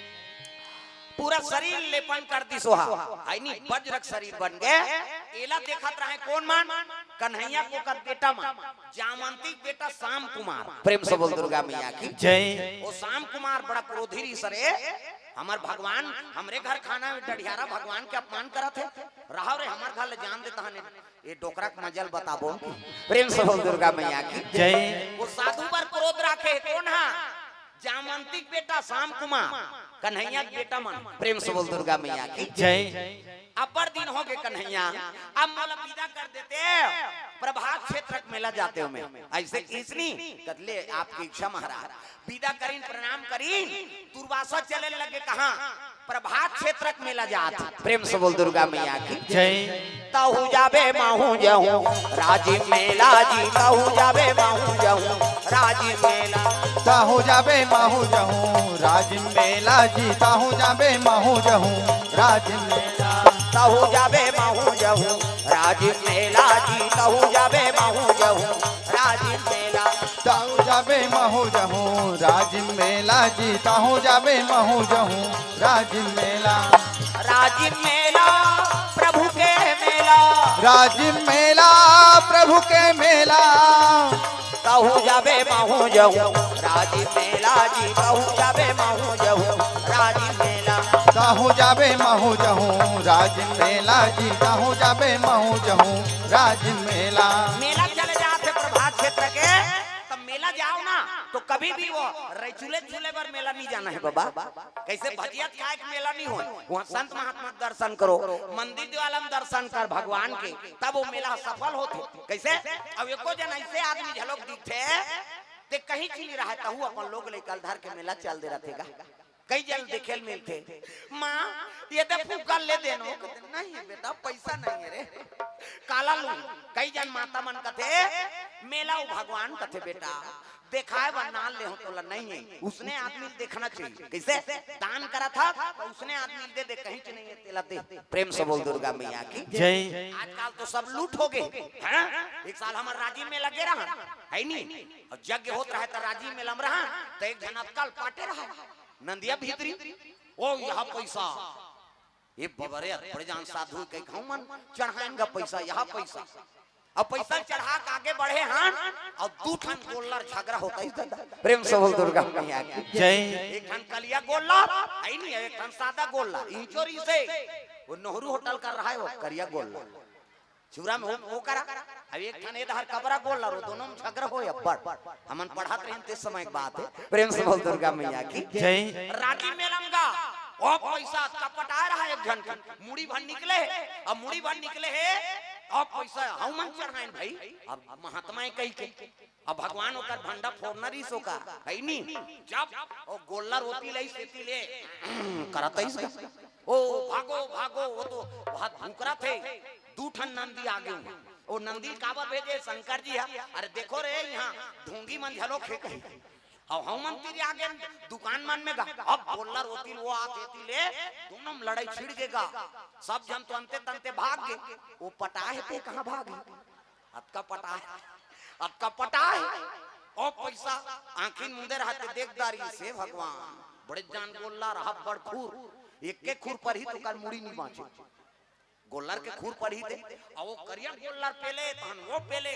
पूरा शरीर लेपन कर दी सोहा है नी वज्रक शरीर बन गए। एला देखत रहे कौन मान कन्हैया को कर बेटा मान जामंतिक बेटा शाम कुमार। प्रेम से बोल दुर्गा मैया की जय। वो शाम कुमार बड़ा क्रोधी रीसरे हमार भगवान हमरे घर खाना में डढ़ियारा भगवान के अपमान करत है रहा रे हमार घर ले जान देता हने ये डोकरा का मजल बताबो। प्रेम से बोल दुर्गा मैया की जय। वो साधु पर क्रोध रखे कौन है जामंतिक बेटा शाम कुमार कन्हैया बेटा मन। प्रेम से बोल दुर्गा मैया की जय। अपर दिन हो गए कन्हैया अब मोला विदा कर देते प्रभात क्षेत्र मेला जाते हो मैं ऐसे किसनी कदले आपकी इच्छा महाराज विदा करीन प्रणाम करीन दुर्वासा चले लगे कहा प्रभात क्षेत्र मेला जात। प्रेम से बोल दुर्गा मैया की जय। ताहू जाबे माहू जाऊं राजी मेला जी ताहू जाबे माहू जाऊं राजी मेला ताहू जाबे माहू जहूं राज मेला जी ताहू जाबे माहू जहूं राज मेला ताहू जाबे माहू जाऊं राजी मेला जी ताहू जाबे माहू जाऊं राजी मेला ताहू जाबे माहू जहूं राज मेला जी ताहू जाबे माहू जहूं राज मेला। राज मेला प्रभु के मेला राज मेला प्रभु के मेला ताहू जाबे माहू जाऊं राजी मेला जी ताहू जाबे माहू जाऊं राजी मेला ताहू जाबे माहू जहूं राज मेला जी ताहू जाबे माहू जहूं राज मेला। मेला चले जाते प्रभात क्षेत्र के तब मेला जाओ ना तो कभी भी वो चूल्हे चूल्हे पर मेला नहीं जाना है बाबा। कैसे भजिया खाए के मेला नहीं हो वहाँ संत महात्मा दर्शन करो मंदिर द्वारा दर्शन कर भगवान के तब वो मेला सफल होते। कैसे अब एको जन ऐसे आदमी झलक दिखते ते कहीं चली रहा था अपन लोग लेकर धर के मेला चल दे रहे थे कई जन देखे मिलते माँ ये तो फूका ले देनो नहीं बेटा पैसा नहीं है रे काला लू कई जन माता मन कथे मेला भगवान कथे बेटा देखाए नाल ले हो तो नहीं है उसने आदमी देखना चाहिए। कैसे दान करा था तो उसने आदमी दे दे कहीं नहीं है तेला दे। प्रेम से बोल दुर्गा मैया की जय। आजकल तो सब लूट हो गए हैं। एक साल हमारे राजीव में लगे रहा है नहीं और यज्ञ होत रहा तो राजीव में लम रहा तो एक जन अतकाल पाटे रहा नंदिया भीतरी ओ यहाँ पैसा ये बबरे बड़े जान साधु के मन चढ़ाएंगा पैसा यहाँ पैसा अब पैसा चढ़ा के आगे बढ़े हां और दू ठन गोल्लर झगड़ा होता है दादा। प्रेम से बोल दुर्गा मैया की जय। एक ठन कलिया गोल्लर है नहीं, एक ठन सादा गोल्लर इंचोरी से वो नेहरू होटल कर रहा है, वो करिया गोल्लर चूरा में वो करा। अब एक ठन इधर कबरा गोल्लर, वो दोनों में झगड़ा हो अब्बड़ हमन पढ़त रहे ते समय की बात है। प्रेम से बोल दुर्गा मैया की जय। राजी मेलमगा और पैसा कपटा रहा है एक जन की, मुड़ी भर निकले है। अब मुड़ी भर निकले है अब पैसा हम मन चढ़ाएं भाई। अब महात्मा कही के अब भगवान ओकर भंडा फोड़नरी सो का है नी। जब ओ गोल्लर होती लई सेती ले करत इसका ओ भागो भागो, वो तो बहुत भूकरा थे। दू ठन नंदी आगे वो नंदी काबा भेजे शंकर जी है, अरे देखो रे यहाँ ढोंगी मन झलो खेक और हम मंत्री आगे दुकान मन में गा। अब गोल्लर होती वो आती ले दोनों लड़ाई छिड़ गेगा, सब जन तो अंते तंते भाग गए। वो पटाए पे कहां भागे, अतका पटाए और पैसा आंखिन मुंदे रहते देखदारी से भगवान बड़े जान गोल्लर हब बड़ खूर एक के खूर पर ही तो कल मुड़ी नहीं बाँचे। गोल्लर के खूर पर ही थे और वो करिया गोल्लर पेले तहन वो पेले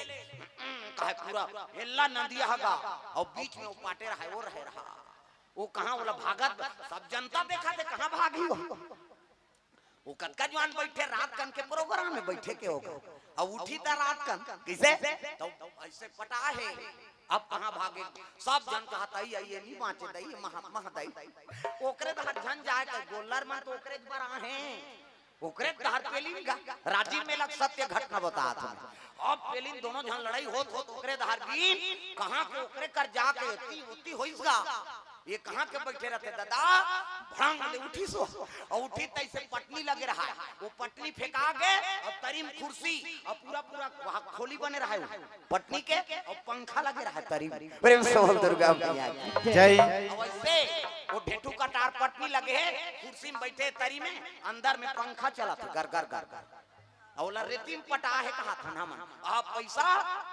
कहे पूरा हेल्ला नदिया हगा और बीच में वो पाटे रहा है, वो रहे रहा वो कहां बोला भागत। सब जनता देखा थे कहां भागी वो कतका जवान बैठे रात कन के प्रोग्राम में बैठे के होगा और उठी था रात कन किसे तो ऐसे पटा है। अब कहां भागे, सब जन कहता ही ये नहीं बाँचे दई महात्मा दई ओकरे तहत जन जाए के गोल्लर में तो ओकरे बरा है ओकरे दहर पेलिन गा। राजीव में लग सत्य घटना बता था। अब पेलिन दोनों जन लड़ाई होत ओकरे दहर बीन कहां के ओकरे कर जाके होती होइसगा। ये कहां के बैठे रहते दादा भड़ंग ले उठी सो और उठी तैसे पटनी लगे रहा है। वो पटनी फेंका गए और तरीम कुर्सी और पूरा खोली बने रहा है पटनी के और पंखा लगे रहा है तरीम। प्रेम से बोल दुर्गा मैया की जय। वैसे वो ढेटू का टार पटनी लगे है, कुर्सी में बैठे तरी में अंदर में पंखा चला था गर गर गर गर और रेती में पटा है कहा था ना मन। आप पैसा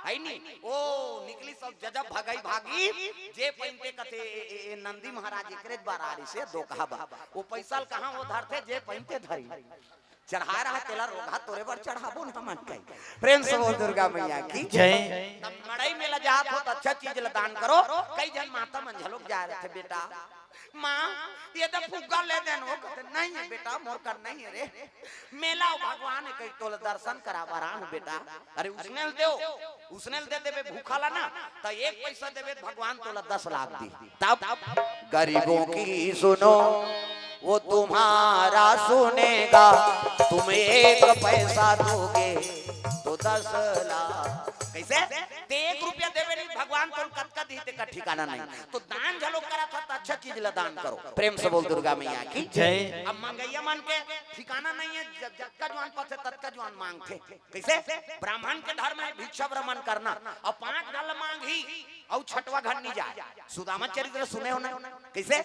है नहीं ओ निकली सब जजब भगाई भागी जे पहनते कथे नंदी महाराज एकरे बारारी से दो कहा बा वो पैसा कहां वो धरते जे पहनते धरी चढ़ा रहा तेला रोगा तोरे पर चढ़ाबो ना मन कई। प्रेम से बोल दुर्गा मैया की जय। तब मड़ई में लजात हो तो अच्छा चीज दान करो। कई जन माता मंझलोग जा रहे थे बेटा माँ ये तो फुग्गा ले देनो कहते नहीं है बेटा मोर कर नहीं है रे मेला भगवान कई तो दर्शन करा बरान बेटा। अरे उसने दे देवे भूखा ला ना तो एक पैसा देवे भगवान तो 10 लाख दी। तब गरीबों की सुनो वो तुम्हारा सुनेगा, तुम 1 पैसा दोगे तो 10 लाख। कैसे 1 रुपया देवे नहीं भगवान तो कतका दी का ठिकाना नहीं। तो दान झलो करा था तो अच्छा चीज ला दान करो। प्रेम से बोल दुर्गा मैया की जय। अब मंगैया मन के ठिकाना नहीं है, जक्का जवान पास है तत्का जवान मांगते। कैसे ब्राह्मण के धर्म में भिक्षा ब्राह्मण करना और 5 गल मांगी और 6वां घर नहीं जाए। सुदामा चरित्र सुने हो ना कैसे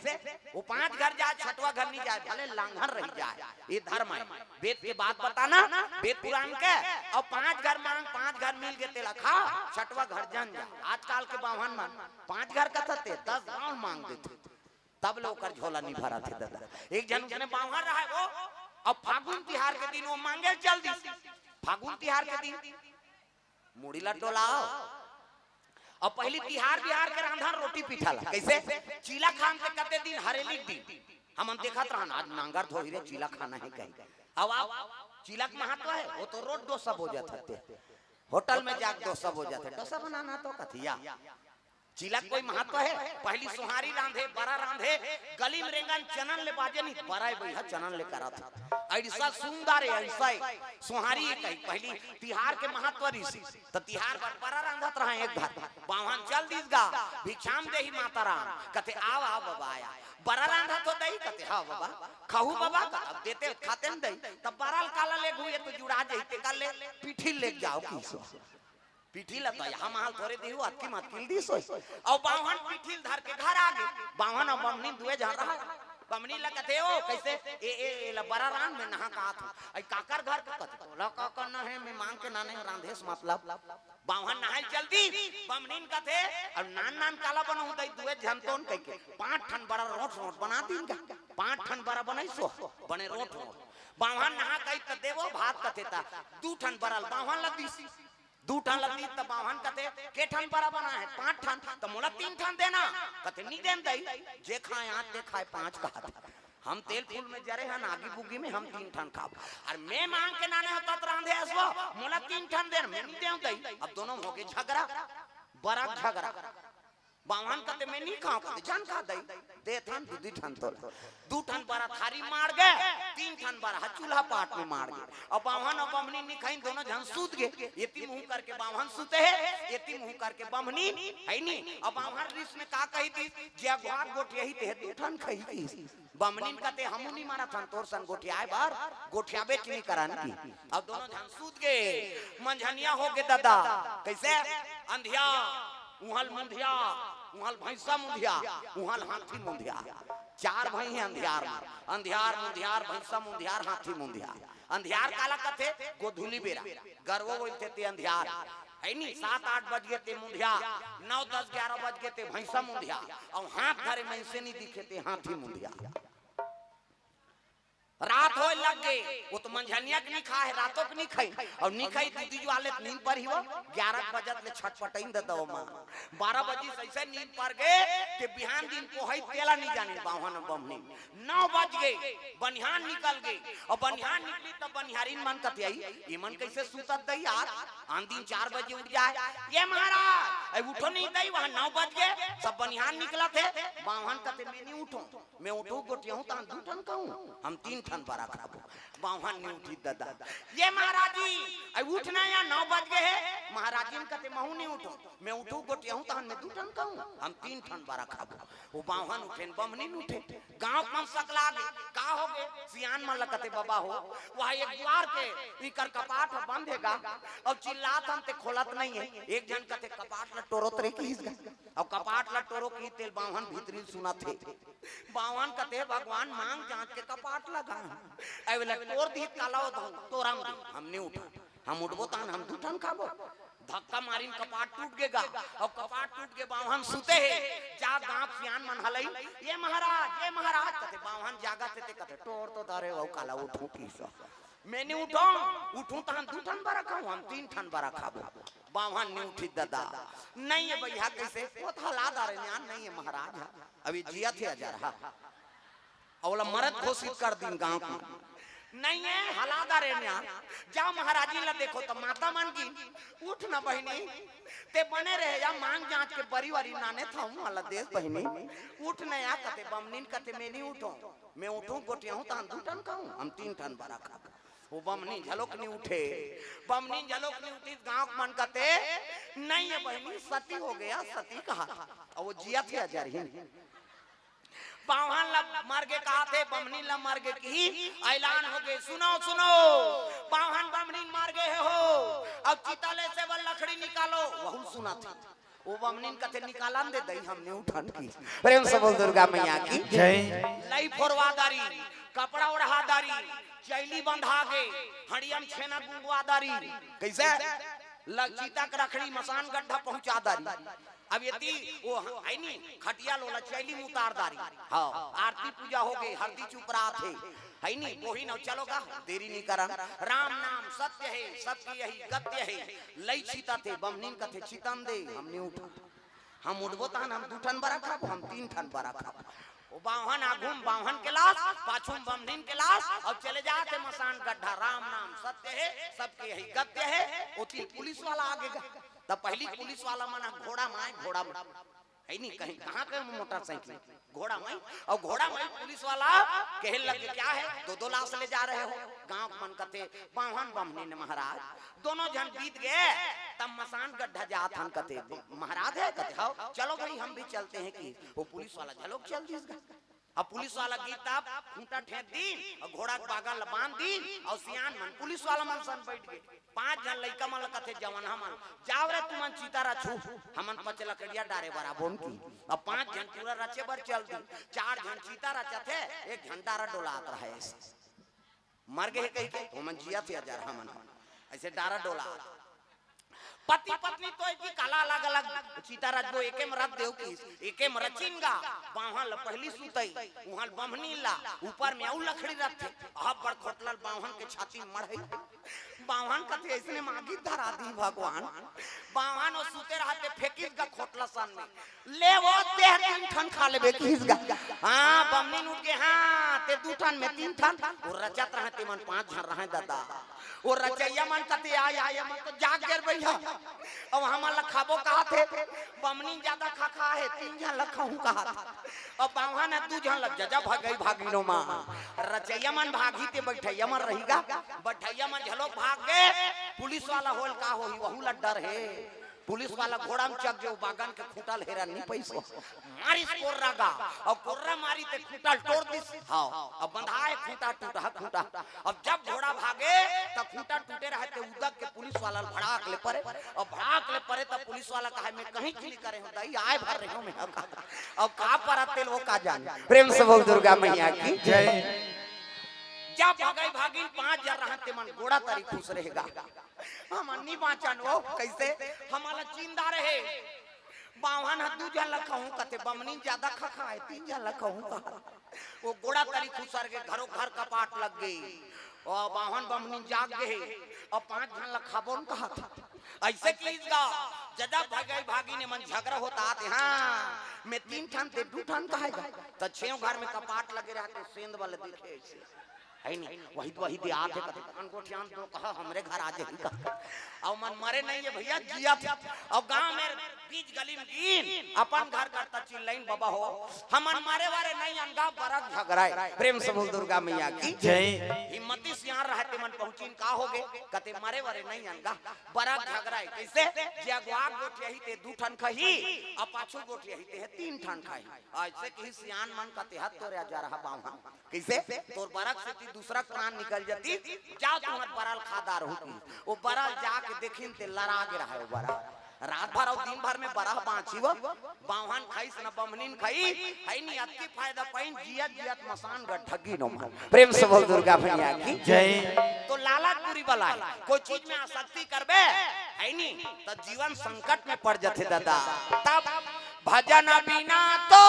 वो 5 घर जाए 6वां घर नहीं जाए भले लांघन रह जाए। ये धर्म है, वेद के बात बताना वेद पुराण के और 5 घर मांग 5 घर मिल गए तेला खा 6वां घर जन जा। आजकल के बावन मन 5 घर का थे 10 गांव मांग देते तब लोग कर झोला नहीं भरा थे दादा। एक जन उसने बावन रहा है वो अब फागुन तिहार के दिन वो मांगे जल्दी फागुन तिहार के दिन मुड़ी ला डोलाओ और पहली तिहार बिहार के रांधन रोटी पीठा ला। कैसे चीला खान के कते दिन हरेली दिन हम देखत रहन आज नांगर धोई रे चीला खाना है कहीं। अब चीला का महत्व है वो तो रोड डोसा हो जाता है होटल में जाके डोसा हो जाता है। डोसा बनाना तो कथिया चीला कोई महत्व है। पहली सुहारी रांधे बड़ा रांधे गली में रेंगन चनन ले बाजे नहीं बड़ा बढ़िया चनन ले करा था ऐसा सुंदर है ऐसा सुहारी कही पहली तिहार के महत्व ऋषि तो तिहार पर बड़ा रांधत रहा एक घर बावन चल दिस गा भिक्षाम दे ही माता राम कथे आओ आओ बाबा आया बड़ा रांधा तो दही कते हाँ बाबा खाऊ बाबा अब देते खाते न दही तब बड़ा काला ले हुए तो जुड़ा जैते का ले पीठी ले जाओ किसो पीठी लता यहाँ महल थोड़े दी हुआ की मत किल दी सोई और बावन पीठी धर के घर आ गए बावन और बमनी दुए जा रहा बमनी लगते हो कैसे ए बड़ा रान में नहा कहा था आई काकर घर का कत ला का करना है मैं मांग के नाने रांधेस मतलब बावन नहाई जल्दी बमनीन का थे और नान नान काला बना हूं दई दुए झंतोन कह के 5 ठन बड़ा रोट रोट बना दिन का 5 ठन बड़ा बनाई सो बने रोट रोट बावन नहा कई त देवो भात कथे ता 2 ठन बड़ा बावन लगी दू ठन लती त बावन कते के ठन बड़ा बना है 5 ठन त मोला 3 ठन देना कते नहीं देन दई जे खाए आठ ते खाए 5 का हम तेल फूल में जरे हन आगी बुगी में हम 3 ठन खाब और मैं मांग के नाने होता त रांधे असवा मोला 3 ठन देन मैं नहीं देऊ दई अब दोनों हो गए झगड़ा बड़ा झगड़ा बावन कते मैं नहीं खाऊं कते जान खा दई दे ठन दू ठन तो 2 ठन बड़ा थारी मार गए 3 ठन बड़ा चूल्हा पाट में मार गए और बावन और बमनी नहीं खाई दोनों जन सूत गए येती मुंह करके बावन सूते है येती मुंह करके बमनी है नहीं और बावन रिस में का कही थी जे ग्वार गोट यही ते 2 ठन खाई थी बमनी कते हम नहीं मारा थन तोर सन गोठियाए बार गोठिया बेच नहीं करान की अब दोनों जन सूत गए मंझनिया हो गए दादा कैसे अंधिया उहल मुंधिया उहल भैंसा मुंधिया उहल हाथी मुंधिया 4 भाई हैं अंधियार अंधियार मुंधियार भैंसा मुंधियार हाथी मुंधिया अंधियार काला कथे गोधुली बेरा गर्वो बोलते ते अंधियार है नहीं 7-8 बज गए ते मुंधिया 9-10-11 बज गए ते भैंसा मुंधिया और हाथ धरे में से नहीं दिखे ते हाथी मुंधिया रात हो लग गए वो तो मंझनिया के नहीं खा है रातों के नहीं खाई और नहीं खाई दीदी जो आले नींद पर ही वो 11 बजे ले छटपटाइन दे दो मां 12 बजे ऐसे नींद पर गए कि बिहान दिन को है तेला नहीं जाने बावन बमनी 9 बज गए बनिहान निकल गए और बनिहान निकली तब बनिहारिन मन कते आई ये मन कैसे सूतत दई यार आन दिन 4 बजे उठ जाए ये महाराज ए उठो नहीं दई वहां 9 बज गए सब बनिहान निकला थे बावन कते मैं नहीं उठूं मैं उठूं गोटियां ता 2 ठन कहूं हम 3 ठन बड़ा खराब बावन नहीं उठी दादा ये महाराज जी आई उठना या 9 बज गए है महाराज जी कते महू नहीं उठो मैं उठू गोटिया हूं तान में 2 ठन कहूं हम 3 ठन बड़ा खाबो वो बावन उठे बमनी उठे गांव में सकला गए का हो गए सियान मन लगते बाबा हो वहां एक द्वार के इकर कपाट बंधेगा और चिल्लात हम ते खोलत नहीं है एक जन कते कपाट ल टोरत रे की और कपाट ल टोरो की तेल बावन भीतरी सुना थे बावन कते भगवान मांग जांच के कपाट लगा एवेला तोर दी कालाओ तोरा हमने उठा हम उठबो तान हम 2 ठन खाबो धक्का मारिन कपाट टूट गेगा और कपाट टूट के बावन सुते है जा गांव सियान मन हलई ये महाराज कते बावन जागा ते कते टोर तो तारे वो काला उठू कीसा मैंने उठूं तान 2 ठन बरा खाऊं हम 3 ठन बरा खाबो बावन ने उठी दादा नहीं है भैया कैसे वो हला दारे न्यान नहीं है महाराज अभी जिया थे जा रहा औला मरद घोषित कर दिन गांव को नहीं है हलादार न्यान जाओ महाराजी ला देखो तो माता मन की उठ ना बहनी ते बने रहे या मांग जांच के परिवारी नाने था हूं वाला देश बहनी उठ ना या कते बमनीन कते मैं नहीं उठूं मैं उठूं गोटिया हूं तान 2 ठन खाऊं हम 3 ठन बरा खा वो बमनी झलोक नहीं उठे बमनी झलोक नहीं उठी गांव मन कते नहीं है बहनी सती हो गया सती कहा और वो जिया थे जा रही बावन ला मर गए कहा थे बमनी ला मर गए की ऐलान हो गए सुनो बावन बमनी मर गए हो अब चिताले से वो लकड़ी निकालो वहु सुना था वो बमनी कथे निकालन दे दई हमने उठान की प्रेम से बोल दुर्गा मैया की जय लाई फोरवादारी कपड़ा ओढ़ादारी चैली बंधा गे हड़ियन छेना गुंगवादारी कैसे चीता के रखड़ी मसान गड्ढा पहुंचा दारी अब यदि वो है नहीं खटिया लोला चैली उतारदारी हाँ आरती पूजा हो गई हरदी चुपरात है नहीं वही ना चलोगा देरी नहीं करा राम नाम सत्य है सत्य यही गत्य है लई चीता थे बमनीन कथे चितम दे हमने उठा हम उठबो तान हम 2 ठन बरा खाबो हम 3 ठन बरा खाबो वो बावन आगुम बावन के लाश पाछुम बमनीन के लाश और चले जाते मसान गड्ढा राम नाम सत्य है सबके यही गत्य है उती पुलिस वाला आगेगा तब पहली पुलिस वाला मना घोड़ा में है नहीं कहीं कहां पे मोटरसाइकिल घोड़ा में और घोड़ा में पुलिस वाला कहे लगे क्या है 2 लाश ले जा रहे हो गांव मन कते बावन बमनी ने महाराज दोनों जन बीत गए तब मसान गड्ढा जात हन कते महाराज है कते हो चलो भाई हम भी चलते हैं कि वो पुलिस वाला झलोक चल जिसका अब पुलिस वाला गीता खूंटा ठेक दी और घोड़ा के बागल बांध दी और सियान मन पुलिस वाला मन सन बैठ गए 5 जन लइका मन कथे जवान हमन जाव रे तुमन चीतारा छू हमन पचे लकड़िया डारे बरा बोन की अब 5 जन पूरा रचे बर चल दी 4 जन चीतारा चथे 1 घंटारा डोलात रहे मर गए कहीं के हमन जिया थे हजार हमन ऐसे डारा डोला पति पत्नी तो की काला अलग अलग चीताराज वो एके में रख देव की एके में रचिनगा बाहन ल पहली सुतई वहां बमनी ला ऊपर में औ लकड़ी रखते अब बड़ खोटलल बाहन के छाती मढ़ई बावन कथे इसने मागी धरा दी भगवान। बावन और सूते रहते फेकिस का खोटला सामने ले वो ते तीन ठन खा लेबे किसगा। हां बमनी उठ के हां ते दू ठन में तीन ठन और रचत रहते मन पांच झन रहे दादा। और रचैया मन कते आया मन तो जाग गिर भैया। अब हम लखाबो कहा थे बमनी ज्यादा खा है तीन झन लखाऊं कहा था। अब बावन दू झन लग जा भागई भागिनो मां रचैया मन भागी ते बैठैया मन रहीगा। बैठैया मन झलोक भाग गए पुलिस वाला होल का होई वहू ला डर है। पुलिस वाला घोड़ा में चक जो बागन के खूंटा हेरा नहीं पैसो मारी कोर्रा गा और कोर्रा मारी ते खूंटा तोड़ दिस। हां अब बंधाए खूंटा टूटा खूंटा। अब जब घोड़ा भागे त खूंटा टूटे रहते उदक के पुलिस वाला भड़ाक ले परे। और भड़ाक ले परे त पुलिस वाला कहे मैं कहीं की करे हूं दई आए भर रही हूं मैं। अब का पर तेल वो का जान। प्रेम से बोल दुर्गा मैया की जय। जब भागई भागिन पांच जर रहते मन घोड़ा तारी खुश रहेगा। हम अन्नी बाचन वो कैसे हमारा चिंदा रहे। बावन दू जन लखाऊं कते बमनी ज्यादा खखाए तीन जन लखाऊं कहा। वो घोड़ा तारी खुश रह गए घरों घर कपाट लग गई और बावन बमनी जाग गए और पांच जन लखाबो कहा था। ऐसे कीजगा जदा भागई भागी ने मन झगड़ा होता आते हां मैं तीन ठन ते दू ठन कहेगा त छेव घर में कपाट लगे रहते सेंध वाले दिखे ऐसे है नहीं। वही दे आते कते अनगोठियान तो कहा हमरे घर आ जाई का। अब मन मरे नहीं है भैया जिया था। अब गांव में बीच गली में गिन अपन घर करता चिल्लाइन बाबा हो हम मन मारे वारे नहीं अनगा बरक झगड़ाए। प्रेम से बोल दुर्गा मैया की जय। हिम्मती से यहां रहते मन पहुंचीन का होगे कते मारे वारे नहीं अनगा बरक झगड़ाए। कैसे जे अगवा गोठ यही ते दू ठन खही अब पाछू गोठ यही ते तीन ठन खाई। ऐसे की सियान मन कते हाथ तोरे जा रहा बावा कैसे तोर बरक से दूसरा प्राण निकल जाती जा तुम्हार बराल खादार होती। वो बराल जाके देखिन ते लड़ा के रहा है बराल रात भर और दिन भर में बराह बांची वो बावन खाइस न बमनीन खाई है नी अति फायदा पाइन जियत जियत मसान ग ठगी नो। प्रेम से बोल दुर्गा मैया की जय। तो लालच बुरी बला है कोई चीज में आसक्ति करबे है नी तो जीवन संकट में पड़ जाते दादा। तब भजन बिना तो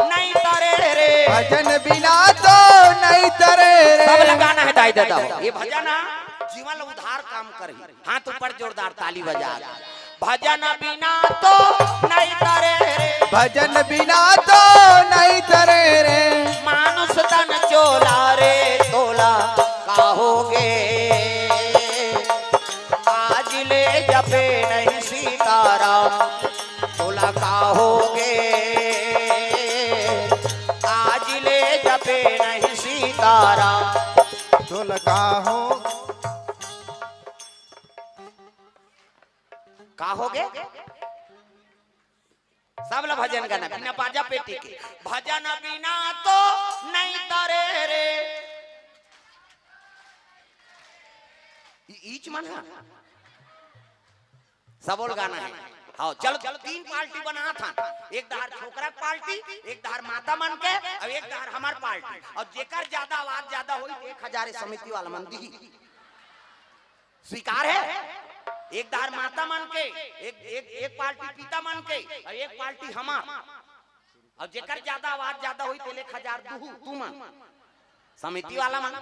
नहीं तरे रे भजन बिना तो नहीं तरे रे। सब लगाना है दाई दादा ये भजन जीवन उद्धार काम करे। हाथ ऊपर जोरदार ताली बजा। भजन बिना तो नहीं तरे रे भजन बिना तो नहीं तरे रे। मानुष तन चोला रे तोला काहोगे आज ले जपे नहीं सीताराम तोला काहोगे आज ले जपे नहीं सीताराम तोला काहो काहोगे। सब लोग भजन गाना बिना बाजा पेटी के भजन बिना तो नहीं तरे रे। ईच मन है सबोल गाना है। हाँ चलो तीन पार्टी बना था एक दहार छोकरा पार्टी एक दहार माता मन के और एक दहार हमार पार्टी। और जेकर ज्यादा आवाज ज्यादा हुई 1000 समिति वाला मन दी स्वीकार है। एक दार माता मन के एक पार्टी पिता मन के और एक पार्टी हमार। और जेकर ज्यादा आवाज ज्यादा हुई तेले 1000 तू मन समिति वाला मन।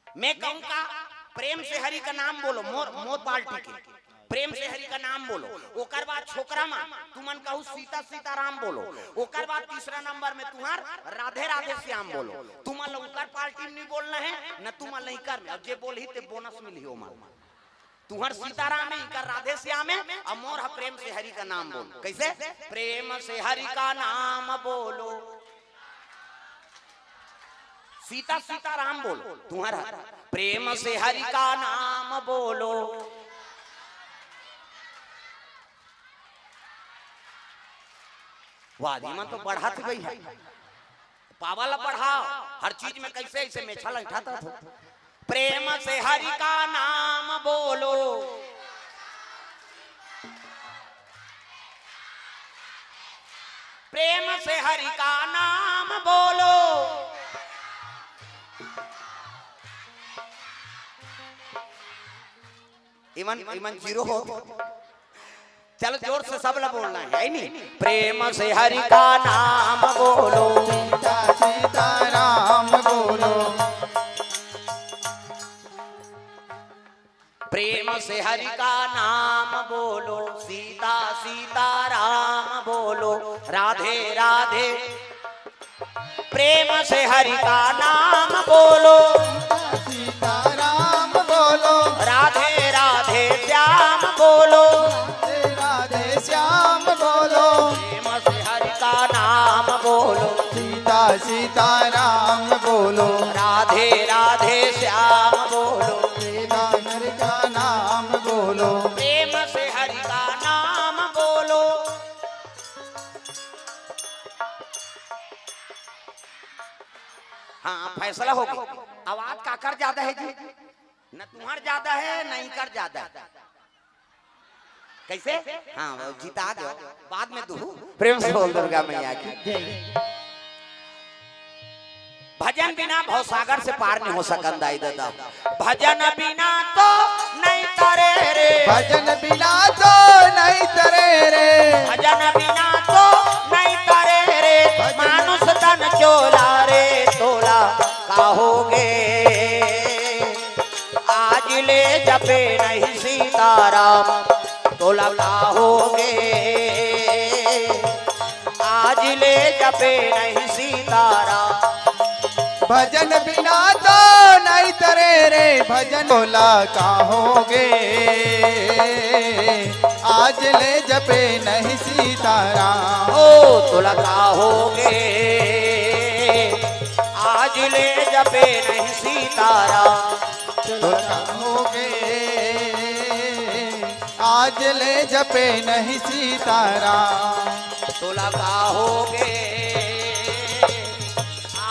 मैं कहूँगा प्रेम से हरि का नाम बोलो मोर पार्टी के प्रेम से हरि का नाम बोलो। ओकर बाद छोकरा मां तुमन कहू सीता सीताराम बोलो। ओकर बाद तीसरा नंबर में तुम्हार राधे राधे श्याम बोलो। तुमन ओकर पार्टी नहीं बोलना है न तुमन नहीं कर में जे बोलही ते बोनस मिली हो मां तुहर सीताराम है इनका राधे श्याम है और मोर प्रेम से हरि का नाम बोलो। कैसे प्रेम से हरि का नाम बोलो सीता सीताराम बोलो तुम्हारा प्रेम से हरि का नाम बोलो। वादी तो बढ़ा थी गई है पावाला बढ़ाओ हर चीज में कैसे ऐसे मेछा उठाता था। प्रेम से हरि का नाम बोलो प्रेम से हरि का नाम बोलो। इमन जीरो हो चलो जोर से सब ला बोलना है नहीं। प्रेम से हरि का नाम बोलो सीता सीताराम बोलो प्रेम से हरि का नाम बोलो, सीता सीता राम बोलो, राधे राधे। प्रेम से हरि का नाम बोलो, सीता राम बोलो, राधे राधे श्याम बोलो, राधे राधे श्याम बोलो, प्रेम से हरि का नाम बोलो, सीता सीता राम बोलो, राधे राधे श्याम बोलो, सीता नर का नाम बोलो, प्रेम से हरि का नाम बोलो। हाँ फैसला हो गया। आवाज का कर ज्यादा है जी, न तुम्हार ज्यादा है न कर ज्यादा है। कैसे? हाँ वो जीता गयो, बाद में दू प्रेम से बोल दुर्गा मैया की। भजन बिना भवसागर से पार नहीं हो सकता दाई दादा। भजन बिना तो नहीं तरे रे, भजन बिना तो नहीं तरे रे, भजन बिना तो नहीं तरे रे, मानुष तन चोला रे तोला काहोगे, आज ले जपे नहीं सीताराम तोला काहोगे, आज ले जपे नहीं सीताराम। भजन बिना तो नहीं तरे रे, भजन बोला काहोगे, आज ले जपे नहीं सीताराम। ओ तोला काहोगे, आज ले जपे नहीं सीताराम। तोला काहोगे, आज ले जपे नहीं सीताराम। तोला काहोगे,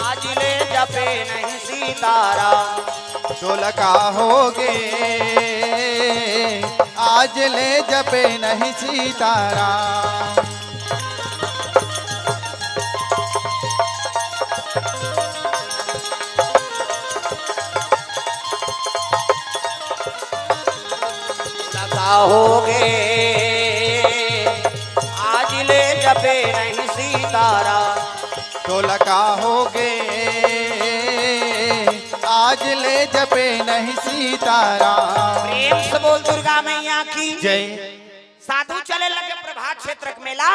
आज ले जपे नहीं सीताराम। तोला काहोगे, आज ले जपे नहीं सीताराम। काहोगे, आज ले जपे नहीं सीताराम। तोला काहोगे, आज ले जपे नहीं सीताराम। प्रेम से बोल दुर्गा मैया की जय। साधु चले लगे प्रभात क्षेत्र के मेला,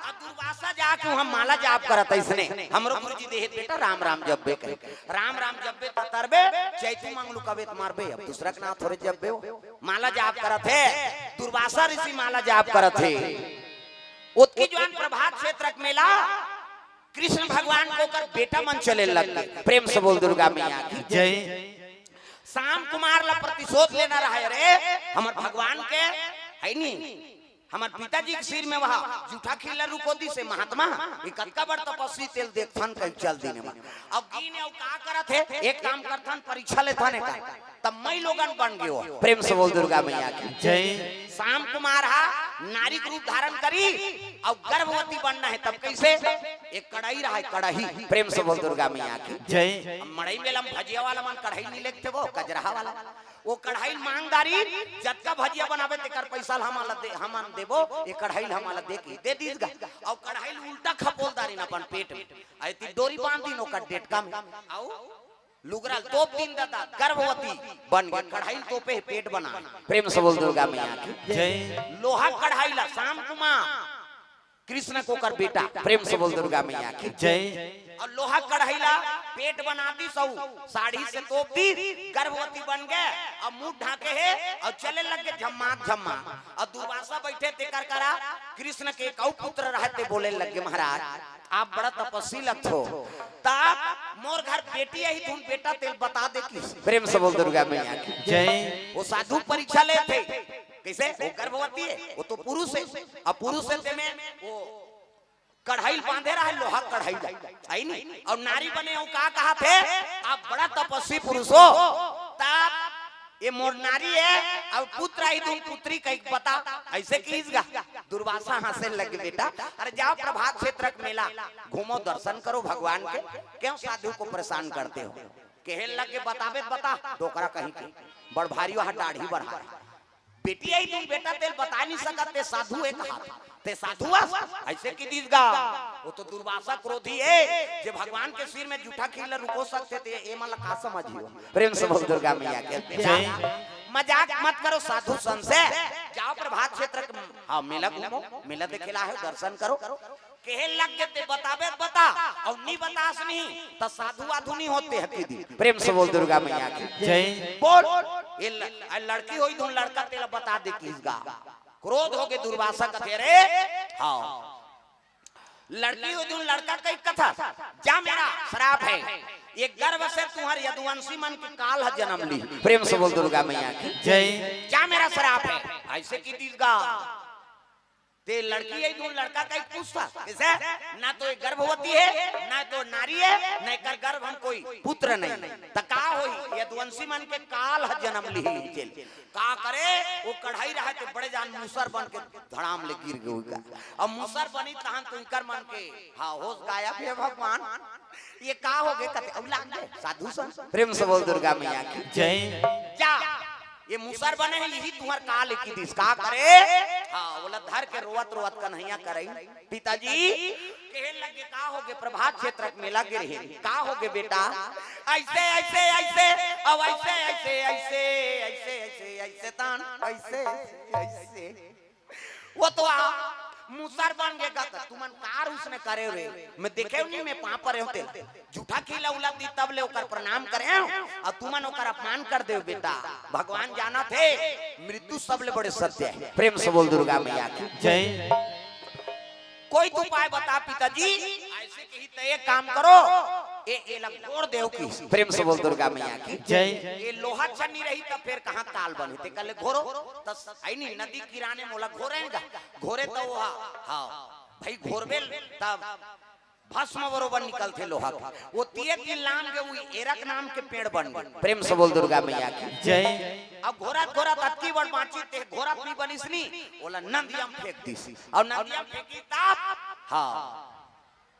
अब दुर्वासा जाके हम माला जाप करत इसने हमरो गुरुजी देहित बेटा राम राम जपबे करे, राम राम जपबे तरबे चैतू मांगलू कबेत मारबे, अब दूसरा के नाम थोड़े जपबे हो। माला जाप करत है, दुर्वासा ऋषि माला जाप करत है। उत्की जवान प्रभात क्षेत्र के मेला कृष्ण भगवान को कर बेटा मन चले लग गए। प्रेम से बोल दुर्गा मैया की जय। शाम कुमार ला प्रतिशोध लेना रहा है रे हमर भगवान के है नी, हमार पिताजी के सिर में वहाँ जूठा खिला रुको दी से महात्मा ये कतका बड़ तपस्वी तेल देखथन कहीं चल दीने में। अब गीने अब का करत है, एक काम करथन परीक्षा लेथन का तब मैं लोगन बन गयो। प्रेम से बोल दुर्गा मैया की जय। शाम कुमार हा नारी रूप धारण करी और गर्भवती बनना है, तब कैसे? एक कढ़ाई रहा है, कढ़ाई। प्रेम से बोल दुर्गा मैया की जय। मड़ई में भजिया वाला मन कढ़ाई नहीं लेते, वो कजरहा वाला वो कढ़ाई मांगदारी जतका भजिया बनावे तेकर पैसा हम देबो, ये कढ़ाई हमारा दे के दे दीजगा। और कढ़ाई उल्टा खपोलदारी न अपन पेट में ऐती डोरी बांध दी नोकर डेटका में आओ लुगरा तोप दिन दादा गर्भवती बन गए, कढ़ाई तोपे पेट बना। प्रेम से बोल दुर्गा मैया की जय। लोहा कढ़ाई ला शाम कुमार कृष्ण को कर बेटा। प्रेम से बोल दुर्गा मैया की जय। और लोहा कढ़ाईला पेट बना दी, सौ साड़ी से तोप दी, गर्भवती बन गए और मुंह ढाके है और चले लगे झम्मा झम्मा। और दुर्वासा बैठे ते कर करा कृष्ण के एक पुत्र रहते बोले लगे महाराज आप बड़ा तपस्वी लगते हो, तब मोर घर बेटी यही तुम बेटा तेल बता दे की। प्रेम से बोल दुर्गा मैया की जय। वो साधु परीक्षा लेते कैसे? वो गर्भवती है, वो तो पुरुष है और पुरुष है में वो कढ़ाई बांधे रहा है, लोहा कढ़ाई आई नहीं। और नारी बने हो का कहा थे आप बड़ा तपस्वी पुरुष हो, तब ये मोर नारी है अब पुत्र आई तुम पुत्री कहीं बता ऐसे कीजगा। दुर्वासा हंसे लगे बेटा अरे जाओ प्रभात क्षेत्र मेला घूमो दर्शन करो भगवान के, क्यों साधु को परेशान करते हो? कहे लगे बतावे बता डोकरा कहीं की बड़ भारी वहां दाढ़ी बढ़ा बेटी आई तुम बेटा तेल बता नहीं सकते साधु एक हाथ ते साधु ऐसे की दीजगा। वो तो दुर्वासा क्रोधी है जो भगवान के सिर में जूठा खिला रुको सकते थे, ये मतलब का समझियो। प्रेम से बोल दुर्गा मैया के मजाक मत करो साधु संत से। जाओ प्रभात क्षेत्र के हाँ मेला घूमो, मेला देखेला है, दर्शन करो। कहे लग गए बताबे बता और नहीं बतास नहीं तो साधु वाधु नहीं होते हैं दीदी। प्रेम से बोल दुर्गा मैया की जय। बोल ये लड़की होई तो लड़का तेरा बता दे किसका क्रोध हो गए दुर्वासा कथे रे। हाँ लड़की हो तुम लड़का कई कथा जा मेरा श्राप है ये गर्भ से तुम्हारे यदुवंशी मन की काल है जन्म ली। प्रेम से बोल दुर्गा मैया की जय। जा मेरा श्राप है ऐसे की तीसगा ते लड़की है तुम लड़का कई पूछता कैसे ना तो एक गर्भवती है ना तो नारी है न कर गर्भ हम कोई पुत्र नहीं तो का होई यदुवंशी मन के काल है जन्म ली चल का करे वो कढ़ाई रहा के बड़े जान मूसर बन के धड़ाम ले गिर गई अब मूसर बनी तहन तुम कर मन के हाँ होश गायब है भगवान ये का हो गए कते अब लाग गए साधु संत। प्रेम से बोल दुर्गा मैया की जय। जा ये मूसर बने हैं यही तुम्हार काल की दिस का करे हाँ बोला धर के रोवत रोवत कन्हैया करे पिताजी कहे लगे का हो गए प्रभात क्षेत्र में लगे रहे का हो गए बेटा ऐसे ऐसे ऐसे अब ऐसे ऐसे ऐसे ऐसे ऐसे ऐसे तान ऐसे ऐसे वो तो मूसर बन गया का तुमन कार उसने करे रे मैं देखे नहीं मैं पां पर होते झूठा खिला उला दी तब ले ओकर प्रणाम करे और तुमन ओकर अपमान कर दे बेटा भगवान जाना थे मृत्यु सबले बड़े सत्य है। प्रेम से बोल दुर्गा मैया की जय। कोई तो उपाय बता पिताजी ऐसे के ही तय काम करो ए लग तोड़ देव की। प्रेम से बोल दुर्गा मैया की जय। ये लोहा छन्नी रही तब फिर कहां काल बनते कल घोरो तस आई नहीं नदी किराने मोला घोरेगा घोरे तो हाँ भाई घोरबे तब भस्म बरोबर निकलते लोहा का वो तिये तिल नाम के वो एरक नाम के पेड़ बन गए। प्रेम से बोल दुर्गा मैया की जय। अब घोरा घोरा तत्की बड़ बांची ते घोरा अपनी बनिसनी बोला नदियां फेंक दी और नदियां फेंकी ताप हाँ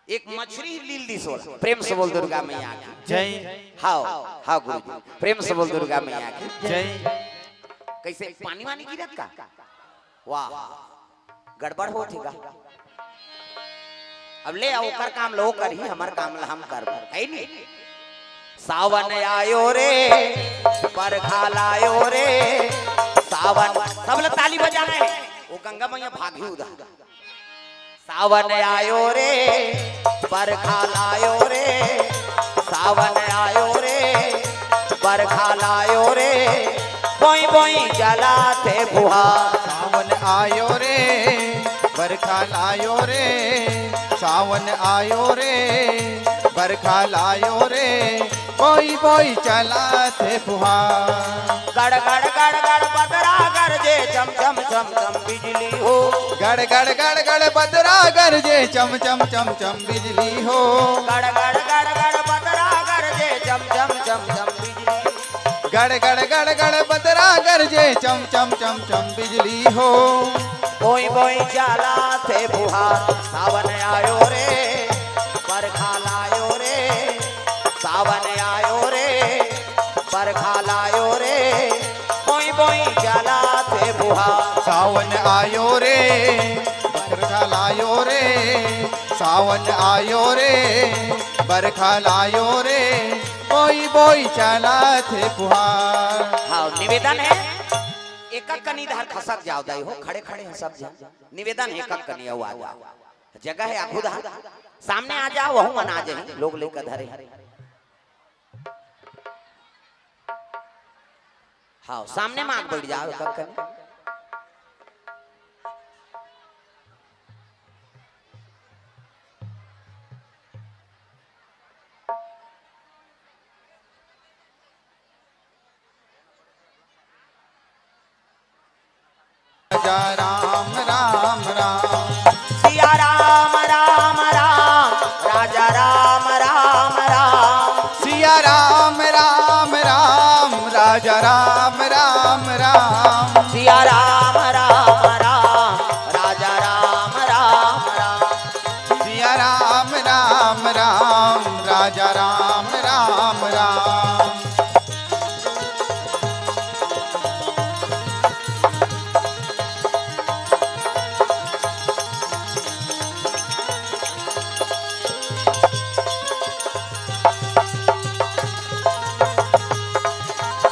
एक मछली लील दी सोल। प्रेम से बोल दुर्गा मैया की जय। हाँ हाँ गुरु जी प्रेम से बोल दुर्गा मैया की जय। कैसे पानी वानी गिरत का वाह गड़बड़ हो थी का अब ले आओ कर काम लो कर ही हमार काम हम कर है नहीं। सावन आयो रे बरखा लायो रे सावन सब लोग ताली बजाना है वो गंगा मैया भागी उधर। सावन आयो रे बरखा लायो रे सावन आयो रे बरखा लायो रे बोई बोई जलाते फुहार। सावन आयो रे बरखा लायो रे सावन आयो रे बरखा लायो रे बोई बोई चलाते फुहार। गड़ गड़ गड़ गड़ बदरा गरजे चम चम चम चम बिजली हो गड़ गड़ गड़ गड़ बदरा गरजे चम चम चम चम बिजली हो गड़ गड़ गड़ गड़ बदरा गरजे चम चम चम चम बिजली गड़ गड़ गड़ गड़ बदरा गरजे चम चम चम चम बिजली हो बोई बोई जलाते फुहार। सावन आयो रे बरखा लायो रे सावन आयो रे बरखा लायो रे बोई बोई जलाते फुहार। सावन आयो रे बरखा लायो रे सावन आयो रे बरखा लायो रे बोई बोई चलाते फुहार। हाँ निवेदन है एक कनी इधर खसक जाओ दाई हो खड़े खड़े हैं सब जा निवेदन है एक कनी आओ आ जाओ जगह है आप उधर सामने आ जाओ वहु मन आ जाए लोग लेकर धरे। हाँ सामने में आग बढ़ जाओ एक कनी राम राम राम सिया राम राम राम राजा राम राम राम सिया राम राम राम राजा राम राम राम सिया राम राम राम राजा राम राम राम सिया राम राम राम राजा राम राम राम।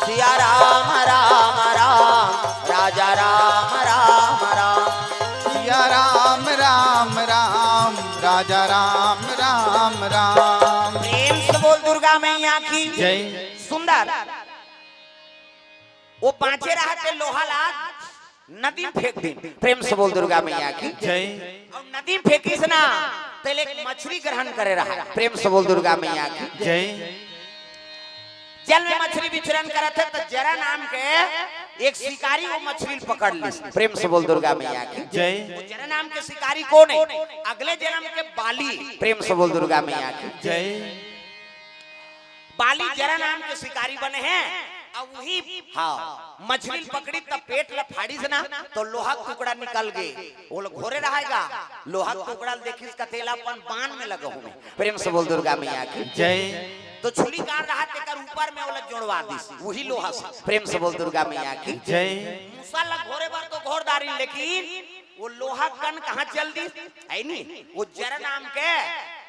सिया राम राम राजा राम राम राम। प्रेम से बोल दुर्गा मैया की जय। सुंदर वो बाँचे रहते लोहा लाद नदी में फेंक दी। प्रेम से बोल दुर्गा मैया की जय। और नदी में फेंकी से ना पहले एक मछली ग्रहण करे रहा। प्रेम से बोल दुर्गा मैया की जय। जल में मछली विचरण करे थे तो जरा नाम के एक शिकारी वो मछली पकड़ ली। प्रेम से बोल दुर्गा मैया की जय। वो जरा नाम के शिकारी कौन है? अगले जन्म के बाली। प्रेम से बोल दुर्गा मैया की जय। बाली जरा नाम के शिकारी बने हैं और वही हाँ मछली पकड़ी तब पेट लफाड़ी से ना तो लोहा का टुकड़ा निकल गए। वो लोग घोरे रहेगा लोहा का टुकड़ा देखी इसका तेलापन बाण में लगा हुए। प्रेम से बोल दुर्गा मैया की जय। तो छुरी काट रहा तेकर ऊपर में वो लोग जोड़वा दी वही लोहा से। प्रेम से बोल दुर्गा मैया की जय। मूसा लग घोरे बार तो घोड़दारी लेकिन वो लोहा कन कहाँ चल दी है नहीं वो जरा नाम के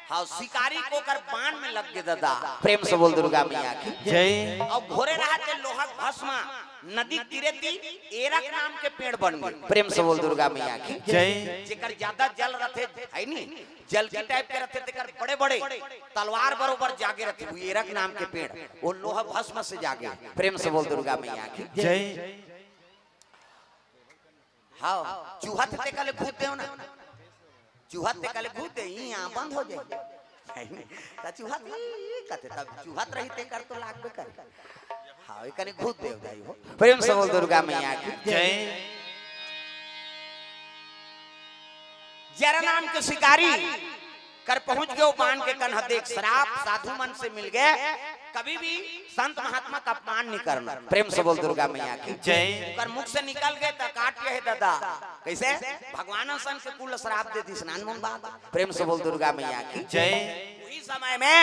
हाँ शिकारी को कर बाण में लग गए दादा। प्रेम से बोल दुर्गा मैया की जय। और घोरे रहते लोहा भस्मा नदी तीरे थी एरक नाम के पेड़ बन गए। प्रेम से बोल दुर्गा मैया की जय। जेकर ज्यादा जल रथे है नी जल की टाइप के रथे तेकर बड़े बड़े तलवार बरोबर जागे रथे हुए एरक नाम के पेड़ वो लोहा भस्म से जागे। प्रेम से बोल दुर्गा मैया की जय। हाँ चूहा थे कल घूमते हो ना चूहा ते कल घूमते यहाँ बंद हो जाए चूहा कहते तब चूहा रही ते कर तो लाग कर हाँ ये कने घूम दे जाई हो। प्रेम से बोल दुर्गा मैया की जय। जरा नाम के शिकारी कर पहुंच गए बाण के कन्हा देख शराब साधु मन से मिल गए कभी भी संत महात्मा का अपमान नहीं करना। प्रेम से बोल दुर्गा मैया की जय। कर मुख से निकल गए तो काट के है दादा कैसे भगवान सन से कुल शराब दे दी स्नान में बात। प्रेम से बोल दुर्गा मैया की जय। वही समय में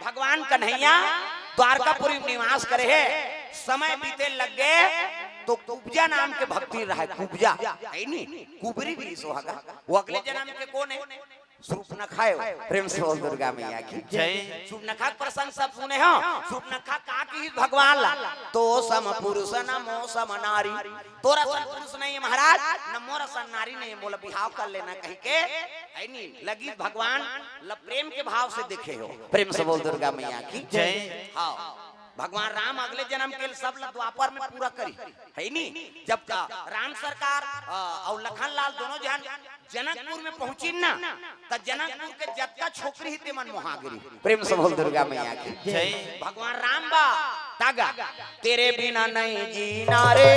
भगवान कन्हैया द्वारकापुरी निवास करे है समय बीते लग गए तो कुब्जा नाम के भक्ति रहा कुब्जा है नहीं कुबरी भी सोहागा वो अगले जन्म के कौन है सूर्पनखा है। प्रेम से बोल दुर्गा मैया की जय। सूर्पनखा प्रसंग सब सुने हो। सूर्पनखा का की भगवान ला तो सम पुरुष नमो सम नारी तोरा सन पुरुष नहीं है महाराज न मोरा सन नारी नहीं बोला बिहाव कर लेना कहीं के है नहीं लगी भगवान प्रेम के भाव से देखे हो। प्रेम से बोल दुर्गा मैया की जय। हाँ भगवान राम अगले जन्म के सब द्वापर में पूरा करी है नहीं जब राम सरकार और लखन लाल दोनों जन जनकपुर में पहुंची ना तो जनकपुर के जत्ता छोकरी ही तेमन मोहागिरी। प्रेम से बोल दुर्गा मैया की जय। भगवान राम बा तागा तेरे बिना नहीं जीना रे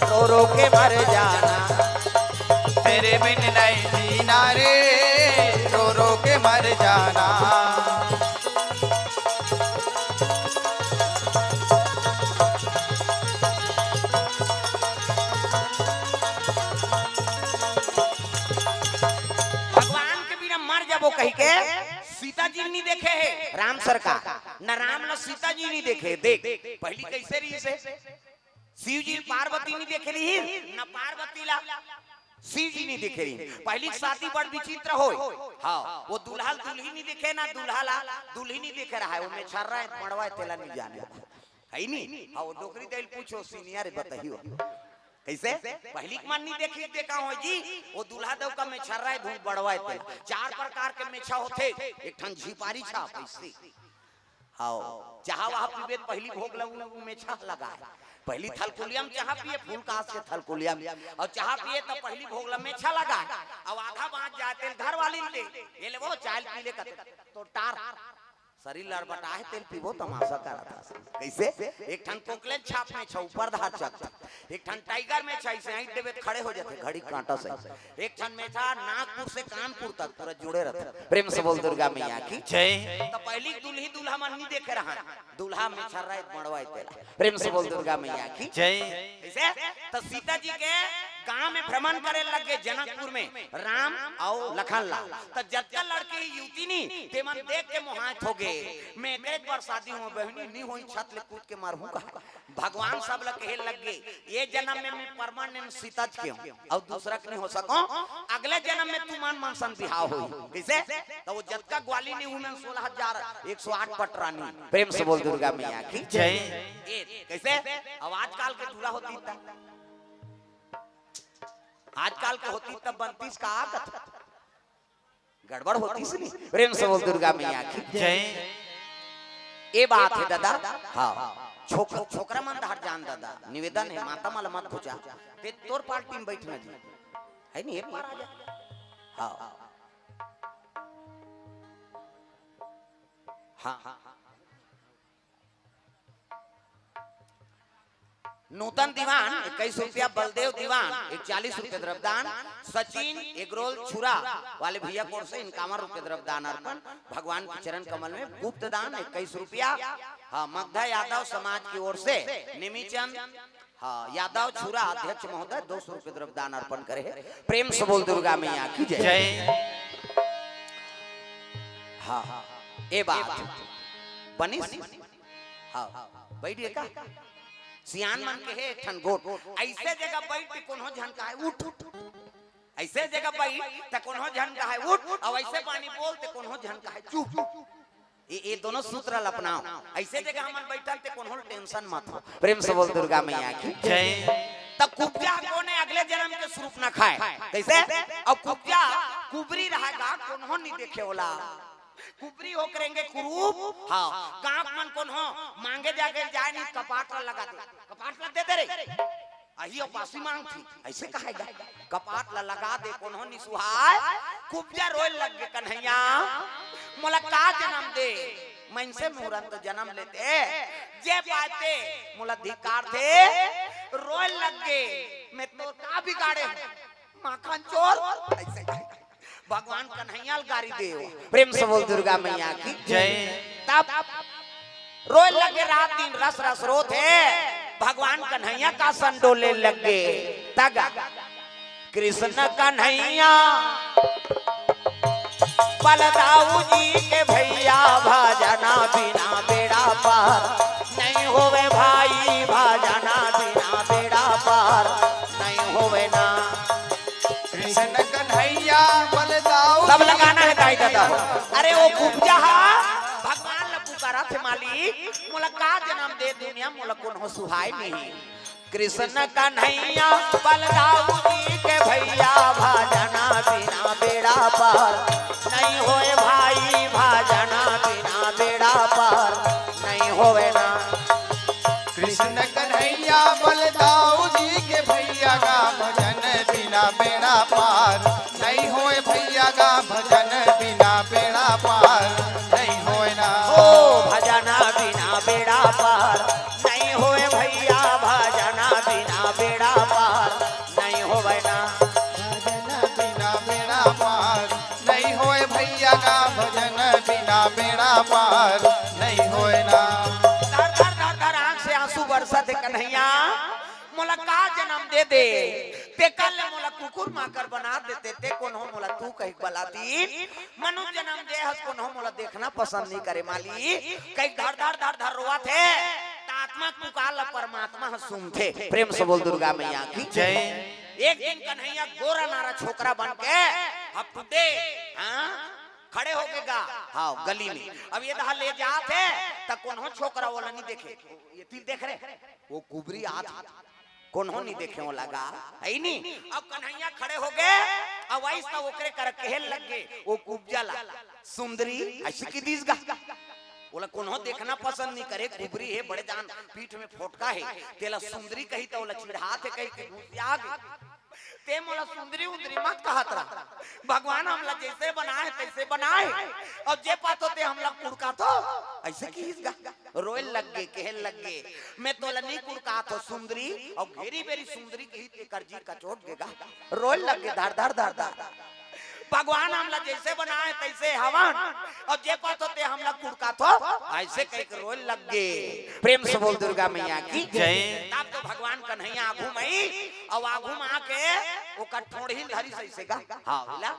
रो रो के मर जाना तेरे बिन नहीं जीना रे रो रो के मर जाना। वो कही के सीता जी नहीं देखे है राम सरकार न राम न सीता जी नहीं देखे। देख पहली कैसे रही से शिव जी पार्वती नहीं देखे रही न पार्वती ला शिव जी नहीं देखे रही। पहली शादी बड़ विचित्र हो हाँ वो दूल्हा दुल्ही नहीं देखे ना दूल्हा ला दुल्ही नहीं देखे रहा है वो में छर रहा है मड़वा तेला नहीं जाने है नहीं हाँ वो डोकरी दिल पूछो सीनियर बताइयो कैसे पहली मन नहीं देखी देखा हो जी वो दूल्हा देव का मेछा रहा है धूप बढ़वाए थे चार प्रकार के मेछा होते एक ठन झिपारी छाप ऐसे हाँ चाह वहां पीबे पहली भोग लगू मेछा लगा है पहली थलकुलियम चाह पिए फूल कास के थलकुलियम और चाह पिए तो पहली भोग मेछा लगा अब आधा बांध जाते घर वाली ले ये ले वो चाय पी ले तो टार शरीर लड़बटा है तेल पीबो तमाशा करा था कैसे एक ठन कोकलेन छाप में छ ऊपर धार चक एक ठन टाइगर में छ ऐसे हाइट देवे खड़े हो जाते घड़ी कांटा से एक ठन में था नागपुर से कानपुर तक पूरा जुड़े रहते। प्रेम से बोल दुर्गा मैया की जय। तो पहली दुल्ही दूल्हा मन नहीं देखे रहा दूल्हा में छर रहा है मड़वाए तेला। प्रेम से बोल दुर्गा मैया की जय। कैसे तो सीता जी के गांव में भ्रमण करे लगे जनकपुर में राम और लखन लाल तो जत्ता लड़के युवती नहीं तेमन देख के मोहात हो गए मैं एक बार शादी हूँ बहनी नहीं हुई छत ले कूद के मारू का भगवान सब लग कहे लग गए ये जन्म में मैं परमानेंट सीता के हूँ और दूसरा नहीं हो सको अगले जन्म में तू मान सन बिहाव हो कैसे तो वो जत्ता ग्वाली नहीं हूँ 16,108 पटरानी। प्रेम से बोल दुर्गा मैया की जय। कैसे अब आजकल के दूल्हा होती आजकल के होती तब 32 का आगत गड़बड़ होती सी नहीं। प्रेम से बोल दुर्गा मैया की जय। ये बात है दादा। हाँ छोकरा मन हट जान दादा, निवेदन है माता माला मत पूछा ते तोर पार्टी में बैठना जी है नहीं, एक बार आ जा। हाँ हाँ नूतन दीवान 21 रुपया, बलदेव दीवान 41 रुपये द्रव्यदान, सचिन एगरोल छुरा वाले भैया को से 51 रुपये द्रव्यदान अर्पण, भगवान के चरण कमल में गुप्त दान 21 रुपया। हाँ मगधा यादव समाज की ओर से निमिचंद यादव छुरा अध्यक्ष महोदय 200 रुपये द्रव्यदान अर्पण करे। प्रेम से बोल दुर्गा मैया की जय। हाँ ये बात बनी। हाँ बैठिए का सियान मन के है ठन गोट ऐसे जगह बैठ के कोनो झनका है उठ, ऐसे जगह बैठ त कोनो झनका है उठ, और ऐसे पानी बोलते कोनो झनका है चुप। ये दोनों सूत्र अपनाओ। ऐसे जगह हमन बैठल ते कोनो टेंशन मत हो। प्रेम से बोल दुर्गा मैया की जय। तब कुब्जा कोने अगले जन्म के स्वरूप न खाए कैसे, और कुब्जा कुबरी रहेगा कोनो नहीं देखे वाला, कुबरी हो करेंगे कुरूप। हाँ गांव मन कौन हो मांगे जाके जाए नहीं, कपाट लगा दे, कपाट दे दे रे अही पासी मांग थी ऐसे कहेगा, कपाट लगा दे कौन हो निसुहाय। कुब्जा रोए लग गए कन्हैया मोला का जन्म दे, मन से मुहूर्त जन्म लेते जे पाते मोला धिकार थे, रोए लग गए मैं तो का बिगाड़े माखन चोर ऐसे कहेगा। भगवान कन्हैया गारी दे। प्रेम से बोल दुर्गा मैया की जय। तब रोए लगे रात दिन रस रस रोते, भगवान कन्हैया का संडोले लगे। तगा कृष्ण कन्हैया बलदाऊ जी के भैया, भजना बिना बेड़ा पार नहीं होवे भाई, भजना बिना बेड़ा पार नहीं होवे ना। कृष्ण कन्हैया बलदाऊ सब लगाना है गाय दादा हो। अरे वो कुब्जा भगवान ला पुकारा थे मालिक मोला का जन्म दे दुनिया मोला कौन हो सुहाय नहीं। कृष्ण कन्हैया बलदाऊ जी के भैया, भजना बिना बेड़ा पार नहीं होए भाई, भजना बिना बेड़ा पार नहीं होवे ना। कृष्ण कन्हैया बलदाऊ जी के भैया का भजन बिना बेड़ा पार नहीं होए, भैया का भजन बिना बेड़ा पार नहीं होए ना। ओ भजना बिना बेड़ा पार नहीं होए भैया, भजना बिना बेड़ा पार नहीं होवे ना। भजन बिना बेड़ा पार नहीं होए, भैया का भजन बिना बेड़ा पार नहीं होए ना। धर धर धर धर आंख से आंसू बरसा थे कन्हैया मोला का जन्म दे दे, ते कल मोला कुकुर माकर बना देते ते कौन हो मोला तू कहीं बलाती, मनु जन्म दे हस कौन हो मोला देखना पसंद नहीं करे माली। कहीं धर धर धर धर रोआ थे आत्मा पुकार परमात्मा सुनते। प्रेम से बोल दुर्गा मैया की जय। एक दिन कन्हैया गोरा नारा छोकरा बन के अब टुडे खड़े हो गए गा हाँ गली में। अब ये दहा ले जाते तक कौन हो छोकरा वाला नहीं देखे, ये तीर देख रहे वो कुबरी आत कौन हो नहीं देखे वो लगा है नहीं। अब कन्हैया खड़े हो गए, अब वैसा ओकरे कर कहल लग गए वो कुब्जा ला सुंदरी ऐसी की दीस गा बोला कौन हो देखना पसंद नहीं करे, कुबरी है बड़े जान पीठ में फोटका है तेला सुंदरी कही तो बोला चिढ़ात है कही के ते मोला सुंदरी उंदरी मत कहत रहा, भगवान हमला जैसे बनाए तैसे बनाए, और जे पातो ते हमला कुड़का तो ऐसे की रोए लग गए कहल लग गए मैं तो नहीं कुड़का तो सुंदरी, और घेरी बेरी सुंदरी कही ते करजी का चोट देगा रोए लग गए धर धर धर धर। भगवान हमला जैसे बनाए तैसे हवन, और जे पातो ते हमला कुड़का तो ऐसे कह के रोए लग गए। प्रेम से बोल दुर्गा मैया की जय। तब तो भगवान कन्हैया आगू मई और आगू में आके ओकर ठोड़ही धरी सैसे गा हां होला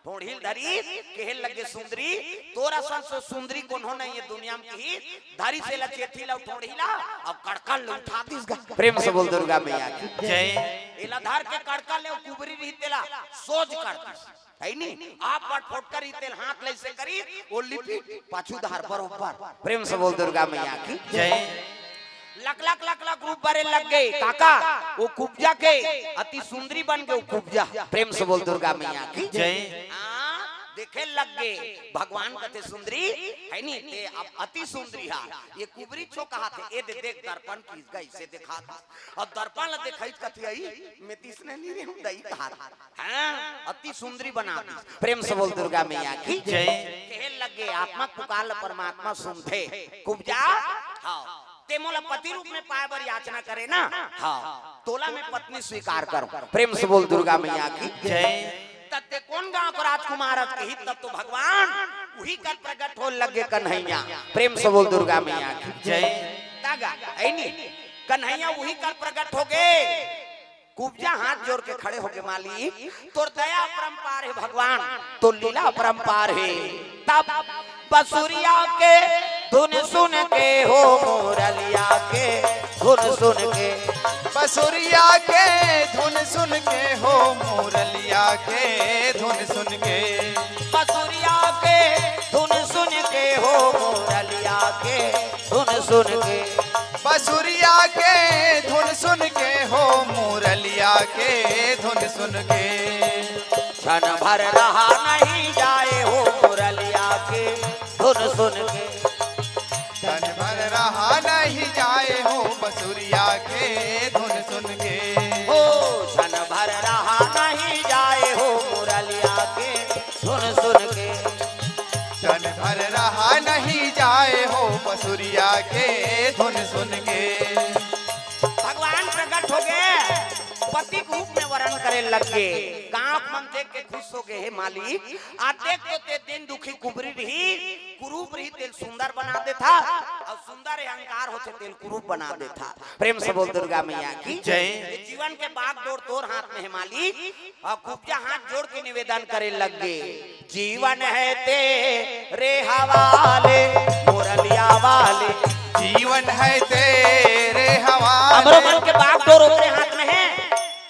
ठोड़ही धरी कहल लगे सुंदरी तोरा सन सुंदरी कौन हो नहीं ये दुनिया में की धरी से लचेठी ला ठोड़ही ला अब कड़कल ले उठा दिस गा। प्रेम से बोल दुर्गा मैया की जय। इला धार के कड़कल ले कुबरी रही तेला सोच करती है नहीं आप बट फोट करी तेल हाथ ले से करी वो लिपि पाछू धार बरोबर। प्रेम से बोल दुर्गा मैया की जय। लक लक लक लक रूप बरे लग गए काका वो कुब्जा के अति सुंदरी बन गए कुब्जा। प्रेम से बोल दुर्गा मैया की जय। देखे लग गए भगवान कथे सुंदरी है नी ते अब अति सुंदरी हा ये कुबरी छो कहा थे ए देख दर्पण की गई से दिखा और दर्पण ल दिखाई कथी आई मैं तीसने नहीं रे हूं दई कहा हां अति सुंदरी बना दी प्रेम से बोल दुर्गा मैया की जय कहे लगे आत्मा पुकार परमात्मा सुनते कुब्जा हां ते मोला पति रूप में पाए बर याचना करे ना हां तोला में पत्नी स्वीकार करो प्रेम से बोल दुर्गा मैया की जय तत्ते कौन गांव को राजकुमार कही तब तो भगवान वही कर प्रकट हो लगे कन्हैया प्रेम से बोल दुर्गा मैया की जय तागा है नी कन्हैया वही कर प्रकट हो गए कुब्जा हाथ जोड़ के खड़े हो गए मालिक तोर दया परंपार है भगवान तो लीला परंपार है तब बसुरिया के धुन सुन के हो मुरलिया के धुन सुन के बसुरिया के धुन सुन के हो मुरलिया के धुन सुन के बसुरिया के धुन सुन के हो मुरलिया के धुन सुन के बसुरिया के धुन सुन के हो मुरलिया के धुन सुन के क्षण भर रहा नहीं जाए हो मुरलिया के धुन सुन के क्षण भर रहा नहीं जाए हो बसुरिया के धुन सुन के हो क्षण भर रहा नहीं जाए हो मुरलिया के धुन सुन के क्षण भर रहा नहीं जाए हो बसुरिया के धुन सुन के भगवान प्रकट हो गए पति रूप में वर्ण करे लगे गांव मन देख के खुश हो गए हे मालिक आ देख तो ते दिन दुखी कुबरी रही कुरूप रही तेल सुंदर बना दे था और सुंदर अहंकार होते तेल कुरूप बना दे था प्रेम से बोल दुर्गा मैया की जय जीवन के बाग डोर तोर हाथ में है मालिक और कुब्जा हाथ जोड़ के निवेदन करे लगे जीवन है तेरे हवाले मुरलिया वाले जीवन है तेरे हवाले हमरो मन के बाग डोर ओकरे हाथ में है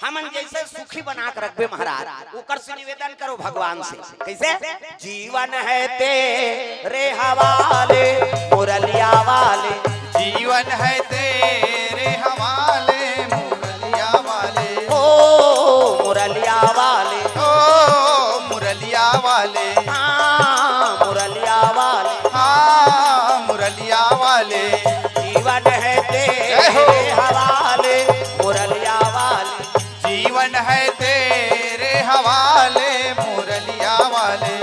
हमन जैसे सुखी बना कर रखबे महाराज ओकर से निवेदन करो भगवान से कैसे जीवन है तेरे हवाले मुरलिया वाले जीवन है तेरे हवाले मुरलिया वाले ओ मुरलिया वाले ओ मुरलिया वाले हाँ मुरलिया वाले हाँ मुरलिया वाले जीवन है तेरे हवाले मुरलिया वाले जीवन है तेरे हवाले मुरलिया वाले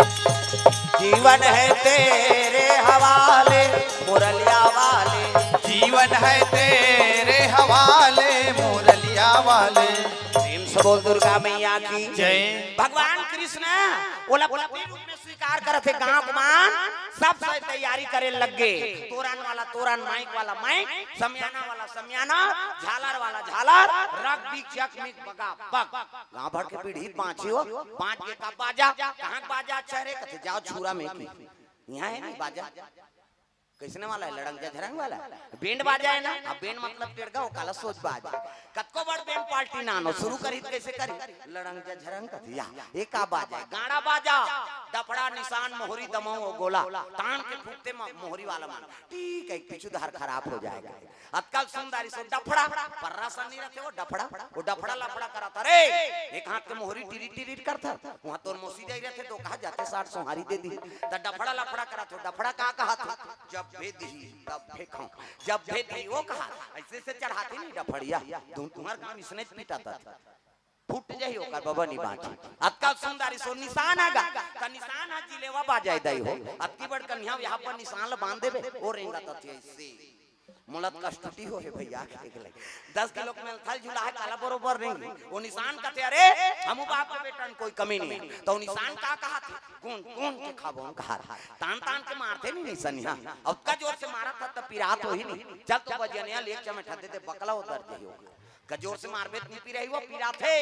जीवन है तेरे हवाले मुरलिया वाले जीवन है तेरे हवाले मुरलिया वाले प्रेम से बोल दुर्गा मैया की जय भगवान कृष्ण ओला पति रूप में स्वीकार करत है गांव मान सब से तैयारी करे लगे तोरन वाला तोरन माइक वाला माइक समियाना वाला समियाना झालर वाला झालर रग दी चक मिक बगा बग गांव भर के पीढ़ी पांच हो पांच के का बाजा कहां बाजा चेहरे कथे जाओ छुरा में की यहां है नहीं बाजा कैसने वाला है लड़ंग झरंग वाला बैंड बाजा है ना अब बैंड मतलब टेड़गा काला सोच बाजा कतको बड़ बैंड पार्टी नानो शुरू करी कैसे करी लड़ंग झरंग कथिया एक आ बाजा गाड़ा बाजा डफड़ा निशान मोहरी दमाओ गोला तान के फूकते मोहरी वाला मान ठीक है पीछू धार खराब हो जाएगा अतकल सुंदरी सो डफड़ा पर्रा सा नहीं रखे वो डफड़ा लफड़ा कराता रे एक हाथ के मोहरी टिरी टिरी करता वहां तोर मोसी जाई रहे तो कहा जाते 60 सोहारी दे दी त डफड़ा लफड़ा कराता डफड़ा का कहा था जब भेदी तब फेंको जब भेदी वो कहा ऐसे से चढ़ाती नहीं डफड़िया तुम्हार काम इसने पिटाता था फूट जाई ओकर बबनी बाटी अतका सुंदरी सो निशान आगा त निशान हा जिलेवा बाजाय दई हो अतकी बड़ कन्या यहां पर निशान ल बांध देबे ओ रेंगा तथी ऐसे मुलत कष्टटी हो है भैया के ले 10 किलो में थल झूला है काला बरोबर नहीं वो निशान कहते अरे हमू बाप के बेटन कोई कमी नहीं तो निशान का कहा थे कौन कौन के खाबो कहा तान तान के मारते नहीं सनिया अब का जोर से मारा था त पिरात हो ही नहीं चल तो बजनिया लेक चमेठा देते बकला उतरते हो कजोर से मारबे नहीं पी रही वो पीरा थे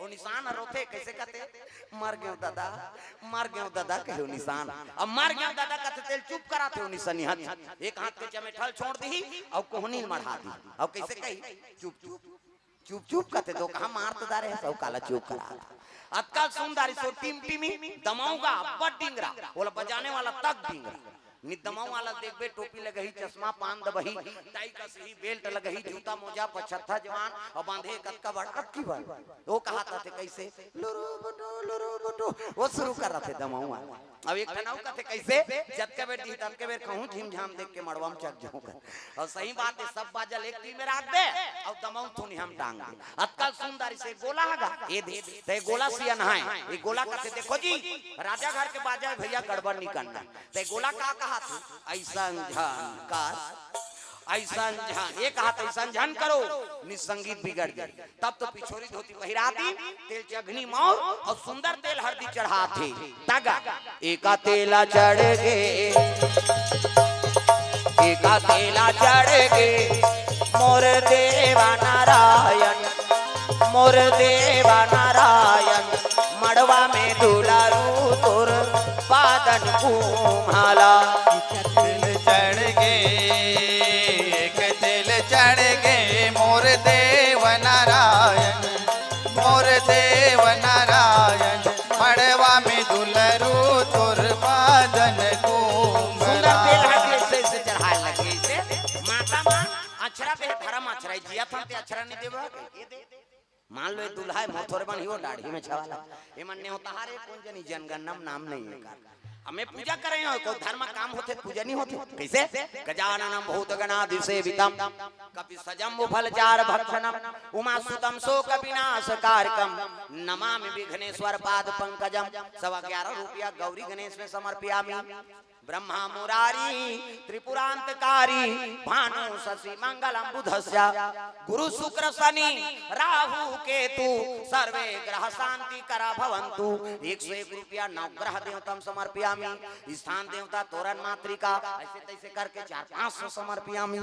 वो निशान रोथे कैसे कहते मर गयो दादा कहो निशान अब मर गयो दादा कथे तेल चुप करा थे निशानी हाथ एक हाथ के चमेठल छोड़ दी और कोहनी मढ़ा दी और कैसे कही चुप चुप चुप चुप कहते तो कहा मार तो दारे सब काला चुप करा अक्कल सुंदरी सो टीम टीमी दमाऊंगा बड़ डिंगरा बोला बजाने वाला तक डिंगरा निदमाऊ वाला देखबे टोपी लगही चश्मा पान दबही टाई का सही बेल्ट लगही जूता मोजा पछत्ता जवान और बांधे कतका बड़ अक्की बड़ वो कहा था कैसे लुरु बटो वो शुरू कर रहा थे दमाऊ अब एक ठनाऊ कहते कैसे जब के बेर दी तब के बेर कहूं झिम झाम देख के मड़वा में चक जाऊंगा और सही बात है सब बाजल एक टीम में रख दे और दमाऊ थोनी हम टांग दे अक्कल सुंदरी से गोला हगा ये दे ते गोला सियन है ये गोला कहते देखो जी राजा घर के बाजा भैया गड़बड़ नहीं करना ते गोला का कहा था ऐसा झनकार ऐसा झन ये कहा था ऐसा झन करो निसंगीत बिगड़ गई तब तो पिछोरी धोती पहिराती तेल चघनी मौर और सुंदर तेल हल्दी चढ़ाते तागा एका तेला चढ़ गे एका तेला चढ़ गे मोर देवा नारायण मड़वा में दुलारू तोर पादन कुम्हाला दिल चढ़ गे एक दिल चढ़ गे मोर देव नारायण मड़वा में दुलरू तुर बादन को सुंदर तेल हटे से चढ़ाए लगे से माता मान अक्षरा पे धर्म अक्षरा जिया था ते अक्षरा नहीं देबा ये दे मान लो दुल्हा मोथोर बन हियो दाढ़ी में छवाला ए मन ने होता हारे कुंजनी जनगणम नाम नहीं है हमें पूजा कर रहे हो कोई धर्म काम होते पूजा नहीं होती कैसे गजाननम भूत गणाधिसेवितम कपि सजम फलचार भक्षणम उमा सुतम शोक विनाशकारकम नमामि विघ्नेश्वर पाद पंकजम 11.5 रुपया गौरी गणेश में समर्पयामि ब्रह्मा मुरारी त्रिपुरांतकारी भानु शशि मंगलम बुधस्य गुरु शुक्र शनि राहु केतु सर्वे ग्रह शांति करा भवन्तु 101 रुपया नवग्रह देवतम समर्पयामि स्थान देवता तोरण मातृका ऐसे तैसे करके 400-500 समर्पयामि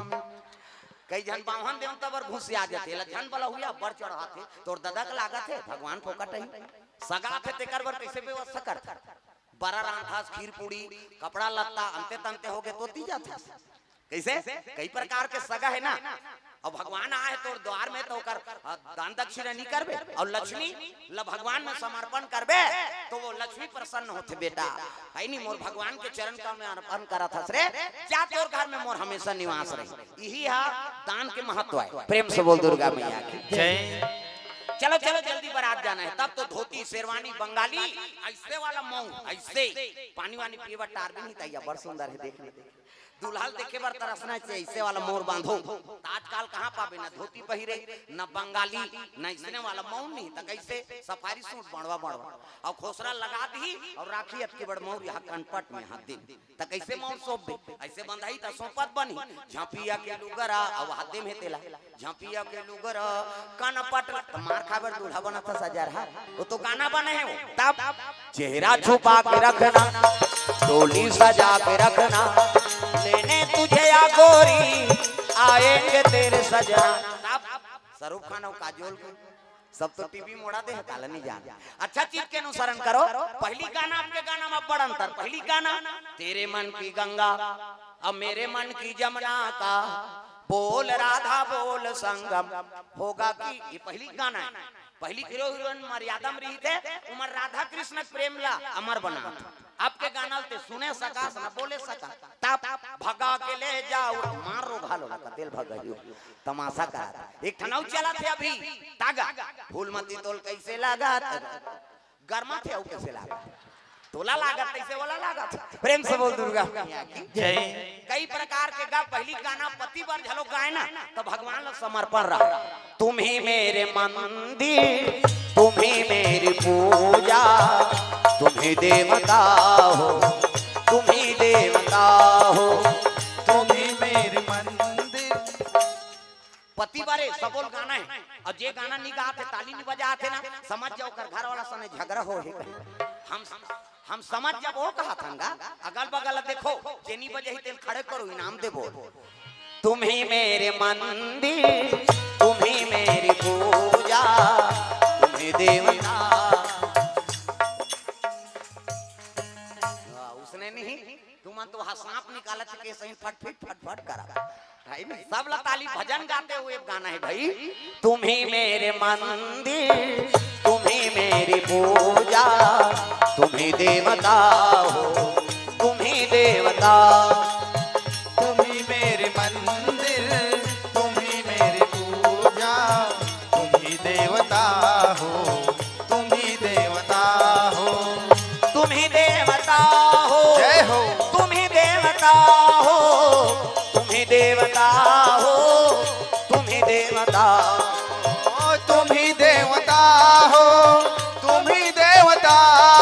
कई जन बावन देवता पर घुस आ जाते लजन वाला हुआ बर चढ़ाते तोर दादा का लागत है भगवान फोकट है सगा थे तेकर बर कैसे व्यवस्था कर बड़ा रांधा खीर पूड़ी कपड़ा लत्ता अंते तंते हो गए तो दी जाते कैसे कई प्रकार के सगा है ना और भगवान आए तो द्वार में तो कर दान दक्षिणा नहीं करबे और लक्ष्मी ल भगवान में समर्पण करबे तो वो लक्ष्मी प्रसन्न होते बेटा है नहीं मोर भगवान के चरण का में अर्पण करा था रे क्या तोर घर में मोर हमेशा निवास रहे यही है दान के महत्व है प्रेम से बोल दुर्गा मैया की जय चलो चलो जल्दी बारात जाना है तब तो धोती शेरवानी बंगाली ऐसे वाला मऊ ऐसे पानी वानी पीवा टार भी नहीं तैयार बड़ सुंदर है देखने दुल्हन देखे बार तरसना चाहिए ऐसे वाला मोर बांधो आजकल कहाँ पाबे ना धोती पहिरे न बंगाली न इसने वाला मऊ नहीं तो कैसे सफारी सूट बड़वा और खोसरा लगा दी और राखी अटके बड़ मोर यहाँ कनपट में हाथ दे तो कैसे मोर सोप ऐसे बंधाई तो सोपत बनी झांपिया के लुगरा और हाथे में तेला झांपिया के लुगरा कनपट तो मार खाबर दूल्हा बना था सजार वो तो गाना बने है वो तब चेहरा छुपा के रखना डोली सजा के रखना लेने तुझे या गोरी आएंगे तेरे सजना स्वरूप खान और काजोल को सब तो टीवी मोड़ा दे काला नहीं जान अच्छा चीज के अनुसरण करो पहली गाना आपके गाना में बड़ा अंतर पहली गाना तेरे मन की गंगा अब मेरे मन की जमुना का बोल राधा बोल संगम होगा कि ये पहली गाना है पहली हीरो हीरोइन मर्यादा में रही थे उमर राधा कृष्ण प्रेम ला अमर बना आपके गाना ते सुने सका न बोले सका तब भगा के ले जाओ मारो भालो लगा तेल भगाइयो तमाशा करा एक ठनाऊ चला थे अभी तागा फूलमती तोल कैसे लगा गर्मा थे कैसे लगा तोला लागत कैसे वाला लागत प्रेम से बोल दुर्गा जय कई प्रकार के गा पहली गाना पति बार झलो गाए ना तो भगवान लोग समर्पण रहा तुम ही मेरे मंदिर तुम ही मेरी पूजा तुम ही देवता हो तुम ही देवता हो तुम ही मेरे मंदिर पति बारे सबोल गाना है और जे गाना नहीं गाते ताली नहीं बजाते ना समझ जाओ कर घर वाला सने झगड़ा हो हम समझ जब वो कहा था अगल बगल देखो जेनी बजे ही तेल खड़े करो इनाम देबो तुम ही मेरे मंदिर तुम ही मेरी पूजा तुम ही देवता तो वहाँ सांप निकालत के सही फट फट करा भाई सब लताली भजन गाते हुए गाना है भाई। तुम ही मेरे मंदिर, तुम ही मेरी पूजा, तुम ही देवता हो, तुम ही देवता। तुम ही मेरे मंदिर, तुम ही मेरी पूजा, तुम ही देवता हो, तुम ही देवता हो, तुम ही देवता हो, जय हो। तुम ही देवता हो, तुम ही देवता हो, तुम ही देवता। ओ तुम ही देवता हो, तुम ही देवता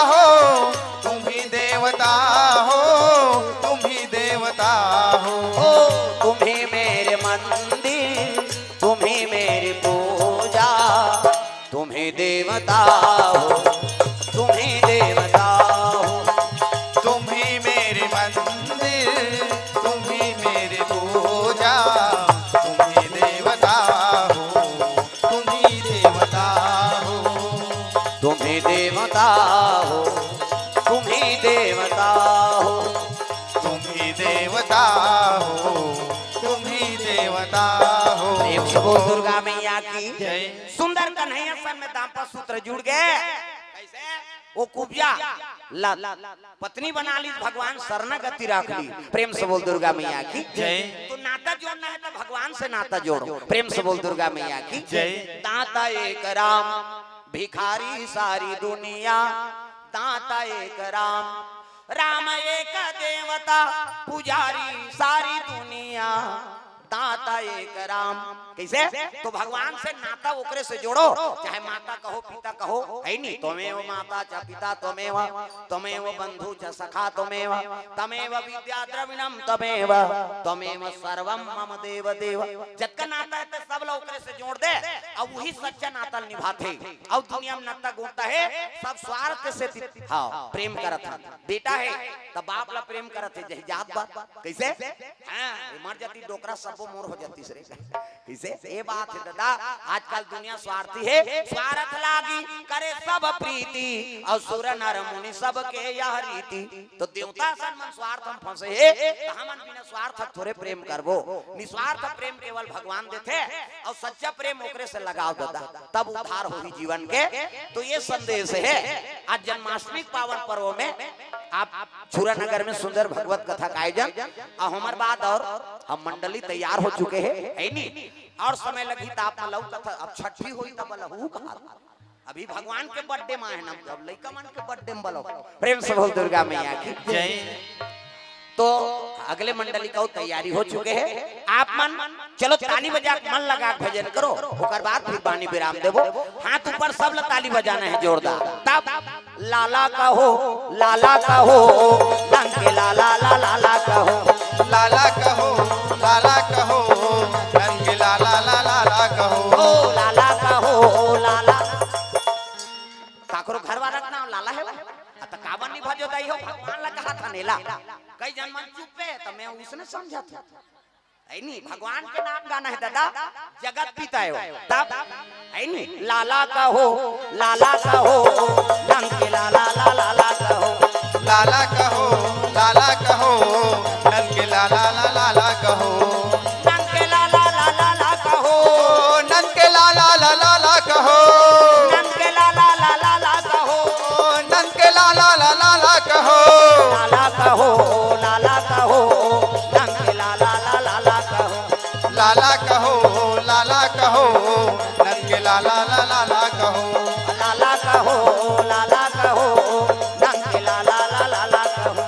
हो, तुम ही देवता हो, तुम ही देवता हो। ओ तुम ही मेरे मंदिर, तुम ही मेरी पूजा, तुम ही देवता हो, तुम ही देवता हो। तुम ही मेरे मंदिर, तुम ही मेरी पूजा, तुम ही देवता हो, तुम ही देवता हो, तुम ही देवता हो, तुम ही देवता हो। तुम ही देवता हो, तुम ही देवता हो। प्रेम से बोल दुर्गा मैया की जय। सुंदर कन्हैया सन में दांपा सूत्र जुड़ गए। कैसे? वो कुब्जा पत्नी बना ली, भगवान शरणागति रख ली। प्रेम से बोल दुर्गा मैया की जय। तो नाता जोड़ना है तो भगवान से नाता जोड़ो। प्रेम से बोल दुर्गा मैया की जय। दाता एक राम, भिखारी सारी दुनिया, दाता एक राम, राम एक देवता, पुजारी सारी दुनिया, दाता एक राम। कैसे? तो भगवान से नाता ओकरे से जोड़ो, चाहे माता कहो पिता कहो, है नहीं। त्वमेव माता च पिता त्वमेव, त्वमेव बंधु च सखा त्वमेव, तमेव विद्या द्रविणम त्वमेव, त्वमेव सर्वम मम देव देव। जतका नाता है तो सब लोग ओकरे से जोड़ दे और वही सच्चा नाता निभाते। और दुनिया में नाता गोता है सब स्वार्थ से हाँ प्रेम करत है। बेटा है तब बाप ला प्रेम करत है, जही जात बात। कैसे? हाँ मर जाती डोकरा सबो मोर हो जाती सरे। कैसे? ये बात है दादा, आजकल दुनिया स्वार्थी है, स्वार्थ लागी करे सब प्रीति, और सुर नर मुनि सब के यह रीति। तो देवता सन मन स्वार्थ हम फंसे है, तो हमन बिना स्वार्थ थोड़े प्रेम करबो। निस्वार्थ प्रेम केवल भगवान देते, और सच्चा प्रेम ओकरे से लगाव दादा, तब उद्धार होगी जीवन के। तो ये संदेश है। आज जन्माष्टमी पावन पर्व में आप छुरा नगर में सुंदर भगवत कथा का आयोजन, और हमारे बाद और हम मंडली तैयार हो चुके हैं, है नहीं। और समय लगी तो आप लऊ कथा, अब छठी हुई तब लहू कहा। अभी भगवान के बर्थडे में है ना, अब लइका मन के बर्थडे में बलो। प्रेम से बोल दुर्गा मैया की जय। तो अगले मंडली का तैयारी हो चुके हैं। आप मन चलो ताली बजा मन लगा भजन करो, ओकर बाद फिर बानी विराम देवो। हाथ ऊपर सब ला ताली बजाना है जोरदार। तब लाला कहो, लाला कहो, रंग के लाला लाला लाला कहो, लाला कहो, लाला कहो, रंग लाला लाला ला कहो। ओ लाला कहो, लाला काकरो घर वाला नाम लाला है तो कावन नहीं भजो दई हो, भगवान ला कहा था नेला। कई जन मन चुप है तो मैं उसने समझा था, है नहीं। भगवान के नाम गाना है दादा, जगत पिता है तब, है नहीं। लाला कहो, लाला कहो, रंग के लाला लाला ला कहो, लाला कहो, लाला कहो, रंग लाला लाला ला कहो। रंग के लाला लाला ला कहो, नंद के लाला लाला ला कहो, रंग के लाला लाला ला कहो, नंद के लाला लाला ला कहो। लाला कहो, लाला कहो, रंग के लाला लाला ला कहो, लाला कहो, लाला कहो, नंद के लाला लाला ला कहो। लाला कहो, लाला कहो, रंग के लाला लाला ला कहो,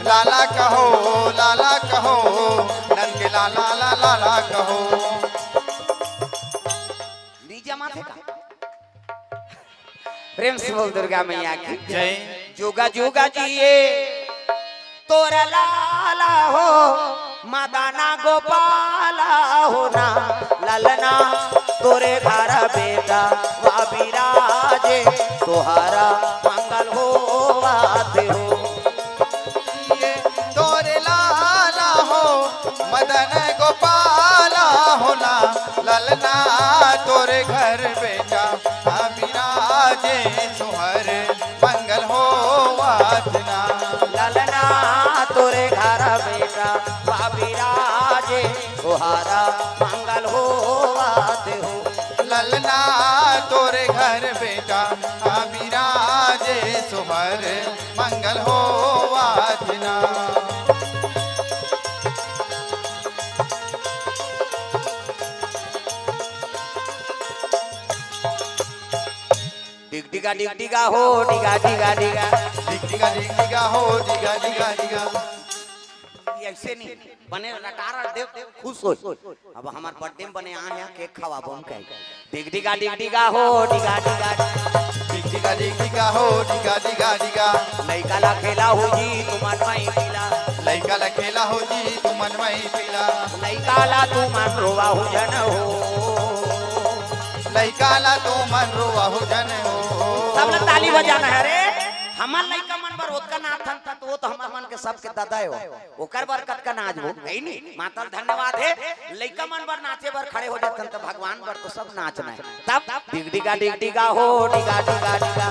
लाला कहो, लाला कहो, नंद के लाला लाला ला कहो। नीचे माथे का प्रेम से बोल दुर्गा मैया की जय। जोगा जोगा जिए तोरा लाला हो, मदाना गोपाला हो ना, ललना तोरे घर बेटा वा विराजे, तोहारा मंगल हो आते हो। ये तोरे लाला हो, मदन गोपाला होना, ललना तोरे घर बेटा विराजे, सुहर मंगल हो वातना। ललना तोरे घर जे सुहर मंगल हो वाजना। डिगा डिगा हो डिगा डिगा डिगा डिगा डिगा हो डिगा डिगा डिगा। ऐसे नहीं बने रटारा देव खुश हो। अब हमार बर्थडे में बने आए हैं केक खवा बोन के डिगा डिगा हो डिगा डिगा डिगा डिगा हो डिगा डिगा डिगा। लइका ला खेला हो जी तू मन में पीला लइका ला खेला हो जी तू मन में पीला लइका ला तू मन रोवा हो जन हो लइका ला तू मन रोवा हो जन हो। सब लोग ताली बजाना है रे हमार लइका मन बर ओतका नाथ था तो वो तो हमार मन के सबके दादा है ओकर बरकत का नाच हो नहीं नहीं माता धन्यवाद है लइका मन बर नाचे बर खड़े हो जातन तो भगवान बर तो सब नाचना है तब डिगा डिगा हो डिगा डिगा डिगा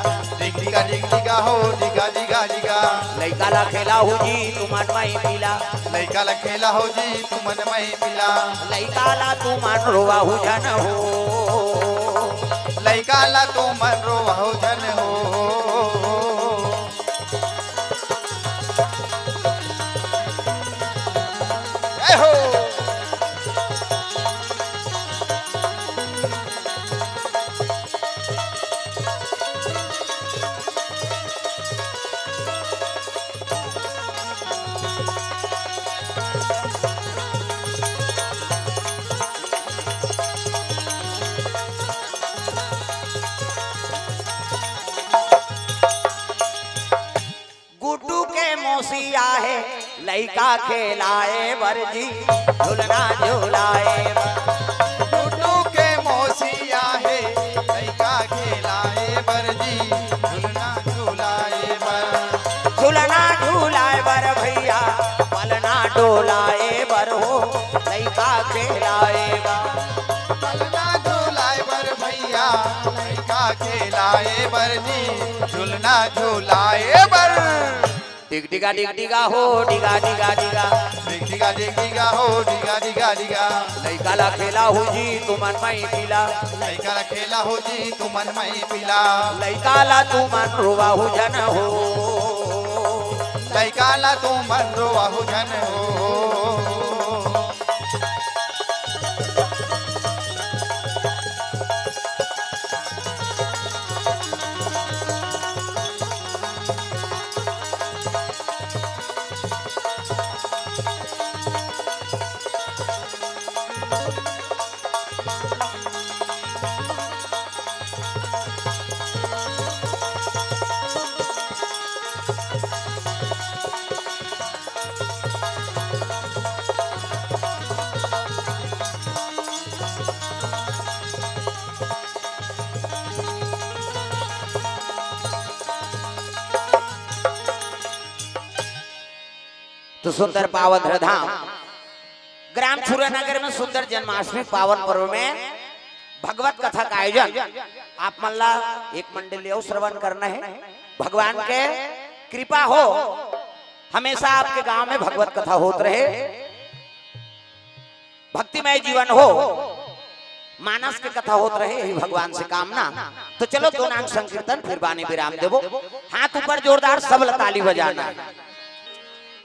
डिगा डिगा हो डिगा डिगा डिगा। लइका ला खेला हो जी तू मन में पीला लइका ला खेला हो जी तू मन में पीला लइका ला तू मन रोवा हो जन हो लइका ला तू मन रोवा हो जन हो। हो गुड्डू के मौसिया है लइका खेलाए बरजी झूलना झूलाए गुड्डू के मौसिया है लइका खेलाए बरजी झूलना झूलाए बर झूलना झूलाए बर भैया पलना डोलाए बर हो लइका खेलाए पलना झूलाए बर भैया लइका खेलाए बरजी झूलना झूलाए बर। डिगा डिगा हो डिगा डिगा डिगा डिगा डिगा हो डिगा डिगा डिगा। लइका ला खेला हो जी तू मन में पीला लइका ला खेला हो जी तू मन में पीला लइका ला तू मन रोवा हो जन हो लइका ला तू मन रोवा हो जन हो। तो सुंदर पावन धाम ग्राम छुरानगर में सुंदर जन्माष्टमी पावन पर्व में भगवत कथा का आयोजन आप मल्ला एक मंडली और श्रवण करना है। भगवान के कृपा हो हमेशा आपके गांव में भगवत कथा होत रहे भक्तिमय जीवन हो मानस की कथा होत रहे यही भगवान से कामना। तो चलो दो नाम संकीर्तन फिर बानी विराम देवो हाथ ऊपर जोरदार सब ताली बजाना।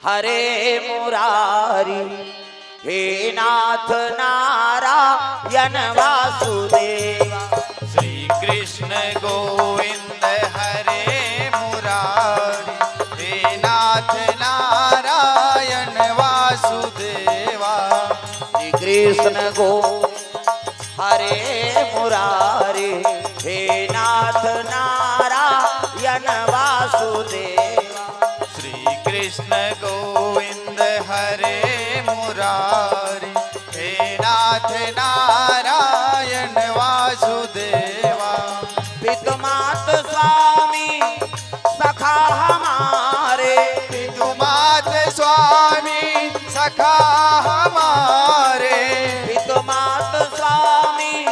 हरे मुरारी हे नाथ नारायण वासुदेव श्री कृष्ण गोविंद हरे मुरारी हे नाथ नारायण वासुदेवा। श्री कृष्ण गो हरे मुरारी हे नाथ नारायण वासुदेवा। श्री कृष्ण गोविंद हरे मुरारी हे नाथ नारायण वासुदेवा। पितुमात स्वामी सखा हमारे पितुमात स्वामी सखा हमारे पितुमात स्वामी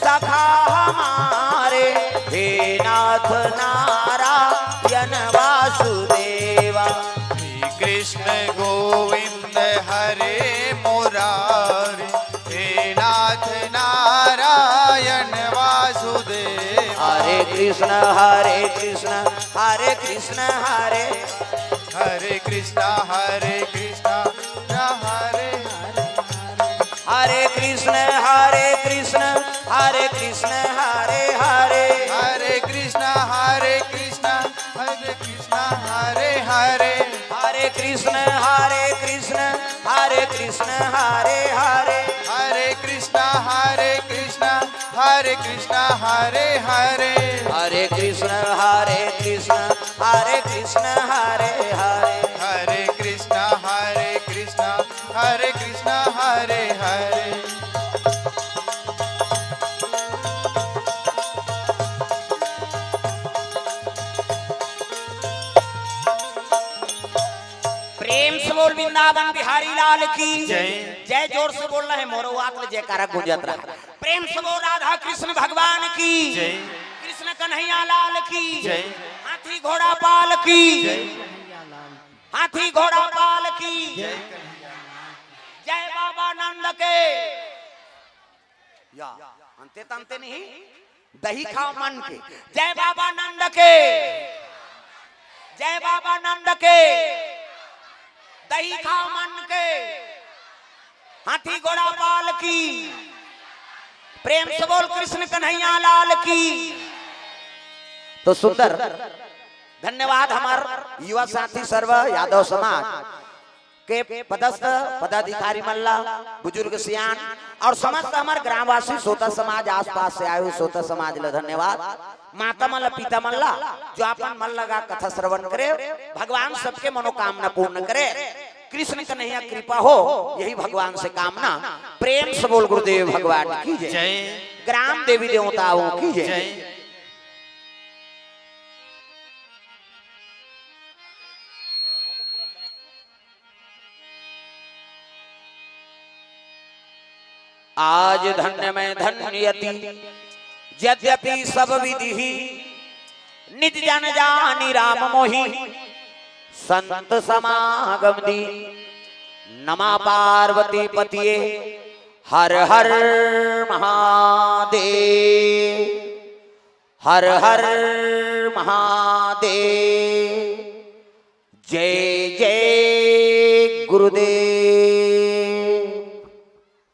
सखा हमारे हे नाथ नारायण वासुदेवा। श्री कृष्ण गोविंद हरे मुरारी हे नाथ नारायण वासुदेवा। हरे कृष्ण हरे कृष्ण हरे हरे कृष्णा हरे कृष्णा हरे हरे कृष्ण हरे कृष्ण हरे कृष्ण हरे हरे हरे कृष्णा हरे कृष्णा हरे कृष्णा हरे हरे हरे कृष्ण हरे कृष्ण हरे कृष्ण हरे हरे हरे कृष्णा हरे कृष्णा हरे कृष्णा हरे हरे हरे कृष्ण हरे कृष्ण हरे कृष्ण हरे हरे हरे कृष्णा हरे कृष्णा हरे कृष्णा हरे हरे प्रेम से बोल वृंदावन बिहारी लाल की जय। जय। जोर से बोलना है मोरो आत्म जयकारा गूंजत रहा। प्रेम से बोल राधा कृष्ण भगवान की जय। कृष्ण कन्हैया लाल की जय। हाथी घोड़ा पाल की जय। हाथी घोड़ा पाल की जय। जय बाबा नंद के या अंते तंते नहीं दही खाओ मन के जय बाबा नंद के जय बाबा नंद के दही खाओ मन के हाथी घोड़ा पाल की प्रेम से बोल कृष्ण कन्हैया लाल की। तो सुंदर धन्यवाद हमार युवा साथी सर्व यादव समाज के पदस्थ पदाधिकारी मल्ला बुजुर्ग सियान और समस्त हमारे ग्रामवासी सोता समाज आसपास से आए हुए सोता समाज ले धन्यवाद। माता मल्ला पिता मल्ला जो अपन मन लगा कथा श्रवण करे भगवान सबके मनोकामना पूर्ण करे कृष्ण कन्हैया कृपा हो यही भगवान से कामना। प्रेम से बोल गुरुदेव भगवान की जय। ग्राम देवी देवताओं की जय। आज धन्य में धन्यति यद्यपि सब विधि निज जन जानी राम मोहि संत समागम दी नमा पार्वती पतिये हर हर महादेव हर हर महादेव जय जय गुरुदेव।